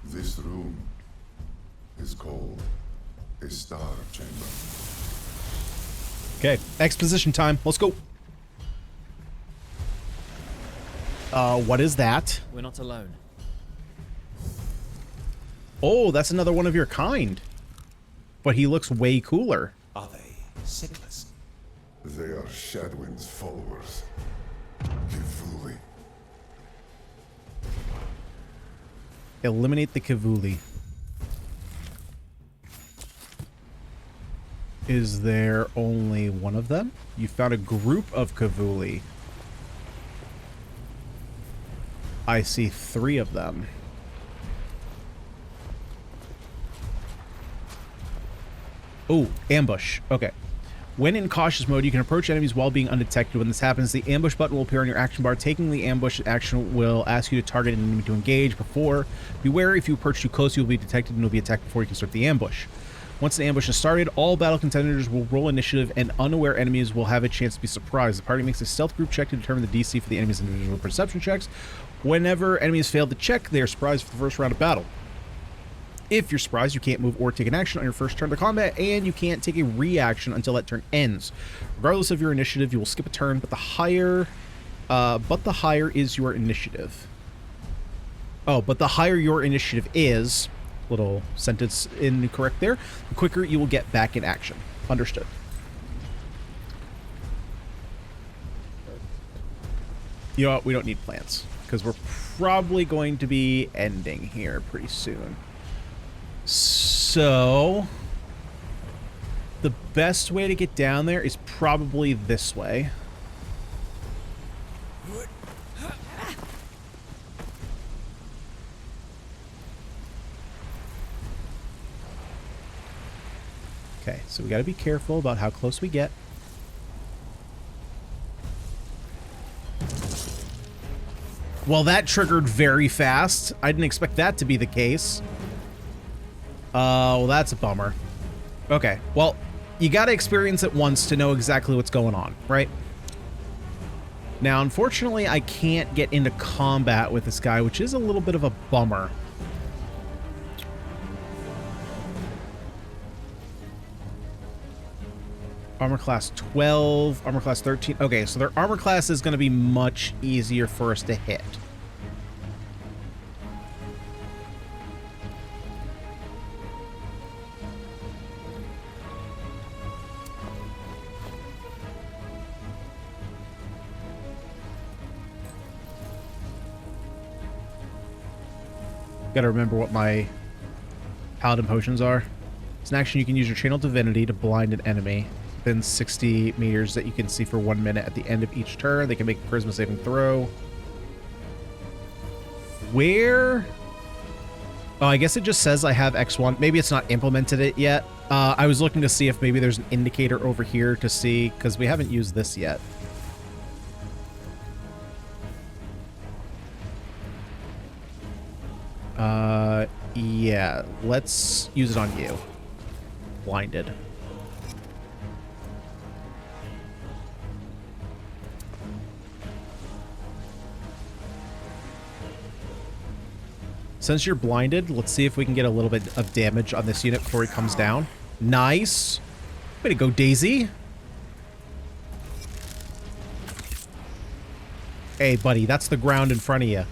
S9: This room is called a star chamber.
S1: Okay, exposition time. Let's go. What is that?
S4: We're not alone.
S1: Oh, that's another one of your kind. But he looks way cooler.
S3: Are they sickless?
S9: They are Shadwyn's followers. Kivuli.
S1: Eliminate the Kivuli. Is there only one of them? You found a group of Kivuli. I see 3 of them. Oh, ambush. Okay. When in cautious mode, you can approach enemies while being undetected. When this happens, the ambush button will appear on your action bar. Taking the ambush action will ask you to target an enemy to engage before. Be wary, if you approach too close, you will be detected and will be attacked before you can start the ambush. Once the ambush is started, all battle contenders will roll initiative and unaware enemies will have a chance to be surprised. The party makes a stealth group check to determine the DC for the enemy's individual perception checks. Whenever enemies fail to check, they are surprised for the first round of battle. If you're surprised, you can't move or take an action on your first turn to combat, and you can't take a reaction until that turn ends. Regardless of your initiative, you will skip a turn, but the higher is your initiative. Oh, but the higher your initiative is, little sentence incorrect there, the quicker you will get back in action. Understood. You know what? We don't need plants, because we're probably going to be ending here pretty soon. So, the best way to get down there is probably this way. Okay, so we got to be careful about how close we get. Well, that triggered very fast. I didn't expect that to be the case. Well, that's a bummer. Okay, well, you gotta experience it once to know exactly what's going on, right? Now, unfortunately, I can't get into combat with this guy, which is a little bit of a bummer. Armor class 12, armor class 13. Okay, so their armor class is going to be much easier for us to hit. Gotta remember what my paladin potions are. It's an action you can use your channel divinity to blind an enemy within 60 meters that you can see for 1 minute. At the end of each turn, they can make a charisma saving throw. Where? Oh, I guess it just says I have X1. Maybe it's not implemented it yet. I was looking to see if maybe there's an indicator over here to see, because we haven't used this yet. Yeah, let's use it on you. Blinded. Since you're blinded, let's see if we can get a little bit of damage on this unit before he comes down. Nice. Way to go, Daisy. Hey, buddy, that's the ground in front of you.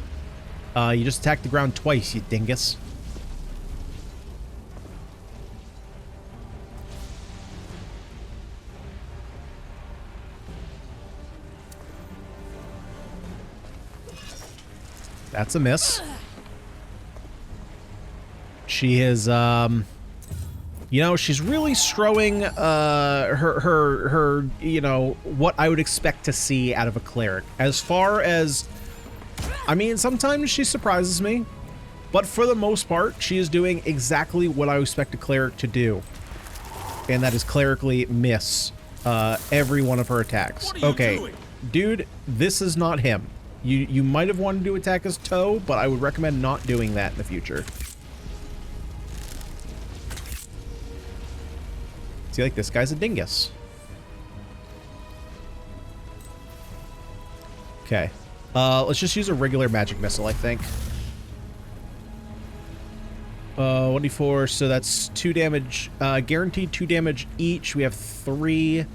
S1: You just attacked the ground twice, you dingus. That's a miss. She is, you know, she's really strowing her, you know, what I would expect to see out of a cleric. As far as, I mean, sometimes she surprises me, but for the most part, she is doing exactly what I expect a cleric to do. And that is clerically miss every one of her attacks. Okay, dude, this is not him. You might have wanted to attack his toe, but I would recommend not doing that in the future. See, like, this guy's a dingus. Okay. Let's just use a regular magic missile, I think. 1d4, so that's 2 damage. Guaranteed 2 damage each. We have 3.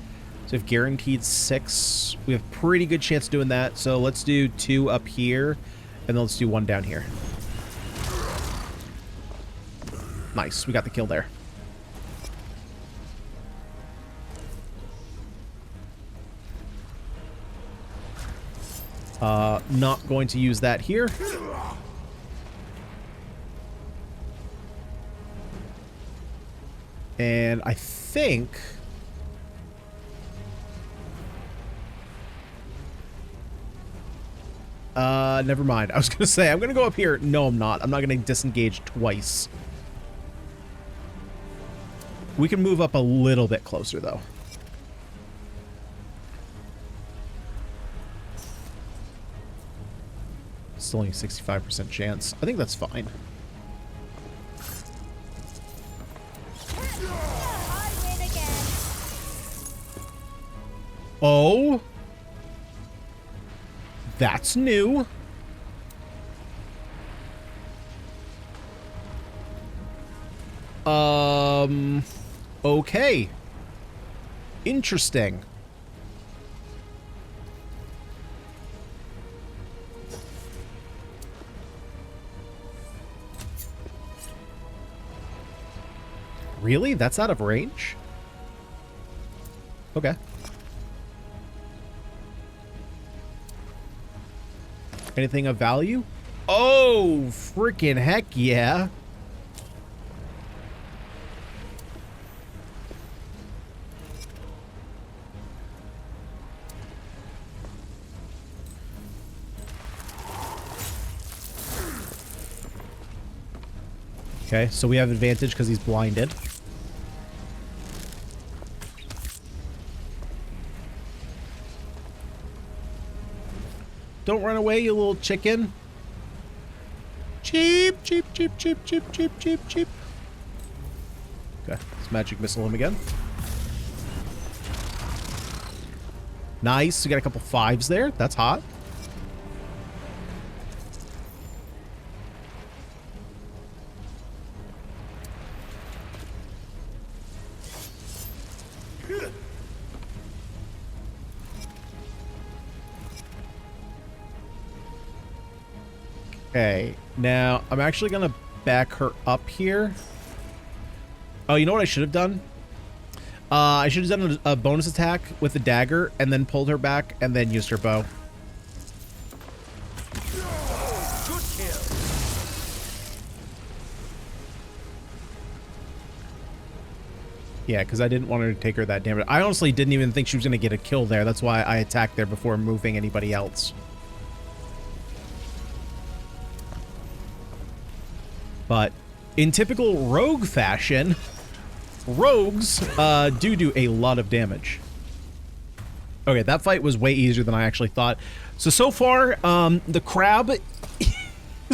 S1: So we have guaranteed 6. We have pretty good chance of doing that. So let's do 2 up here, and then let's do 1 down here. Nice. We got the kill there. Not going to use that here. And I think... never mind. I was going to say, I'm going to go up here. No, I'm not. I'm not going to disengage twice. We can move up a little bit closer, though. It's only a 65% chance. I think that's fine. Oh, that's new. Okay. Interesting. Really? That's out of range? Okay. Anything of value? Oh, freaking heck yeah. Okay, so we have advantage because he's blinded. Don't run away, you little chicken. Cheap, cheap, cheap, cheap, cheap, cheap, cheap, cheap. Okay, let's magic missile him again. Nice, we got a couple 5s there. That's hot. Okay, now I'm actually gonna back her up here. Oh, you know what I should have done? I should have done a bonus attack with the dagger and then pulled her back and then used her bow.
S8: Good kill.
S1: Yeah, because I didn't want her to take her that damage. I honestly didn't even think she was gonna get a kill there. That's why I attacked there before moving anybody else. But in typical rogue fashion, rogues do a lot of damage. Okay, that fight was way easier than I actually thought. So far, the crab is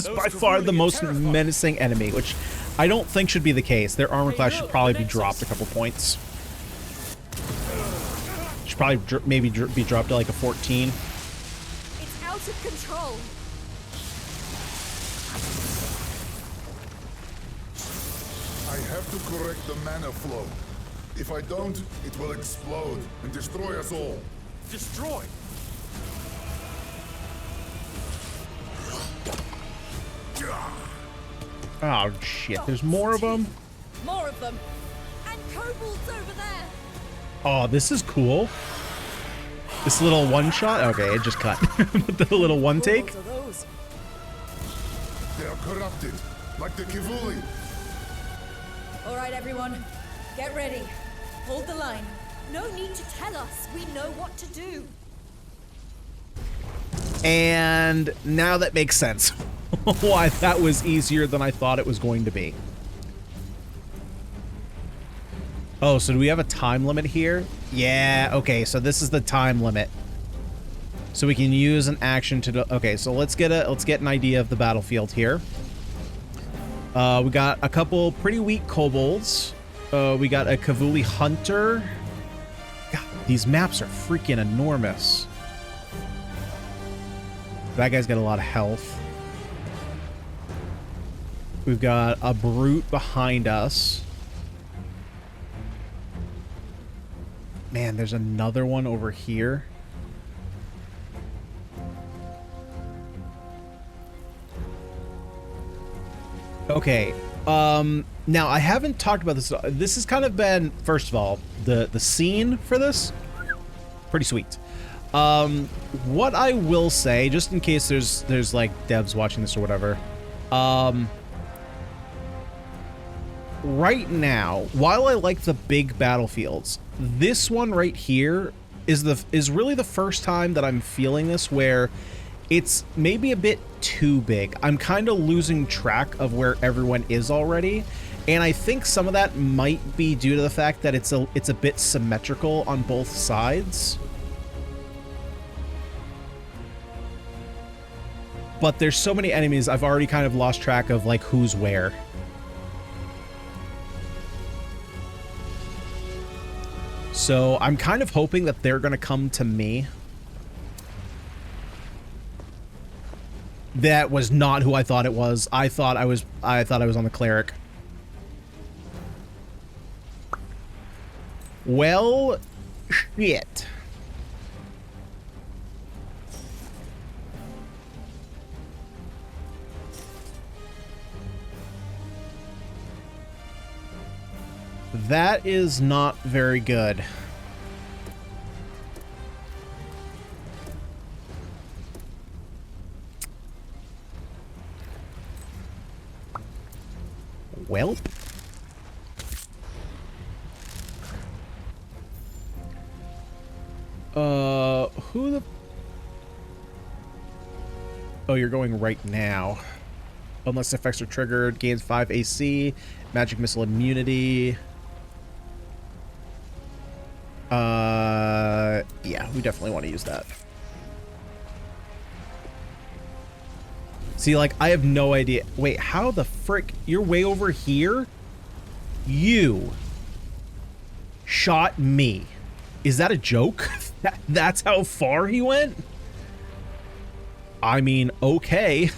S1: by far the most menacing enemy, which I don't think should be the case. Their armor class should probably be dropped a couple points. Should probably maybe be dropped to like a 14.
S2: It's out of control.
S9: I have to correct the mana flow. If I don't, it will explode and destroy us all.
S8: Destroy.
S1: Oh shit, there's more of them?
S2: More of them. And kobolds over there.
S1: Oh, this is cool. This little one shot? Okay, it just cut. The little one take.
S2: Kobolds are those.
S9: corrupted, like the Kivuli.
S7: All right, everyone. Get ready. Hold the line.
S6: No need to tell us. We know what to do.
S1: And now that makes sense. Why that was easier than I thought it was going to be. Oh, so do we have a time limit here? Yeah, okay, so this is the time limit. So we can use an action to do, okay, so let's get an idea of the battlefield here. We got a couple pretty weak kobolds. We got a Kivuli hunter. God, these maps are freaking enormous. That guy's got a lot of health. We've got a brute behind us. Man, there's another one over here. Okay. Now I haven't talked about this. This has kind of been, first of all, the scene for this, pretty sweet. What I will say, just in case there's like devs watching this or whatever, right now, while I like the big battlefields, this one right here is really the first time that I'm feeling this, where it's maybe a bit too big. I'm kind of losing track of where everyone is already, and I think some of that might be due to the fact that it's a bit symmetrical on both sides. But there's so many enemies, I've already kind of lost track of like who's where. So I'm kind of hoping that they're gonna come to me. That was not who I thought it was. I thought I was on the cleric. Well, shit. That is not very good. Welp. Who the... Oh, you're going right now. Unless effects are triggered, gains 5 AC, magic missile immunity. Yeah, we definitely want to use that. See, like, I have no idea. Wait, how the frick? You're way over here? You shot me. Is that a joke? That's how far he went? I mean, okay.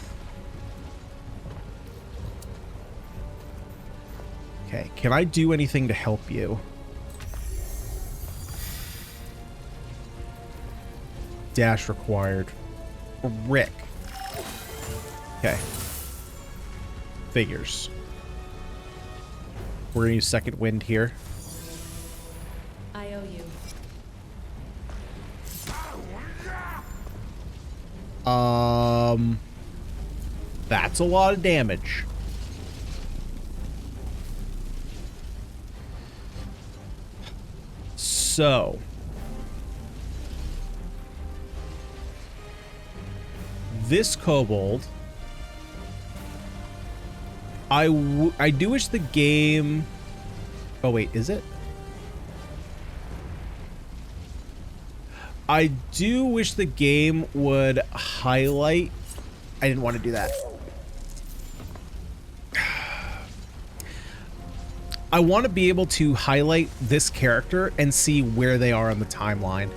S1: Okay, can I do anything to help you? Dash required. Rick. Okay. Figures. We're gonna use second wind here.
S7: I owe you.
S1: That's a lot of damage. So. This kobold. I do wish the game... Oh, wait, is it? I do wish the game would highlight... I didn't want to do that. I want to be able to highlight this character and see where they are on the timeline.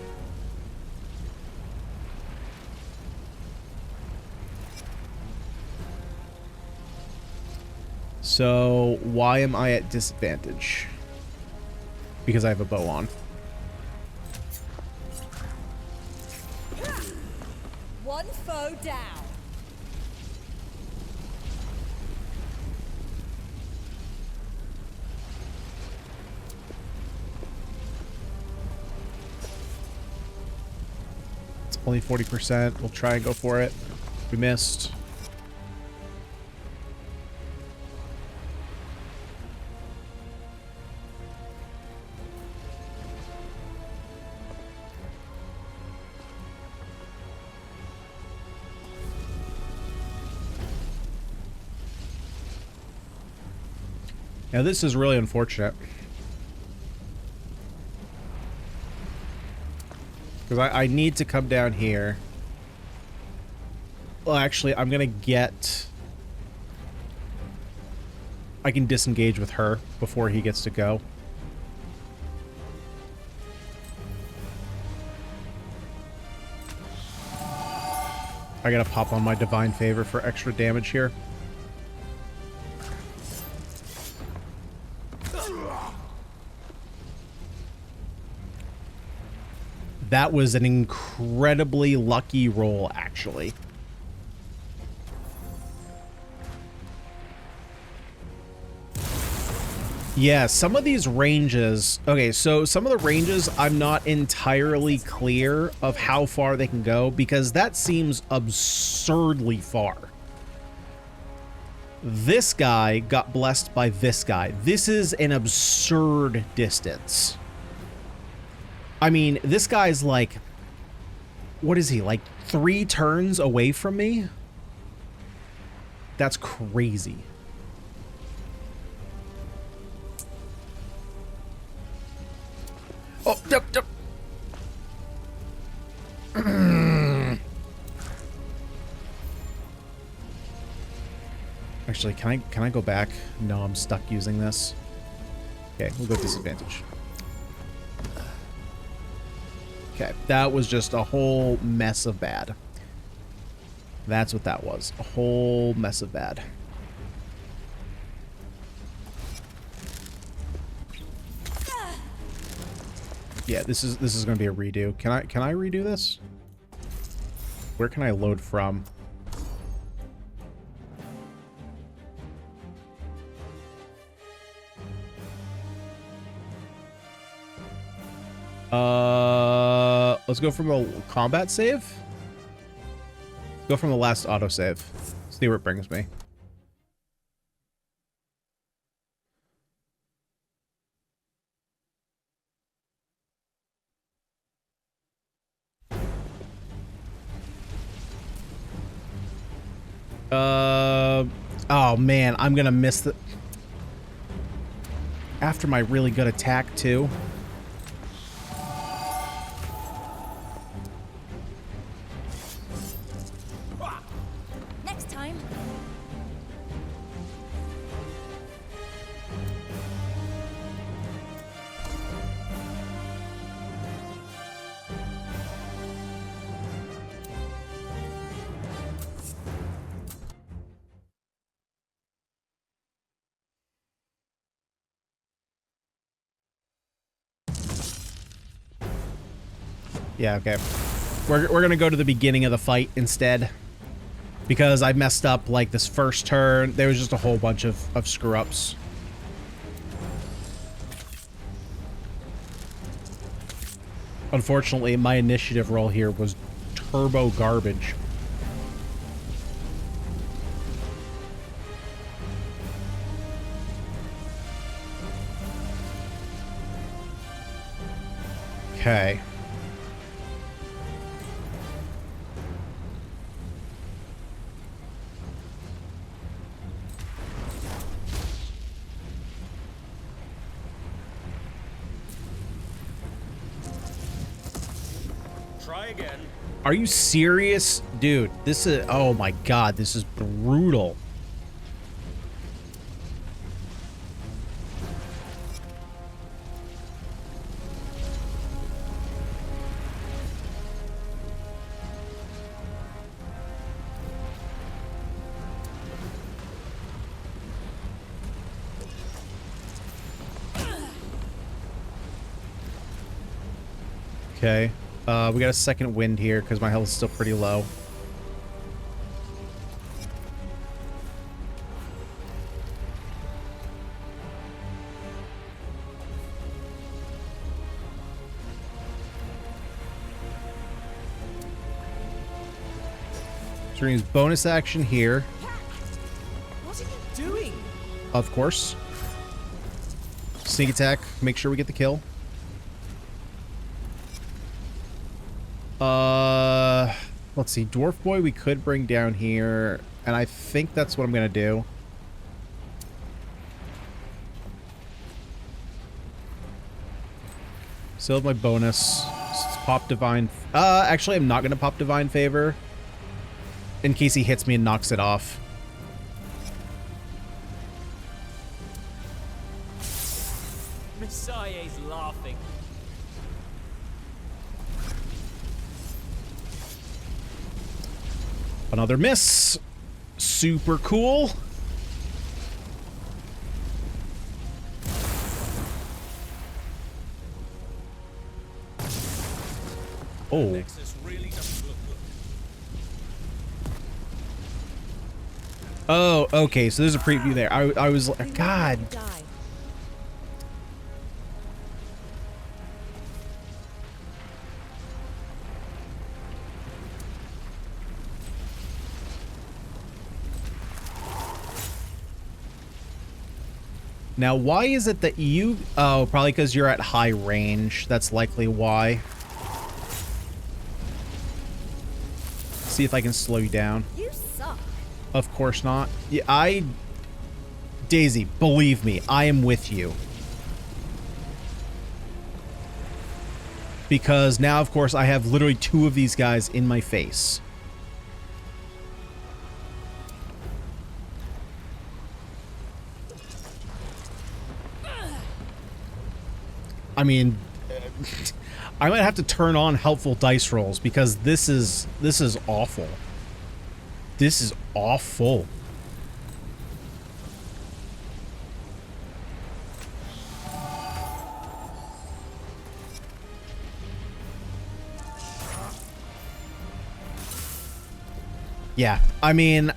S1: So, why am I at disadvantage? Because I have a bow on.
S6: One foe down.
S1: It's only 40%. We'll try and go for it. We missed. Now this is really unfortunate. Because I need to come down here. Well, actually, I'm gonna get... I can disengage with her before he gets to go. I gotta pop on my Divine Favor for extra damage here. That was an incredibly lucky roll, actually. Yeah, some of these ranges... Okay, so some of the ranges, I'm not entirely clear of how far they can go, because that seems absurdly far. This guy got blessed by this guy. This is an absurd distance. I mean, this guy's like... What is he, like 3 turns away from me? That's crazy. Oh, Actually, can I go back? No, I'm stuck using this. Okay, we'll go disadvantage. Okay, that was just a whole mess of bad. That's what that was. A whole mess of bad. Yeah, this is going to be a redo. Can I redo this? Where can I load from? Let's go from a combat save. Let's go from the last autosave. See where it brings me. Oh man, I'm gonna miss the... After my really good attack, too.
S2: Next time.
S1: Yeah, okay. We're gonna go to the beginning of the fight instead. Because I messed up, like, this first turn. There was just a whole bunch of screw-ups. Unfortunately, my initiative roll here was turbo garbage. Okay.
S3: Try again.
S1: Are you serious? Dude, this is... Oh my god, this is brutal. Okay. We got a second wind here because my health is still pretty low. So we're gonna use bonus action here.
S4: What are you doing?
S1: Of course. Sneak attack. Make sure we get the kill. Let's see. Dwarf Boy we could bring down here, and I think that's what I'm gonna do. Still have my bonus. Pop divine. Actually, I'm not gonna pop divine favor in case he hits me and knocks it off.
S4: Messiah's laughing.
S1: Another miss. Super cool. Oh. Oh, okay. So there's a preview there. I was like, God. Now, why is it that you... Oh, probably because you're at high range. That's likely why. See if I can slow you down.
S2: You suck.
S1: Of course not. Yeah, Daisy, believe me, I am with you. Because now, of course, I have literally 2 of these guys in my face. I mean, I might have to turn on helpful dice rolls because this is awful. This is awful. Yeah, I mean,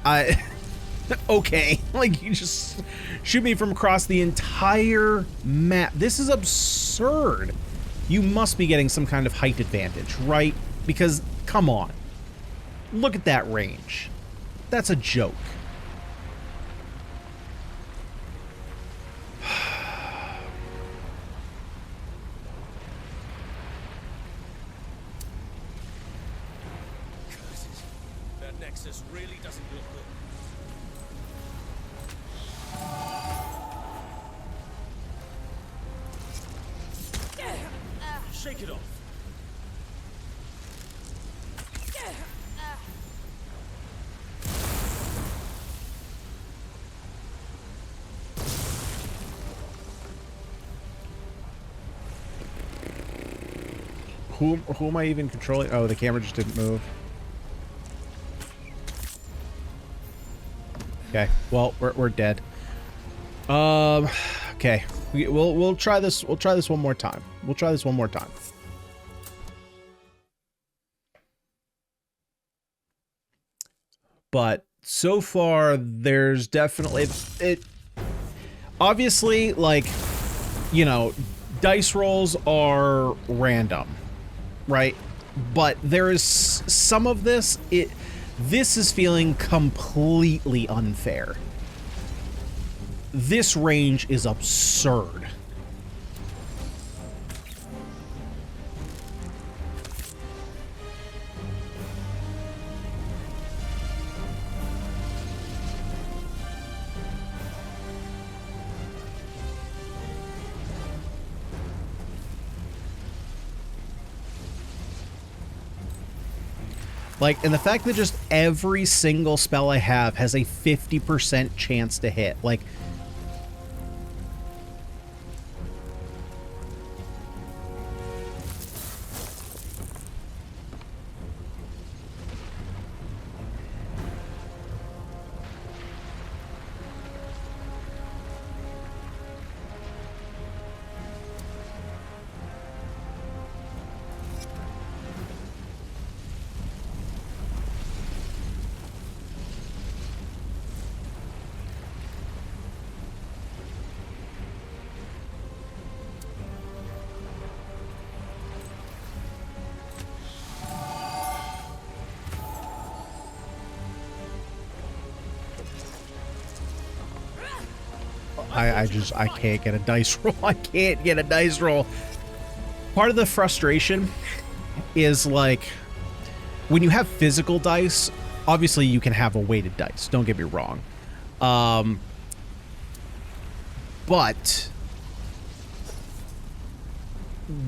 S1: okay, like, you just shoot me from across the entire map. This is absurd. You must be getting some kind of height advantage, right? Because, come on. Look at that range. That's a joke.
S3: That nexus really doesn't look good. Shake it off.
S1: Who am I even controlling? Oh, the camera just didn't move. Okay, well, we're dead. Okay, we'll try this. We'll try this one more time. We'll try this one more time. But so far, there's definitely it. Obviously, like, you know, dice rolls are random, right? But there is some of this. This is feeling completely unfair. This range is absurd. Like, and the fact that just every single spell I have has a 50% chance to hit. Like, I can't get a dice roll. I can't get a dice roll. Part of the frustration is, like, when you have physical dice, obviously you can have a weighted dice. Don't get me wrong. But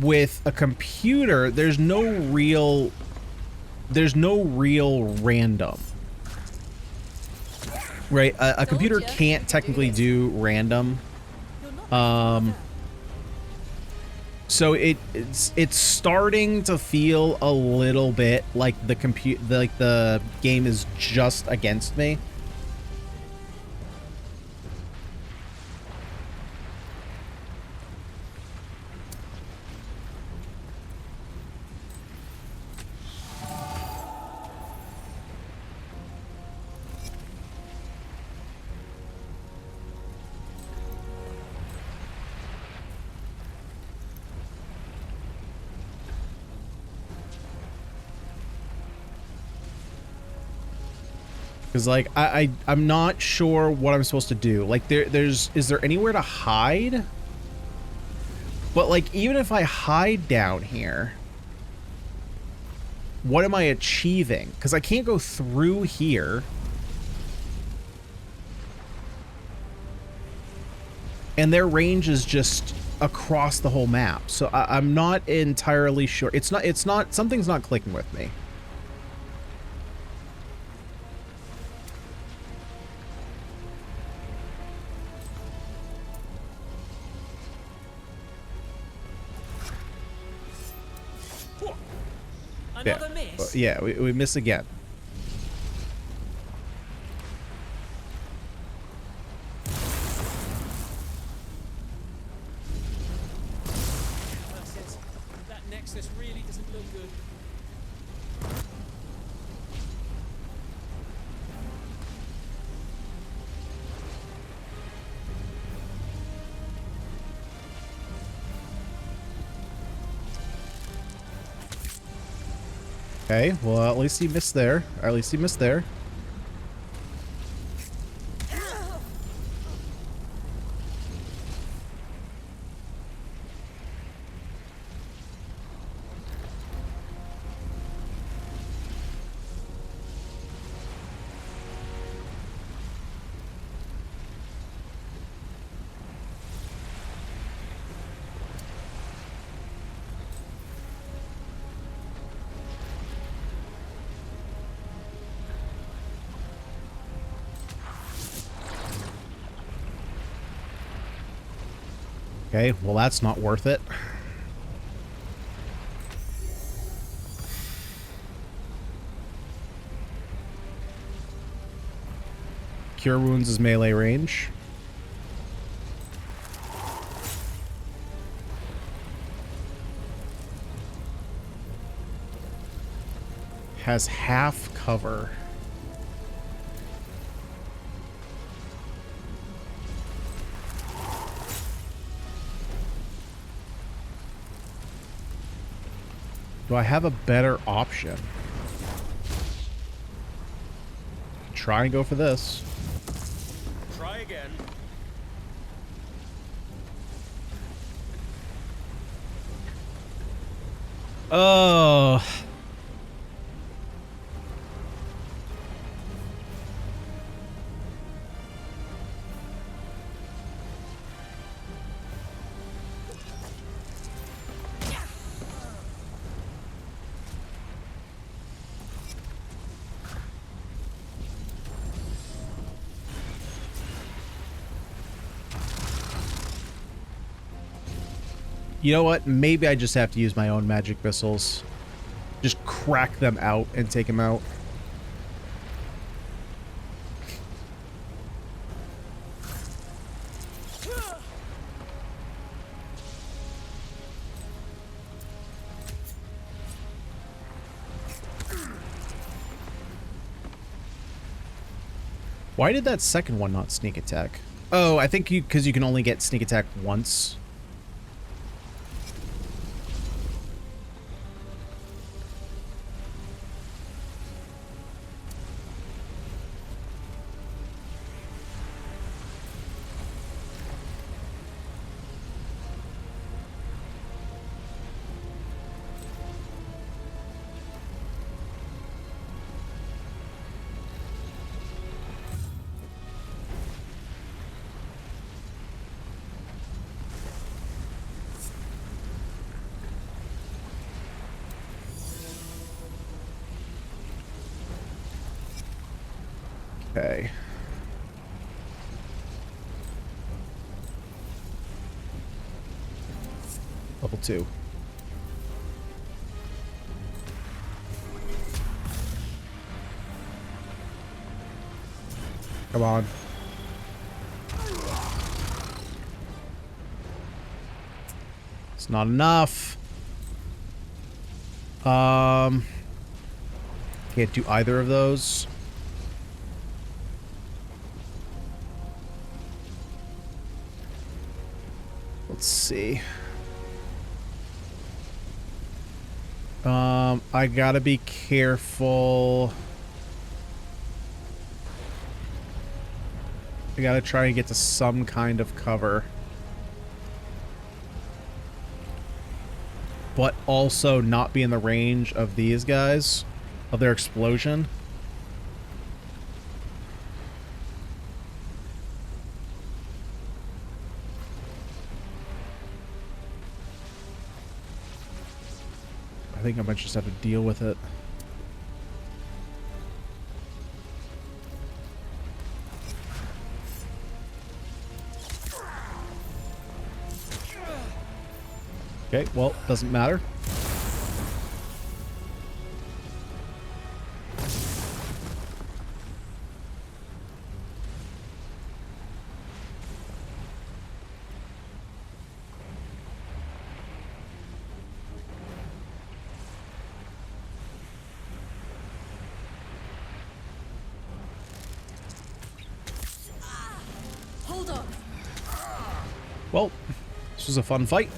S1: with a computer, there's no real random. Right? A computer can't technically do random. So it's starting to feel a little bit like the game is just against me. Because, like, I'm not sure what I'm supposed to do. Like, is there anywhere to hide? But, like, even if I hide down here, what am I achieving? Because I can't go through here. And their range is just across the whole map. So I'm not entirely sure. It's not, something's not clicking with me.
S4: Another miss?
S1: Yeah, we miss again.
S4: That nexus really doesn't look good.
S1: Okay, well, at least he missed there. Or at least he missed there. Okay, well, that's not worth it. Cure Wounds is melee range. Has half cover. Do I have a better option? Try and go for this.
S3: Try again.
S1: Oh. You know what? Maybe I just have to use my own magic missiles. Just crack them out and take them out. Why did that second one not sneak attack? Oh, I think because you can only get sneak attack once. Okay. Level 2. Come on. It's not enough. Can't do either of those. Let's see. I gotta be careful. I gotta try and get to some kind of cover. But also not be in the range of these guys, of their explosion. I think I might just have to deal with it. Okay, well, doesn't matter.
S6: Hold on.
S1: Well, this was a fun fight.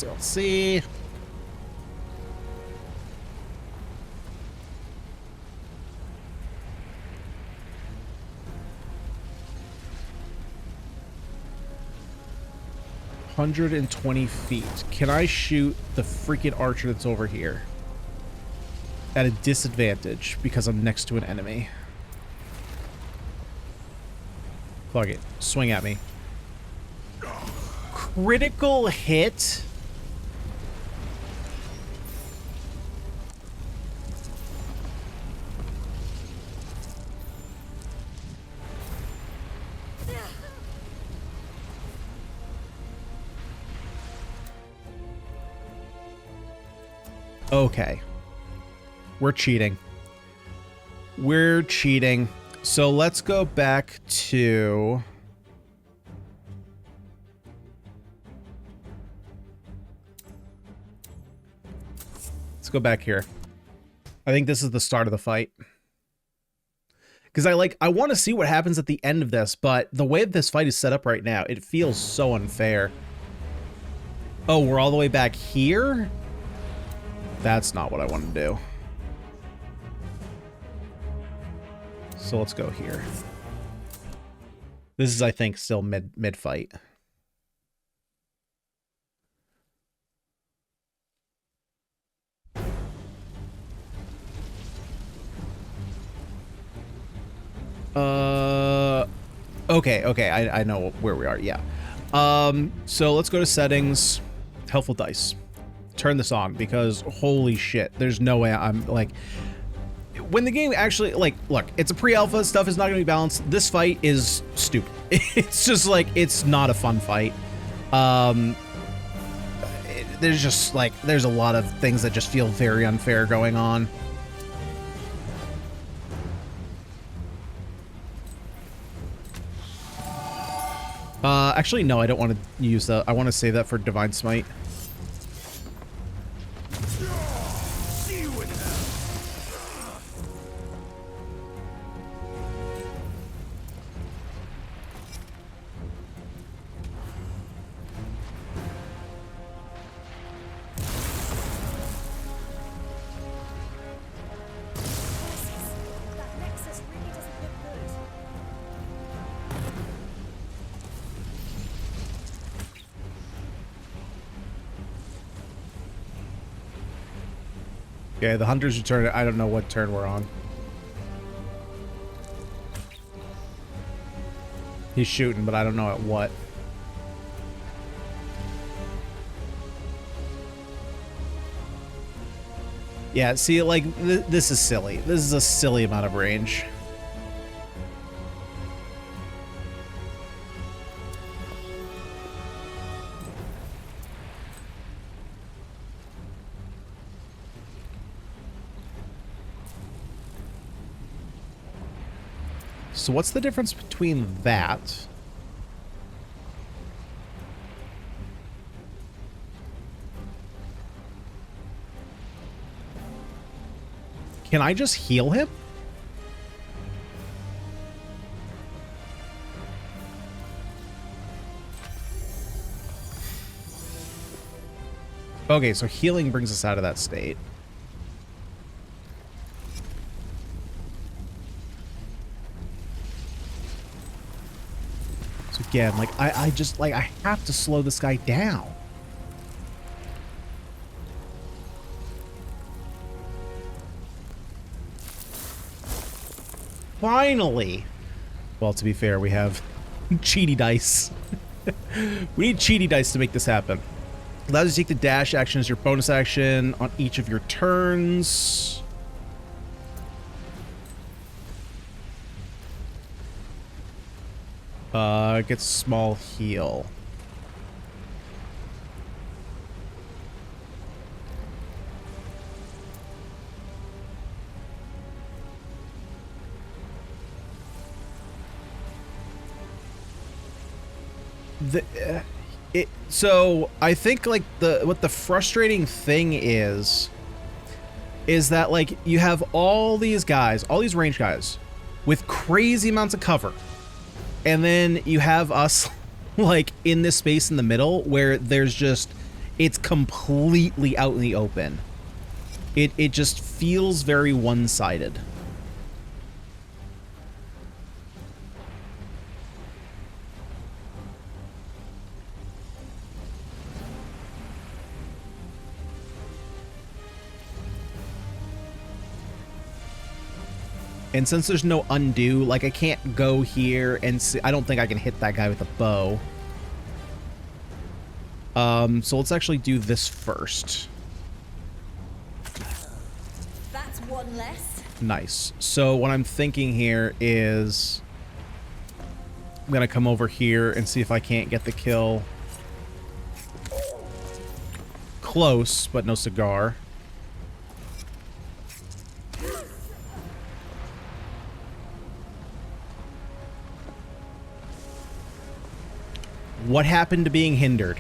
S1: Let's see. $120 feet. Can I shoot the freaking archer that's over here? At a disadvantage because I'm next to an enemy. Plug it. Swing at me. Critical hit? Okay. We're cheating. We're cheating. So let's go back to... Let's go back here. I think this is the start of the fight. Because I want to see what happens at the end of this, but the way this fight is set up right now, it feels so unfair. Oh, we're all the way back here? That's not what I want to do. So let's go here. This is, I think, still mid-fight. Okay, I know where we are, yeah. So let's go to settings, helpful dice. Turn this on, because holy shit, there's no way I'm, like... When the game actually, like, look, it's a pre-alpha, stuff is not gonna be balanced. This fight is stupid. It's just, like, it's not a fun fight. There's just, like, there's a lot of things that just feel very unfair going on. Actually, no, I don't want to use that. I want to save that for Divine Smite. Okay, the hunter's return. I don't know what turn we're on. He's shooting, but I don't know at what. Yeah, see, like, this is silly. This is a silly amount of range. So what's the difference between that? Can I just heal him? Okay, so healing brings us out of that state. So again, like, I just, like, I have to slow this guy down. Finally! Well, to be fair, we have cheaty dice. We need cheaty dice to make this happen. Allows you to take the dash action as your bonus action on each of your turns. Gets small heal. So I think like what the frustrating thing is that like you have all these guys, all these range guys with crazy amounts of cover, and then you have us like in this space in the middle where there's just, it's completely out in the open. It just feels very one-sided. And since there's no undo, like I can't go here and see, I don't think I can hit that guy with a bow. So let's actually do this first.
S6: That's one less.
S1: Nice. So what I'm thinking here is I'm gonna come over here and see if I can't get the kill. Close, but no cigar. What happened to being hindered?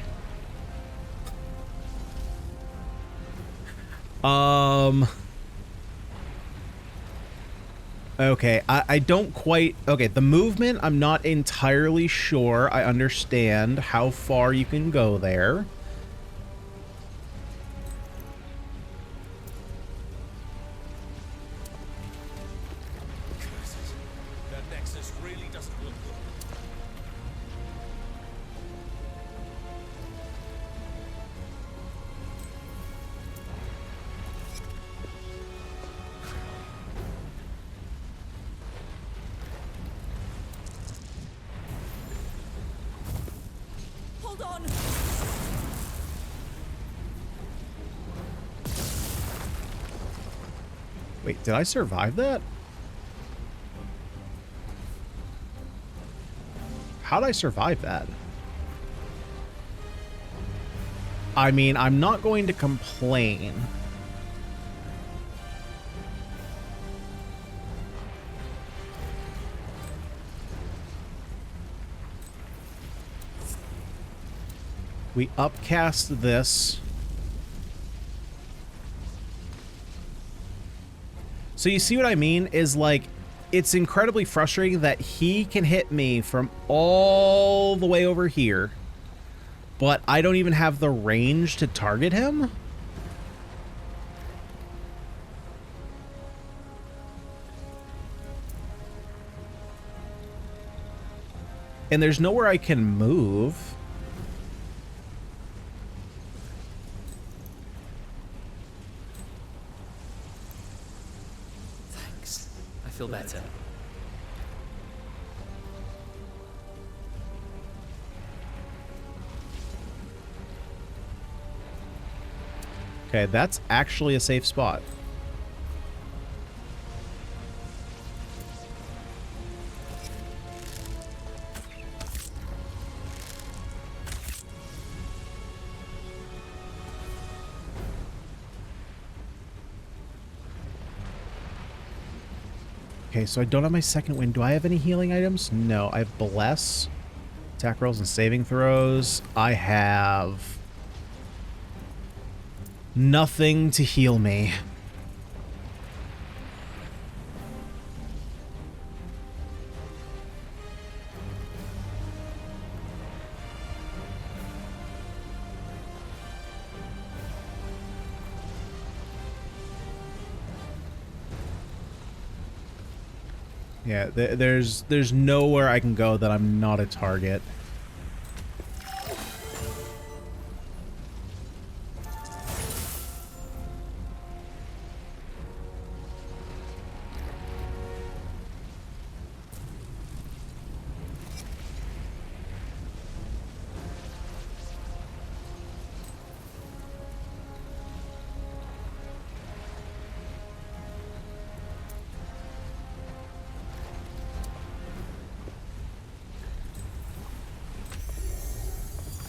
S1: Okay, I don't quite... Okay, the movement, I'm not entirely sure I understand how far you can go there.
S8: That nexus really doesn't look good.
S6: Hold on.
S1: Wait, did I survive that? How'd I survive that? I mean, I'm not going to complain. We upcast this. So you see what I mean? Is like, it's incredibly frustrating that he can hit me from all the way over here, but I don't even have the range to target him. And there's nowhere I can move.
S4: feel better.
S1: Okay, that's actually a safe spot. Okay, so I don't have my second wind. Do I have any healing items? No, I have Bless, attack rolls, and saving throws. I have nothing to heal me. Yeah, there's nowhere I can go that I'm not a target.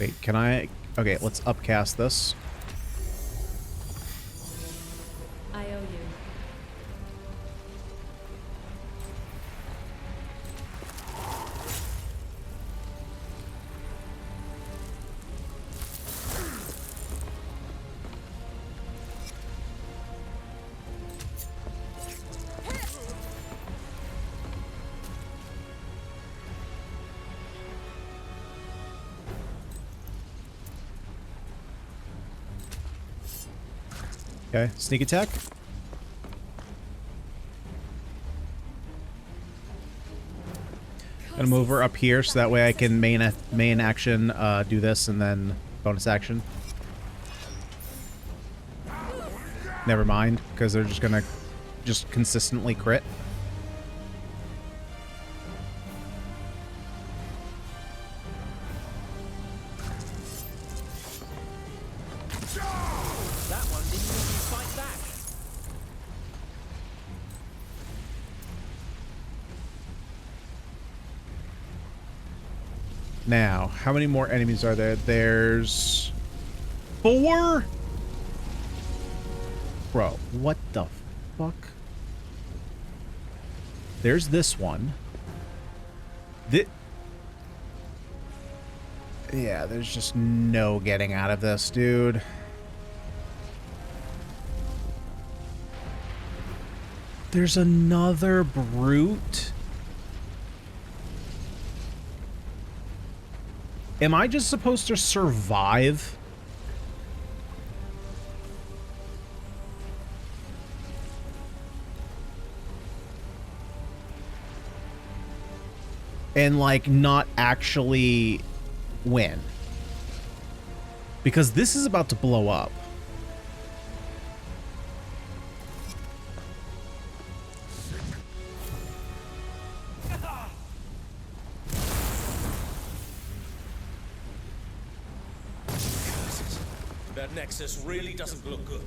S1: Wait, can I... Okay, let's upcast this.
S7: I owe you.
S1: Okay, sneak attack. Gonna move her up here so that way I can main action do this and then bonus action. Never mind, because they're just gonna consistently crit. Now, how many more enemies are there? There's 4? Bro, what the fuck? There's this one. Yeah, there's just no getting out of this, dude. There's another brute. Am I just supposed to survive? And, like, not actually win? Because this is about to blow up.
S3: That nexus really doesn't look good.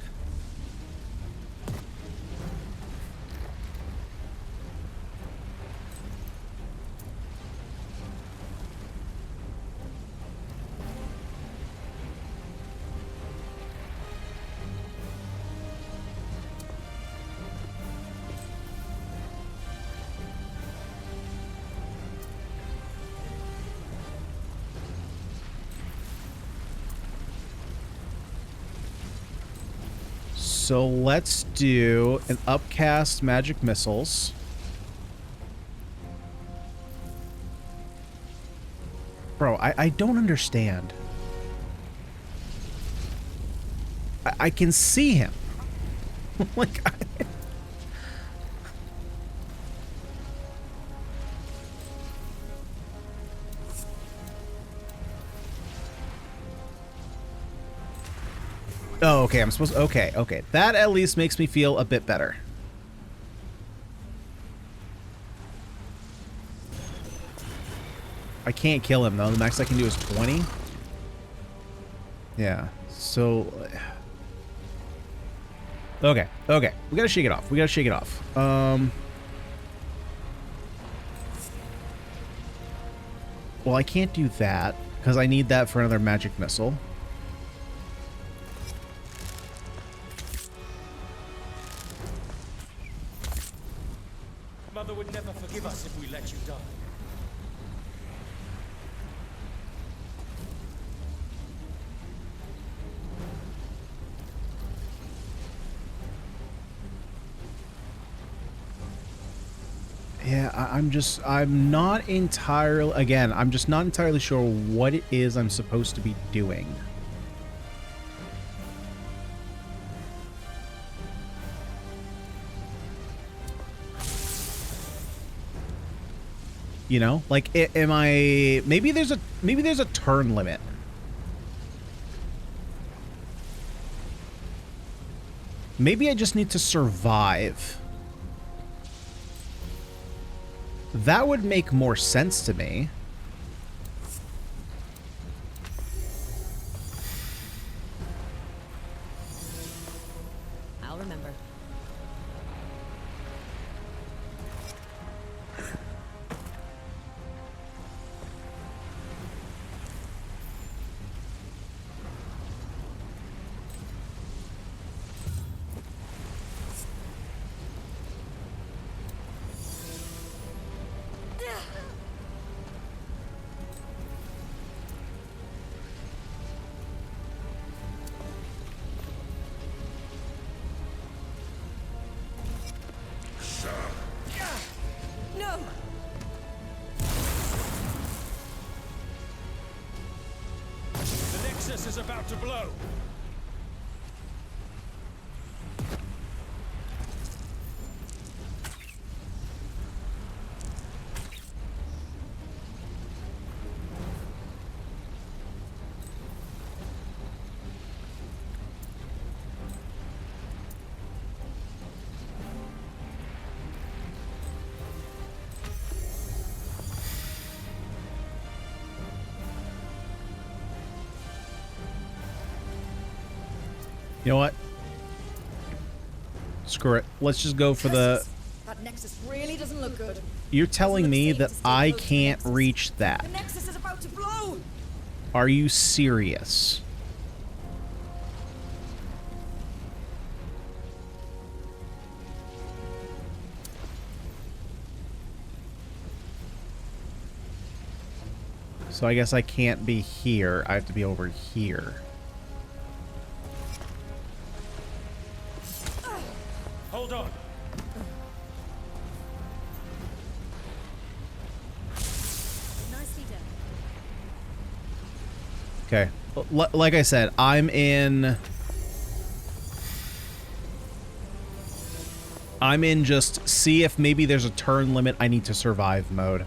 S1: So let's do an upcast magic missiles. Bro, I don't understand. I can see him. Like, oh, okay, I'm supposed to... Okay, okay. That at least makes me feel a bit better. I can't kill him, though. The max I can do is 20. Yeah, so... Okay, okay. We gotta shake it off. We gotta shake it off. Well, I can't do that, because I need that for another magic missile.
S3: Mother would never forgive us if we let you die.
S1: Yeah, I'm not entirely, again, I'm just not entirely sure what it is I'm supposed to be doing. You know, like, am I, maybe there's a turn limit. Maybe I just need to survive. That would make more sense to me.
S6: I'll remember.
S3: Is about to blow.
S1: You know what? Screw it. Let's just go for the...
S7: That nexus really doesn't look good.
S1: You're telling me that I can't reach that.
S7: The nexus is about to blow.
S1: Are you serious? So I guess I can't be here. I have to be over here.
S3: Hold on.
S6: Nicely done.
S1: Okay. Like I said, I'm in just see if maybe there's a turn limit I need to survive mode.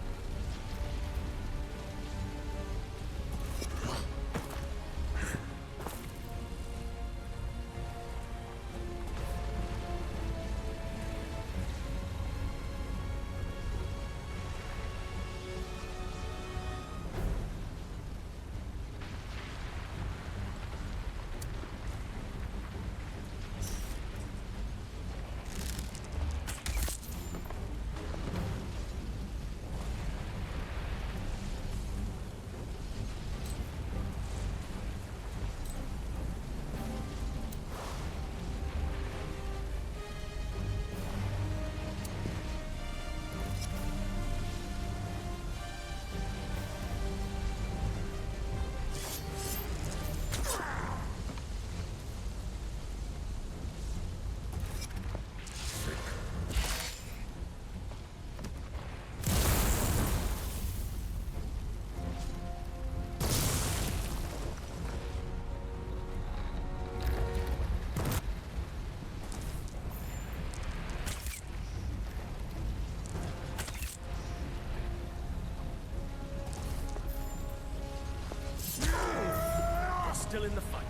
S3: Still in the fight.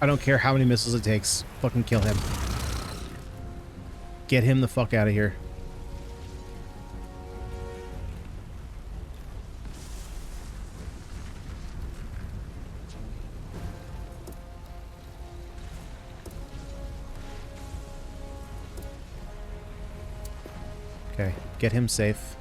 S1: I don't care how many missiles it takes. Fucking kill him. Get him the fuck out of here. Okay, get him safe.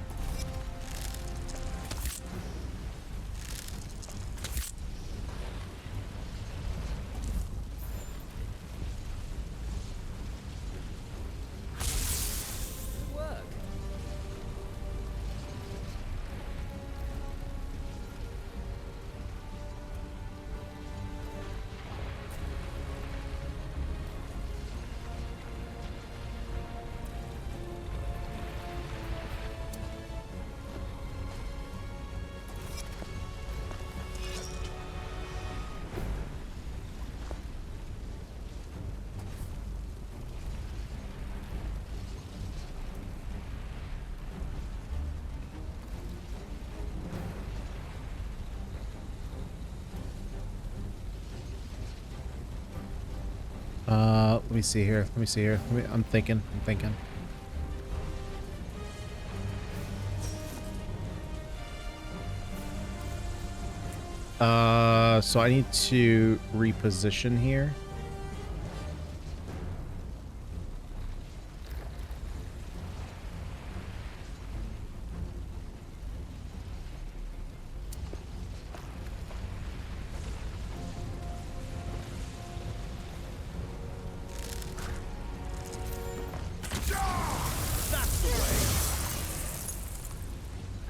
S1: Let me see here. Let me see here. I'm thinking. So I need to reposition here.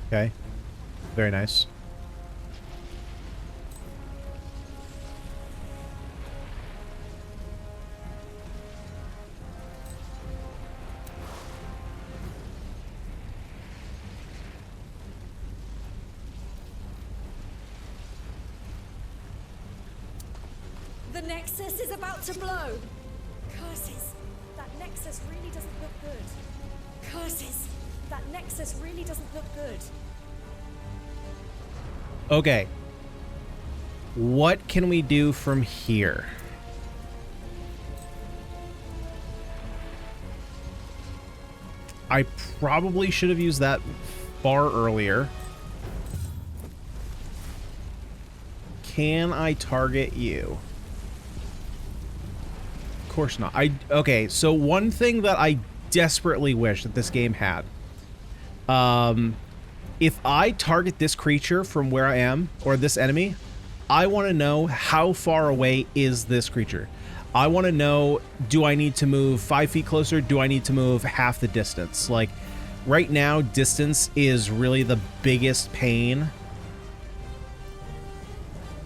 S1: Okay. Very nice.
S6: The Nexus is about to blow! Curses! That Nexus really doesn't look good. Curses! That Nexus really doesn't look good.
S1: Okay. What can we do from here? I probably should have used that far earlier. Can I target you? Of course not. Okay, so one thing that I desperately wish that this game had. If I target this creature from where I am, or this enemy, I want to know how far away is this creature. I want to know, do I need to move 5 feet closer? Do I need to move half the distance? Like, right now, distance is really the biggest pain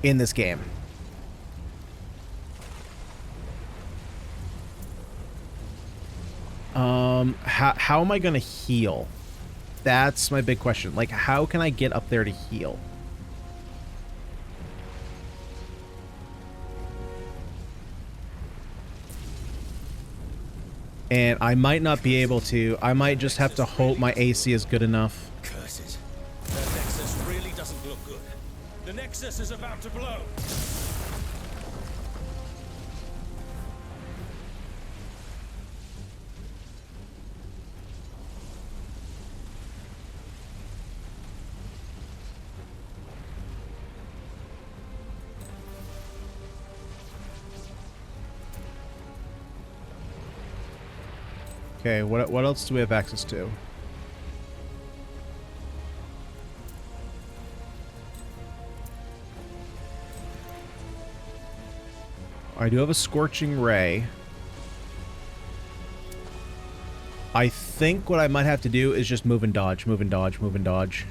S1: in this game. How am I going to heal? That's my big question. Like, how can I get up there to heal? And I might not be able to. I might just have to hope my AC is good enough.
S3: Curses. The Nexus really doesn't look good. The Nexus is about to blow.
S1: Okay, what else do we have access to? I do have a Scorching Ray. I think what I might have to do is just move and dodge, move and dodge, move and dodge.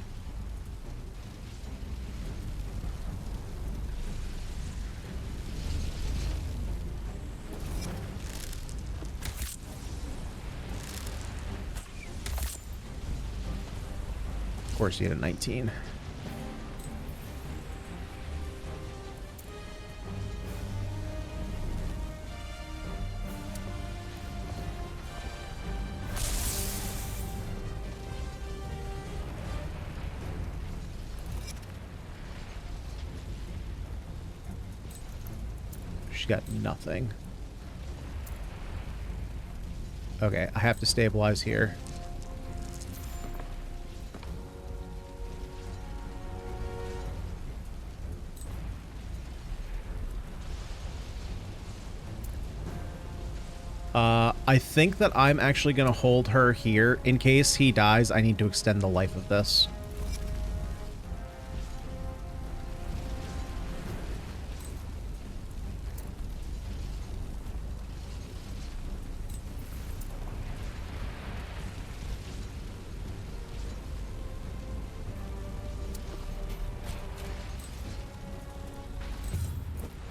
S1: Of course, you had a 19. She's got nothing. Okay, I have to stabilize here. I think that I'm actually going to hold her here. In case he dies, I need to extend the life of this.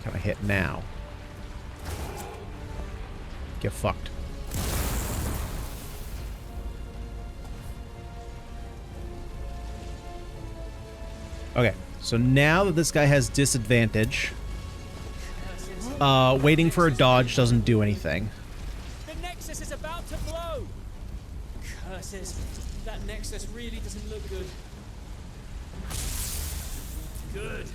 S1: Can I hit now? Get fucked. Okay, so now that this guy has disadvantage, waiting for a dodge doesn't do anything.
S4: The Nexus is about to blow! Curses. That Nexus really doesn't look good. Good.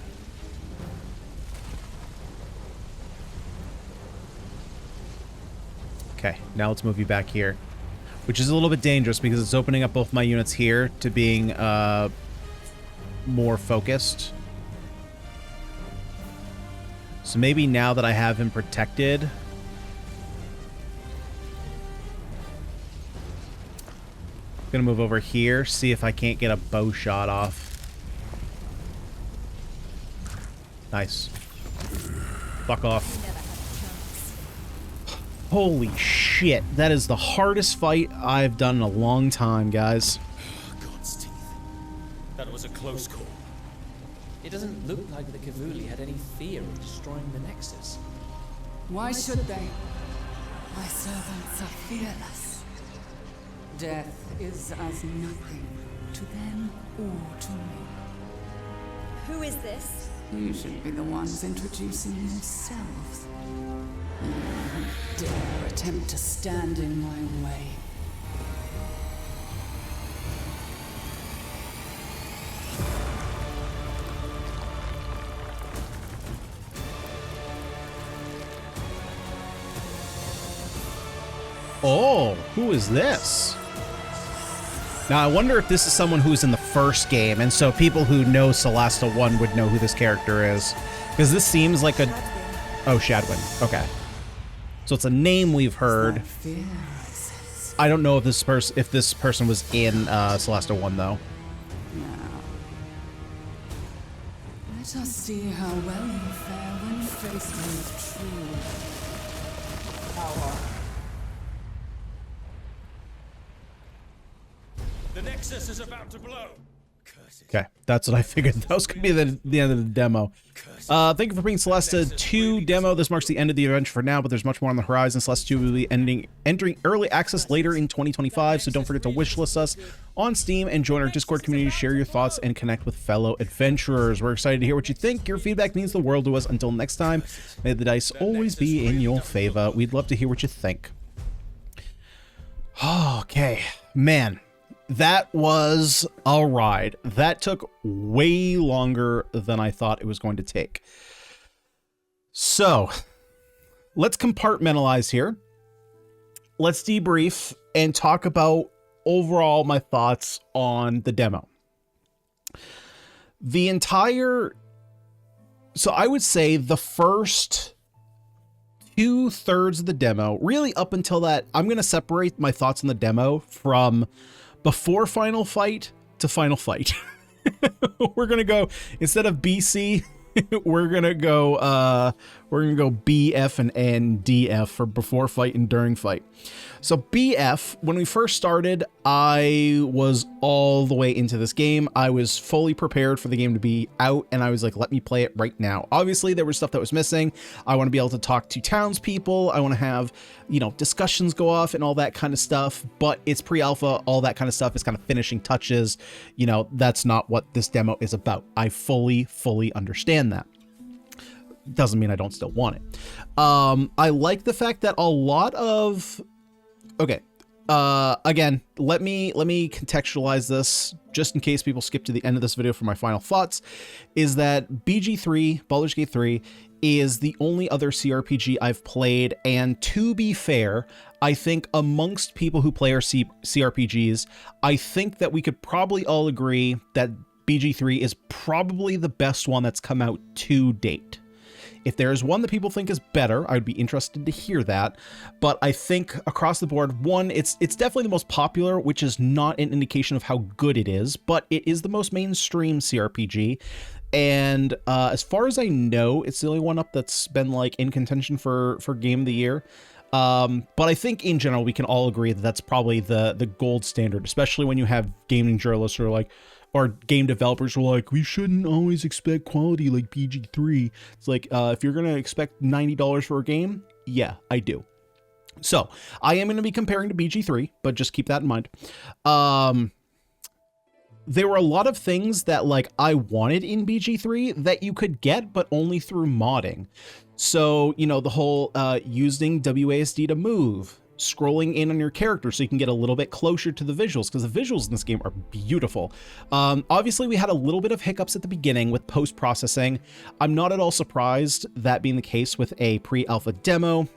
S1: Okay, now let's move you back here. Which is a little bit dangerous because it's opening up both my units here to being more focused. So maybe now that I have him protected, I'm gonna move over here, see if I can't get a bow shot off. Nice. Fuck off. Holy shit, that is the hardest fight I've done in a long time, guys.
S3: God's teeth. That was a close call.
S4: It doesn't look like the Cavuli had any fear of destroying the Nexus.
S10: Why should they? My servants are fearless. Death is as nothing to them or to me.
S2: Who is this?
S10: You should be the ones introducing yourselves. You dare attempt to stand in my way.
S1: Oh, who is this? Now, I wonder if this is someone who's in the first game, and so people who know Solasta 1 would know who this character is. Because this seems like a... Oh, Shadwyn. Okay. So it's a name we've heard. I don't know if this person was in Solasta 1, though.
S10: Now, let us see how well you fare when faced with true power.
S3: The Nexus is about to blow. Curses.
S1: Okay, that's what I figured. That was going to be the end of the demo. Thank you for bringing Solasta 2 demo. This marks the end of the adventure for now, but there's much more on the horizon. Solasta 2 will be entering early access later in 2025, so don't forget to wishlist us on Steam and join our Discord community, share your thoughts, and connect with fellow adventurers. We're excited to hear what you think. Your feedback means the world to us. Until next time, may the dice always be in your favor. We'd love to hear what you think. Okay, man. That was a ride. That took way longer than I thought it was going to take. So, let's compartmentalize here. Let's debrief and talk about overall my thoughts on the demo. So I would say the first 2/3 of the demo, really up until that, I'm going to separate my thoughts on the demo from before final fight to final fight. We're gonna go, instead of BC, we're gonna go BF and DF for before fight and during fight. So BF, when we first started, I was all the way into this game. I was fully prepared for the game to be out, and I was like, let me play it right now. Obviously, there was stuff that was missing. I want to be able to talk to townspeople. I want to have, discussions go off and all that kind of stuff, but it's pre-alpha. All that kind of stuff is kind of finishing touches. That's not what this demo is about. I fully understand that. Doesn't mean I don't still want it. I like the fact that a lot of... Okay, Again, let me contextualize this just in case people skip to the end of this video for my final thoughts, is that BG3, Baldur's Gate 3, is the only other CRPG I've played, and to be fair, I think amongst people who play our CRPGs, I think that we could probably all agree that BG3 is probably the best one that's come out to date. If there's one that people think is better, I'd be interested to hear that. But I think across the board, one, it's definitely the most popular, which is not an indication of how good it is, but it is the most mainstream CRPG. And as far as I know, it's the only one up that's been like in contention for Game of the Year. But I think in general, we can all agree that that's probably the gold standard, especially when you have gaming journalists who are like, or game developers were like, we shouldn't always expect quality like BG3. It's like, if you're going to expect $90 for a game, yeah, I do. So I am going to be comparing to BG3, but just keep that in mind. There were a lot of things that like I wanted in BG3 that you could get, but only through modding. So, you know, the whole using WASD to move, scrolling in on your character so you can get a little bit closer to the visuals, because the visuals in this game are beautiful. Obviously, we had a little bit of hiccups at the beginning with post-processing. I'm not at all surprised that being the case with a pre-alpha demo.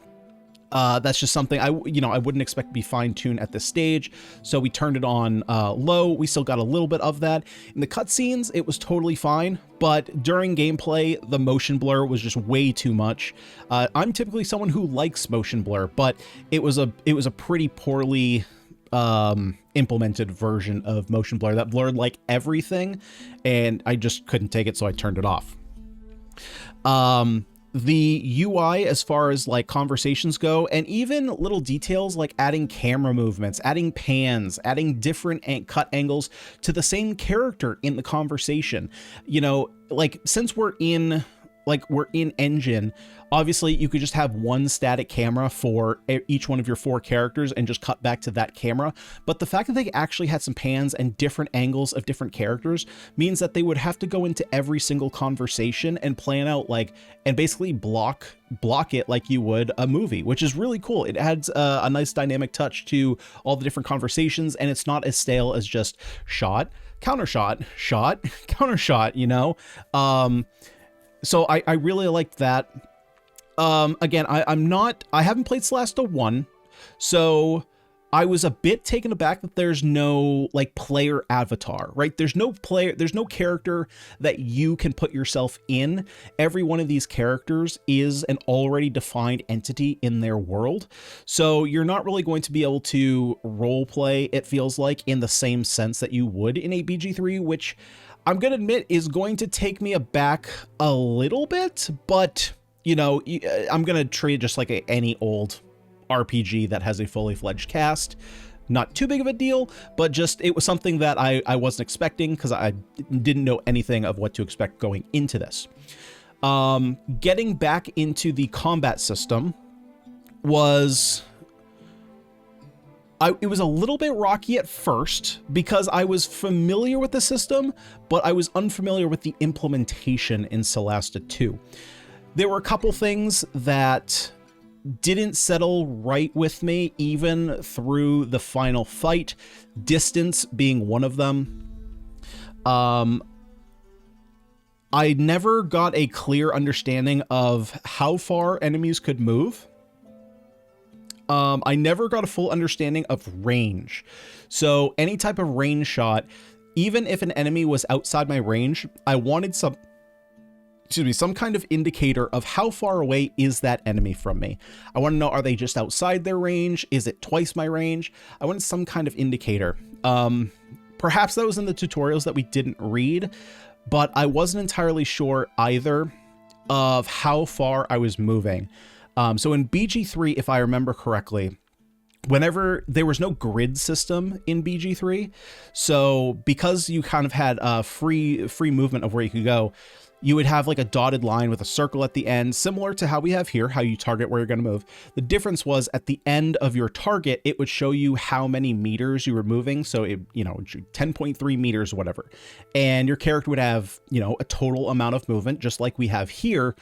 S1: That's just something I wouldn't expect to be fine-tuned at this stage. So we turned it on low. We still got a little bit of that. In the cutscenes, it was totally fine, but during gameplay, the motion blur was just way too much. I'm typically someone who likes motion blur, but it was a pretty poorly implemented version of motion blur that blurred like everything, and I just couldn't take it, so I turned it off. The UI, as far as like conversations go, and even little details like adding camera movements, adding pans, adding different cut angles to the same character in the conversation. You know, like since we're in engine, obviously you could just have one static camera for each one of your 4 characters and just cut back to that camera. But the fact that they actually had some pans and different angles of different characters means that they would have to go into every single conversation and plan out like, and basically block it like you would a movie, which is really cool. It adds a nice dynamic touch to all the different conversations, and it's not as stale as just shot, countershot, shot, countershot, you know? So I really liked that. Again, I haven't played Solasta 1, so I was a bit taken aback that there's no like player avatar, right? There's no character that you can put yourself in. Every one of these characters is an already defined entity in their world. So you're not really going to be able to role play, it feels like, in the same sense that you would in a BG3, which I'm going to admit is going to take me aback a little bit, but, you know, I'm going to treat it just like any old RPG that has a fully fledged cast. Not too big of a deal, but just it was something that I wasn't expecting because I didn't know anything of what to expect going into this. Getting back into the combat system was... it was a little bit rocky at first because I was familiar with the system, but I was unfamiliar with the implementation in Solasta 2. There were a couple things that didn't settle right with me even through the final fight, distance being one of them. I never got a clear understanding of how far enemies could move. I never got a full understanding of range. So any type of range shot, even if an enemy was outside my range, I wanted some kind of indicator of how far away is that enemy from me. I want to know, are they just outside their range? Is it twice my range? I wanted some kind of indicator. Perhaps that was in the tutorials that we didn't read, but I wasn't entirely sure either of how far I was moving. So in BG3, if I remember correctly, whenever there was no grid system in BG3, so because you kind of had free movement of where you could go, you would have like a dotted line with a circle at the end, similar to how we have here, how you target where you're going to move. The difference was at the end of your target, it would show you how many meters you were moving. So it, 10.3 meters, whatever. And your character would have, a total amount of movement, just like we have here.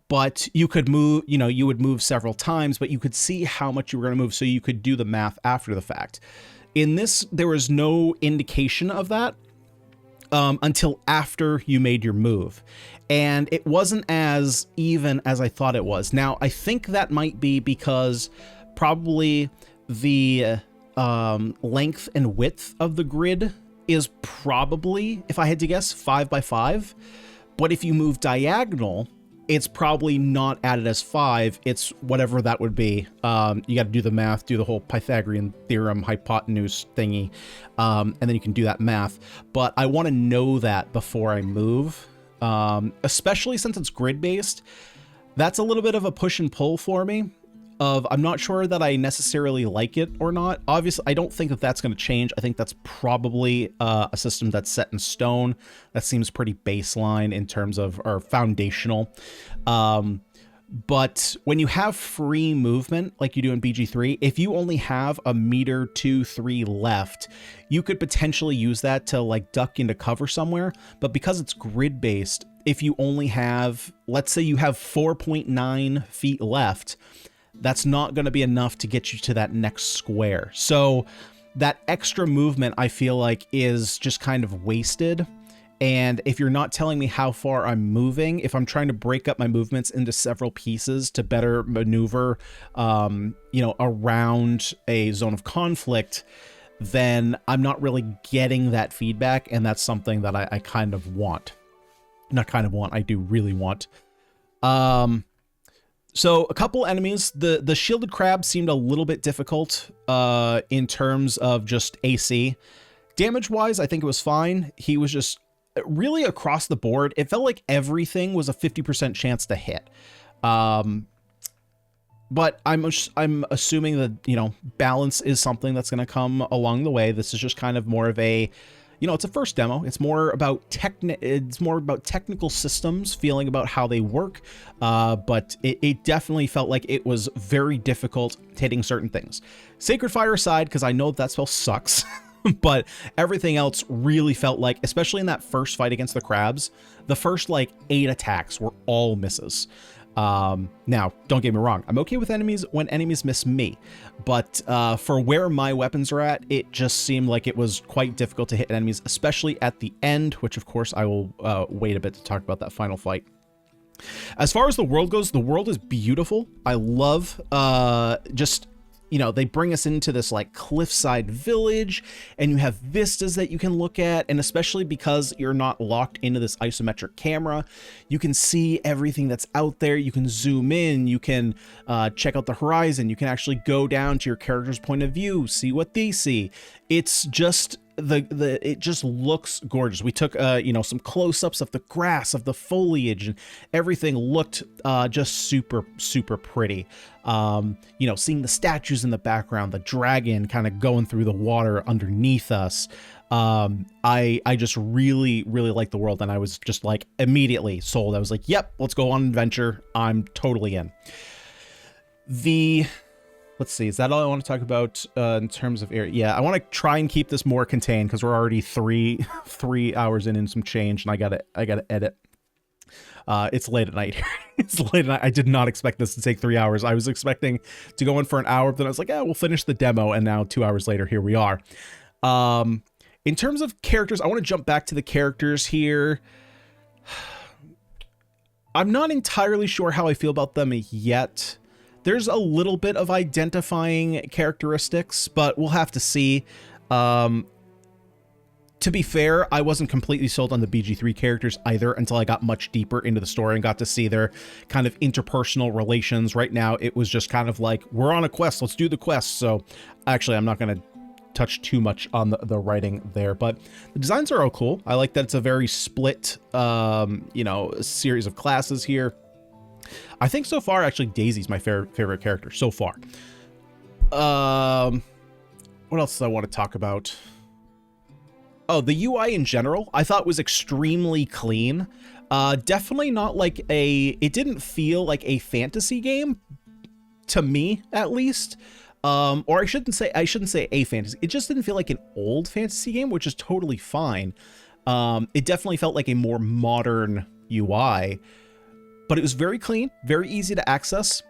S1: but you could move, you would move several times, but you could see how much you were going to move, so you could do the math after the fact. In this, there was no indication of that until after you made your move. And it wasn't as even as I thought it was. Now, I think that might be because probably the length and width of the grid is probably, if I had to guess, 5 by 5. But if you move diagonal, it's probably not added as 5. It's whatever that would be. You got to do the math, do the whole Pythagorean theorem, hypotenuse thingy, and then you can do that math. But I want to know that before I move, especially since it's grid-based. That's a little bit of a push and pull for me. I'm not sure that I necessarily like it or not. Obviously, I don't think that that's going to change. I think that's probably a system that's set in stone. That seems pretty baseline in terms of, or foundational. But when you have free movement, like you do in BG3, if you only have a meter, 2, 3 left, you could potentially use that to like duck into cover somewhere. But because it's grid-based, if you only have, let's say you have 4.9 feet left, that's not going to be enough to get you to that next square. So that extra movement, I feel like, is just kind of wasted. And if you're not telling me how far I'm moving, if I'm trying to break up my movements into several pieces to better maneuver, around a zone of conflict, then I'm not really getting that feedback. And that's something that I kind of want. Not kind of want, I do really want. So a couple enemies, the shielded crab seemed a little bit difficult in terms of just AC. Damage-wise, I think it was fine. He was just really across the board. It felt like everything was a 50% chance to hit. But I'm assuming that, balance is something that's going to come along the way. This is just kind of more of a, it's a first demo. It's more about technical systems, feeling about how they work. But it definitely felt like it was very difficult hitting certain things. Sacred Fire aside, because I know that spell sucks, but everything else really felt like, especially in that first fight against the crabs, the first 8 attacks were all misses. Now, don't get me wrong, I'm okay with enemies when enemies miss me, but for where my weapons are at, it just seemed like it was quite difficult to hit enemies, especially at the end, which of course I will wait a bit to talk about that final fight. As far as the world goes, the world is beautiful. I love they bring us into this cliffside village, and you have vistas that you can look at, and especially because you're not locked into this isometric camera, you can see everything that's out there. You can zoom in, you can check out the horizon, you can actually go down to your character's point of view, see what they see. It's just it just looks gorgeous. We took some close-ups of the grass, of the foliage, and everything looked just super pretty. Seeing the statues in the background, the dragon kind of going through the water underneath us. I just really like the world, and I was just immediately sold. I was like, yep, let's go on an adventure. I'm totally in. Let's see, is that all I want to talk about in terms of area? Yeah, I want to try and keep this more contained because we're already three hours in and some change, and I gotta edit. It's late at night here. It's late at night. I did not expect this to take 3 hours. I was expecting to go in for an hour, but then I was like, we'll finish the demo, and now 2 hours later, here we are. In terms of characters, I want to jump back to the characters here. I'm not entirely sure how I feel about them yet. There's a little bit of identifying characteristics, but we'll have to see. To be fair, I wasn't completely sold on the BG3 characters either until I got much deeper into the story and got to see their kind of interpersonal relations. Right now, it was just kind of like, we're on a quest, let's do the quest. So actually, I'm not going to touch too much on the writing there, but the designs are all cool. I like that it's a very split, series of classes here. I think so far, actually, Daisy's my favorite character so far. What else do I want to talk about? Oh, the UI in general, I thought was extremely clean. Definitely not it didn't feel like a fantasy game, to me, at least. Or I shouldn't say a fantasy. It just didn't feel like an old fantasy game, which is totally fine. It definitely felt like a more modern UI. but it was very clean, very easy to access.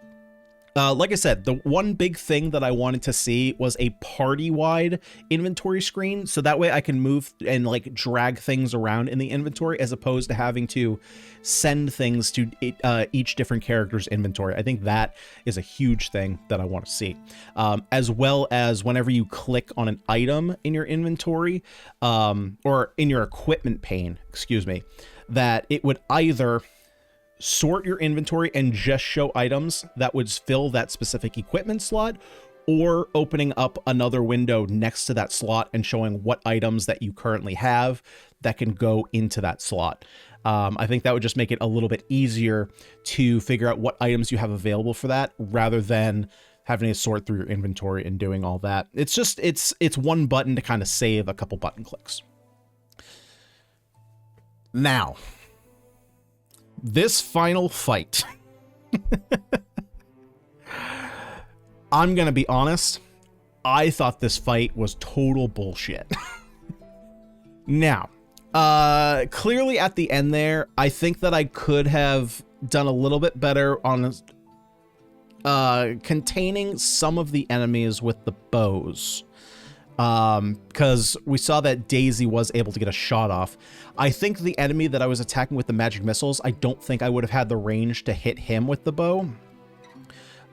S1: Like I said, the one big thing that I wanted to see was a party-wide inventory screen, so that way I can move and like drag things around in the inventory as opposed to having to send things to each different character's inventory. I think that is a huge thing that I want to see. As well as whenever you click on an item in your inventory, or in your equipment pane, excuse me, that it would either sort your inventory and just show items that would fill that specific equipment slot, or opening up another window next to that slot and showing what items that you currently have that can go into that slot. I think that would just make it a little bit easier to figure out what items you have available for that, rather than having to sort through your inventory and doing all that. It's just, it's one button to kind of save a couple button clicks. Now, this final fight, I'm gonna be honest, I thought this fight was total bullshit. Now, clearly at the end there, I think that I could have done a little bit better on containing some of the enemies with the bows. Because we saw that Daisy was able to get a shot off. I think the enemy that I was attacking with the magic missiles, I don't think I would have had the range to hit him with the bow.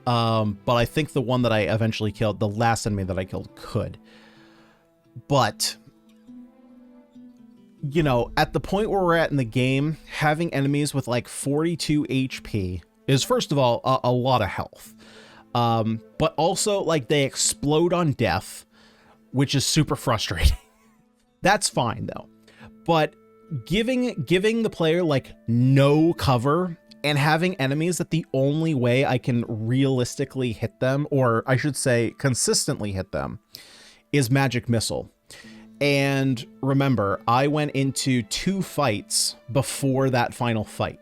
S1: But I think the one that I eventually killed, the last enemy that I killed, could. But, you know, at the point where we're at in the game, having enemies with like 42 HP is, first of all, a lot of health. But also, like, they explode on death, which is super frustrating. That's fine though. But giving the player like no cover and having enemies that the only way I can realistically hit them, or I should say consistently hit them, is magic missile. And remember, I went into 2 fights before that final fight,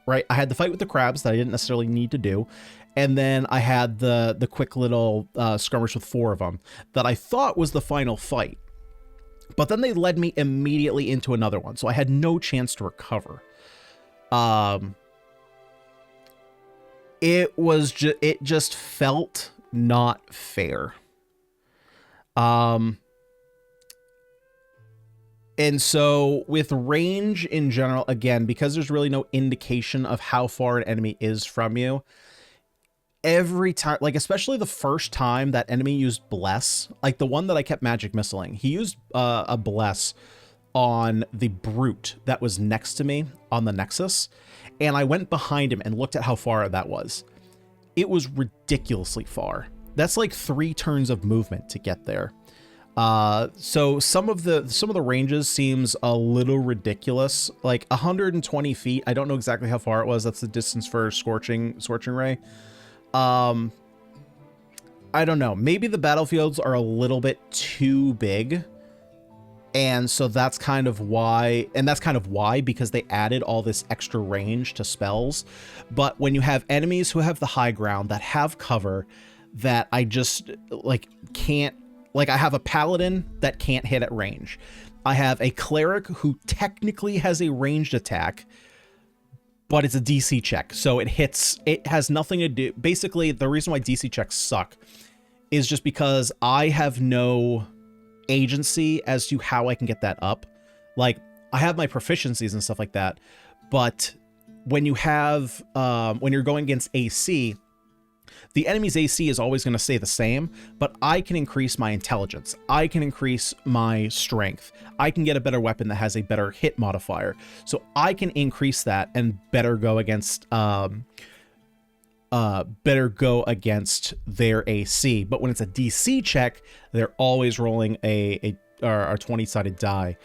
S1: right? I had the fight with the crabs that I didn't necessarily need to do. And then I had the quick little skirmish with 4 of them that I thought was the final fight. But then they led me immediately into another one, so I had no chance to recover. It just felt not fair. And so with range in general, again, because there's really no indication of how far an enemy is from you, every time, like especially the first time that enemy used bless, like the one that I kept magic missiling, he used a bless on the brute that was next to me on the Nexus, and I went behind him and looked at how far that was. It was ridiculously far. That's like 3 turns of movement to get there. So some of the ranges seems a little ridiculous, like 120 feet. I don't know exactly how far it was. That's the distance for scorching ray. I don't know. Maybe the battlefields are a little bit too big. And so that's kind of why, because they added all this extra range to spells. But when you have enemies who have the high ground, that have cover, that I just like can't, like I have a paladin that can't hit at range. I have a cleric who technically has a ranged attack, but it's a DC check. So it has nothing to do. Basically, the reason why DC checks suck is just because I have no agency as to how I can get that up. Like, I have my proficiencies and stuff like that, but when you have, when you're going against AC, the enemy's AC is always going to stay the same, but I can increase my intelligence. I can increase my strength. I can get a better weapon that has a better hit modifier. So I can increase that and better go against their AC. But when it's a DC check, they're always rolling a 20-sided die.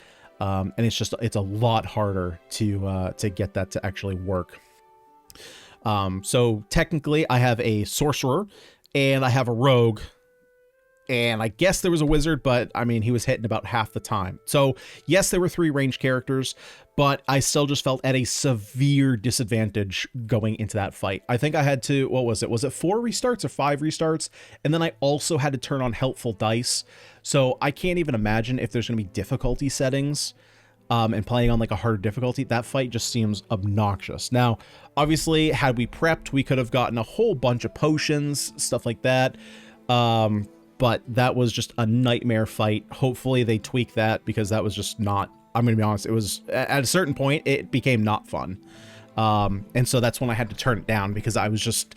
S1: And it's a lot harder to get that to actually work. So technically I have a sorcerer and I have a rogue, and I guess there was a wizard, but I mean, he was hitting about half the time. So yes, there were 3 ranged characters, but I still just felt at a severe disadvantage going into that fight. I think I had to, what was it? Was it 4 restarts or 5 restarts? And then I also had to turn on helpful dice. So I can't even imagine if there's going to be difficulty settings and playing on like a harder difficulty, that fight just seems obnoxious. Now, obviously, had we prepped, we could have gotten a whole bunch of potions, stuff like that. But that was just a nightmare fight. Hopefully they tweak that, because that was just not, I'm going to be honest, it was at a certain point, it became not fun. And so that's when I had to turn it down, because I was just,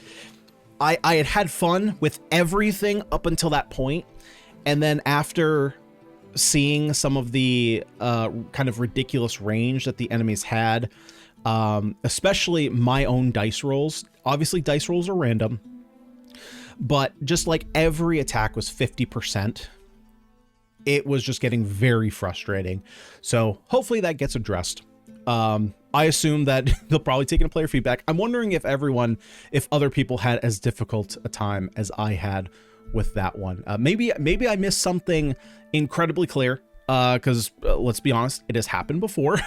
S1: I had fun with everything up until that point. And then after seeing some of the kind of ridiculous range that the enemies had, especially my own dice rolls. Obviously, dice rolls are random, but just like every attack was 50%, it was just getting very frustrating. So hopefully that gets addressed. I assume that they'll probably take in player feedback. I'm wondering if other people had as difficult a time as I had with that one. Maybe I missed something incredibly clear, because let's be honest, it has happened before.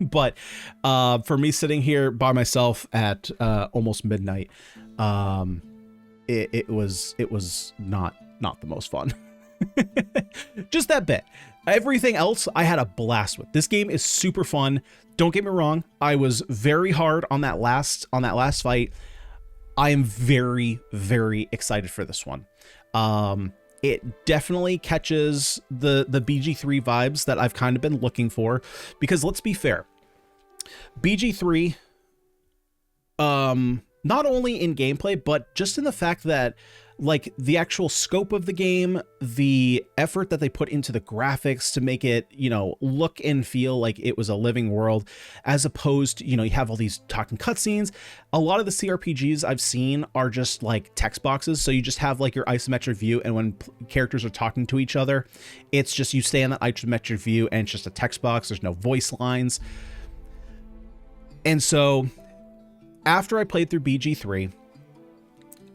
S1: But for me sitting here by myself at almost midnight, it was not the most fun. Just that bit. Everything else I had a blast with. This game is super fun. Don't get me wrong, I was very hard on that last fight. I am very, very excited for this one. It definitely catches the BG3 vibes that I've kind of been looking for, because let's be fair, BG3, not only in gameplay, but just in the fact that, like, the actual scope of the game, the effort that they put into the graphics to make it, you know, look and feel like it was a living world, as opposed to, you know, you have all these talking cutscenes. A lot of the CRPGs I've seen are just like text boxes. So you just have like your isometric view, and when characters are talking to each other, it's just, you stay in that isometric view and it's just a text box. There's no voice lines. And so after I played through BG3,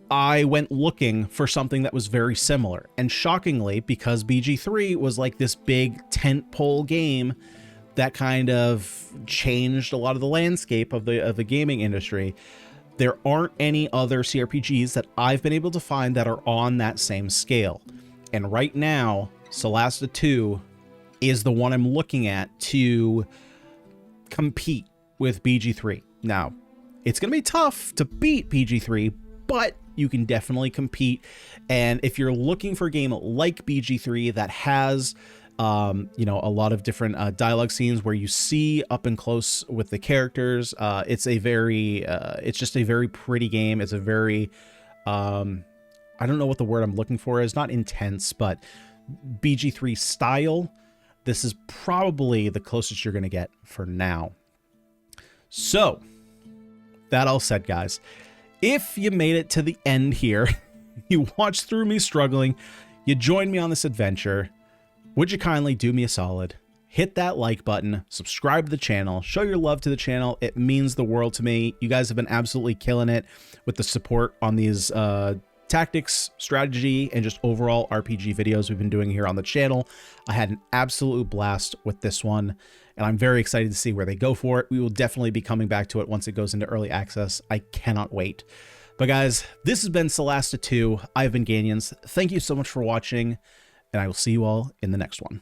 S1: I went looking for something that was very similar. And shockingly, because BG3 was like this big tentpole game that kind of changed a lot of the landscape of the gaming industry, there aren't any other CRPGs that I've been able to find that are on that same scale. And right now, Solasta 2 is the one I'm looking at to compete with BG3. Now, it's going to be tough to beat BG3, but you can definitely compete. And if you're looking for a game like BG3 that has, you know, a lot of different dialogue scenes where you see up and close with the characters, it's just a very pretty game. It's a very, I don't know what the word I'm looking for is, not intense, but BG3 style. This is probably the closest you're going to get for now. So that all said, guys, if you made it to the end here, you watched through me struggling, you joined me on this adventure, would you kindly do me a solid? Hit that like button, subscribe to the channel, show your love to the channel. It means the world to me. You guys have been absolutely killing it with the support on these tactics, strategy, and just overall RPG videos we've been doing here on the channel. I had an absolute blast with this one, and I'm very excited to see where they go for it. We will definitely be coming back to it once it goes into early access. I cannot wait. But guys, this has been Solasta 2. I've been Ganyonz. Thank you so much for watching, and I will see you all in the next one.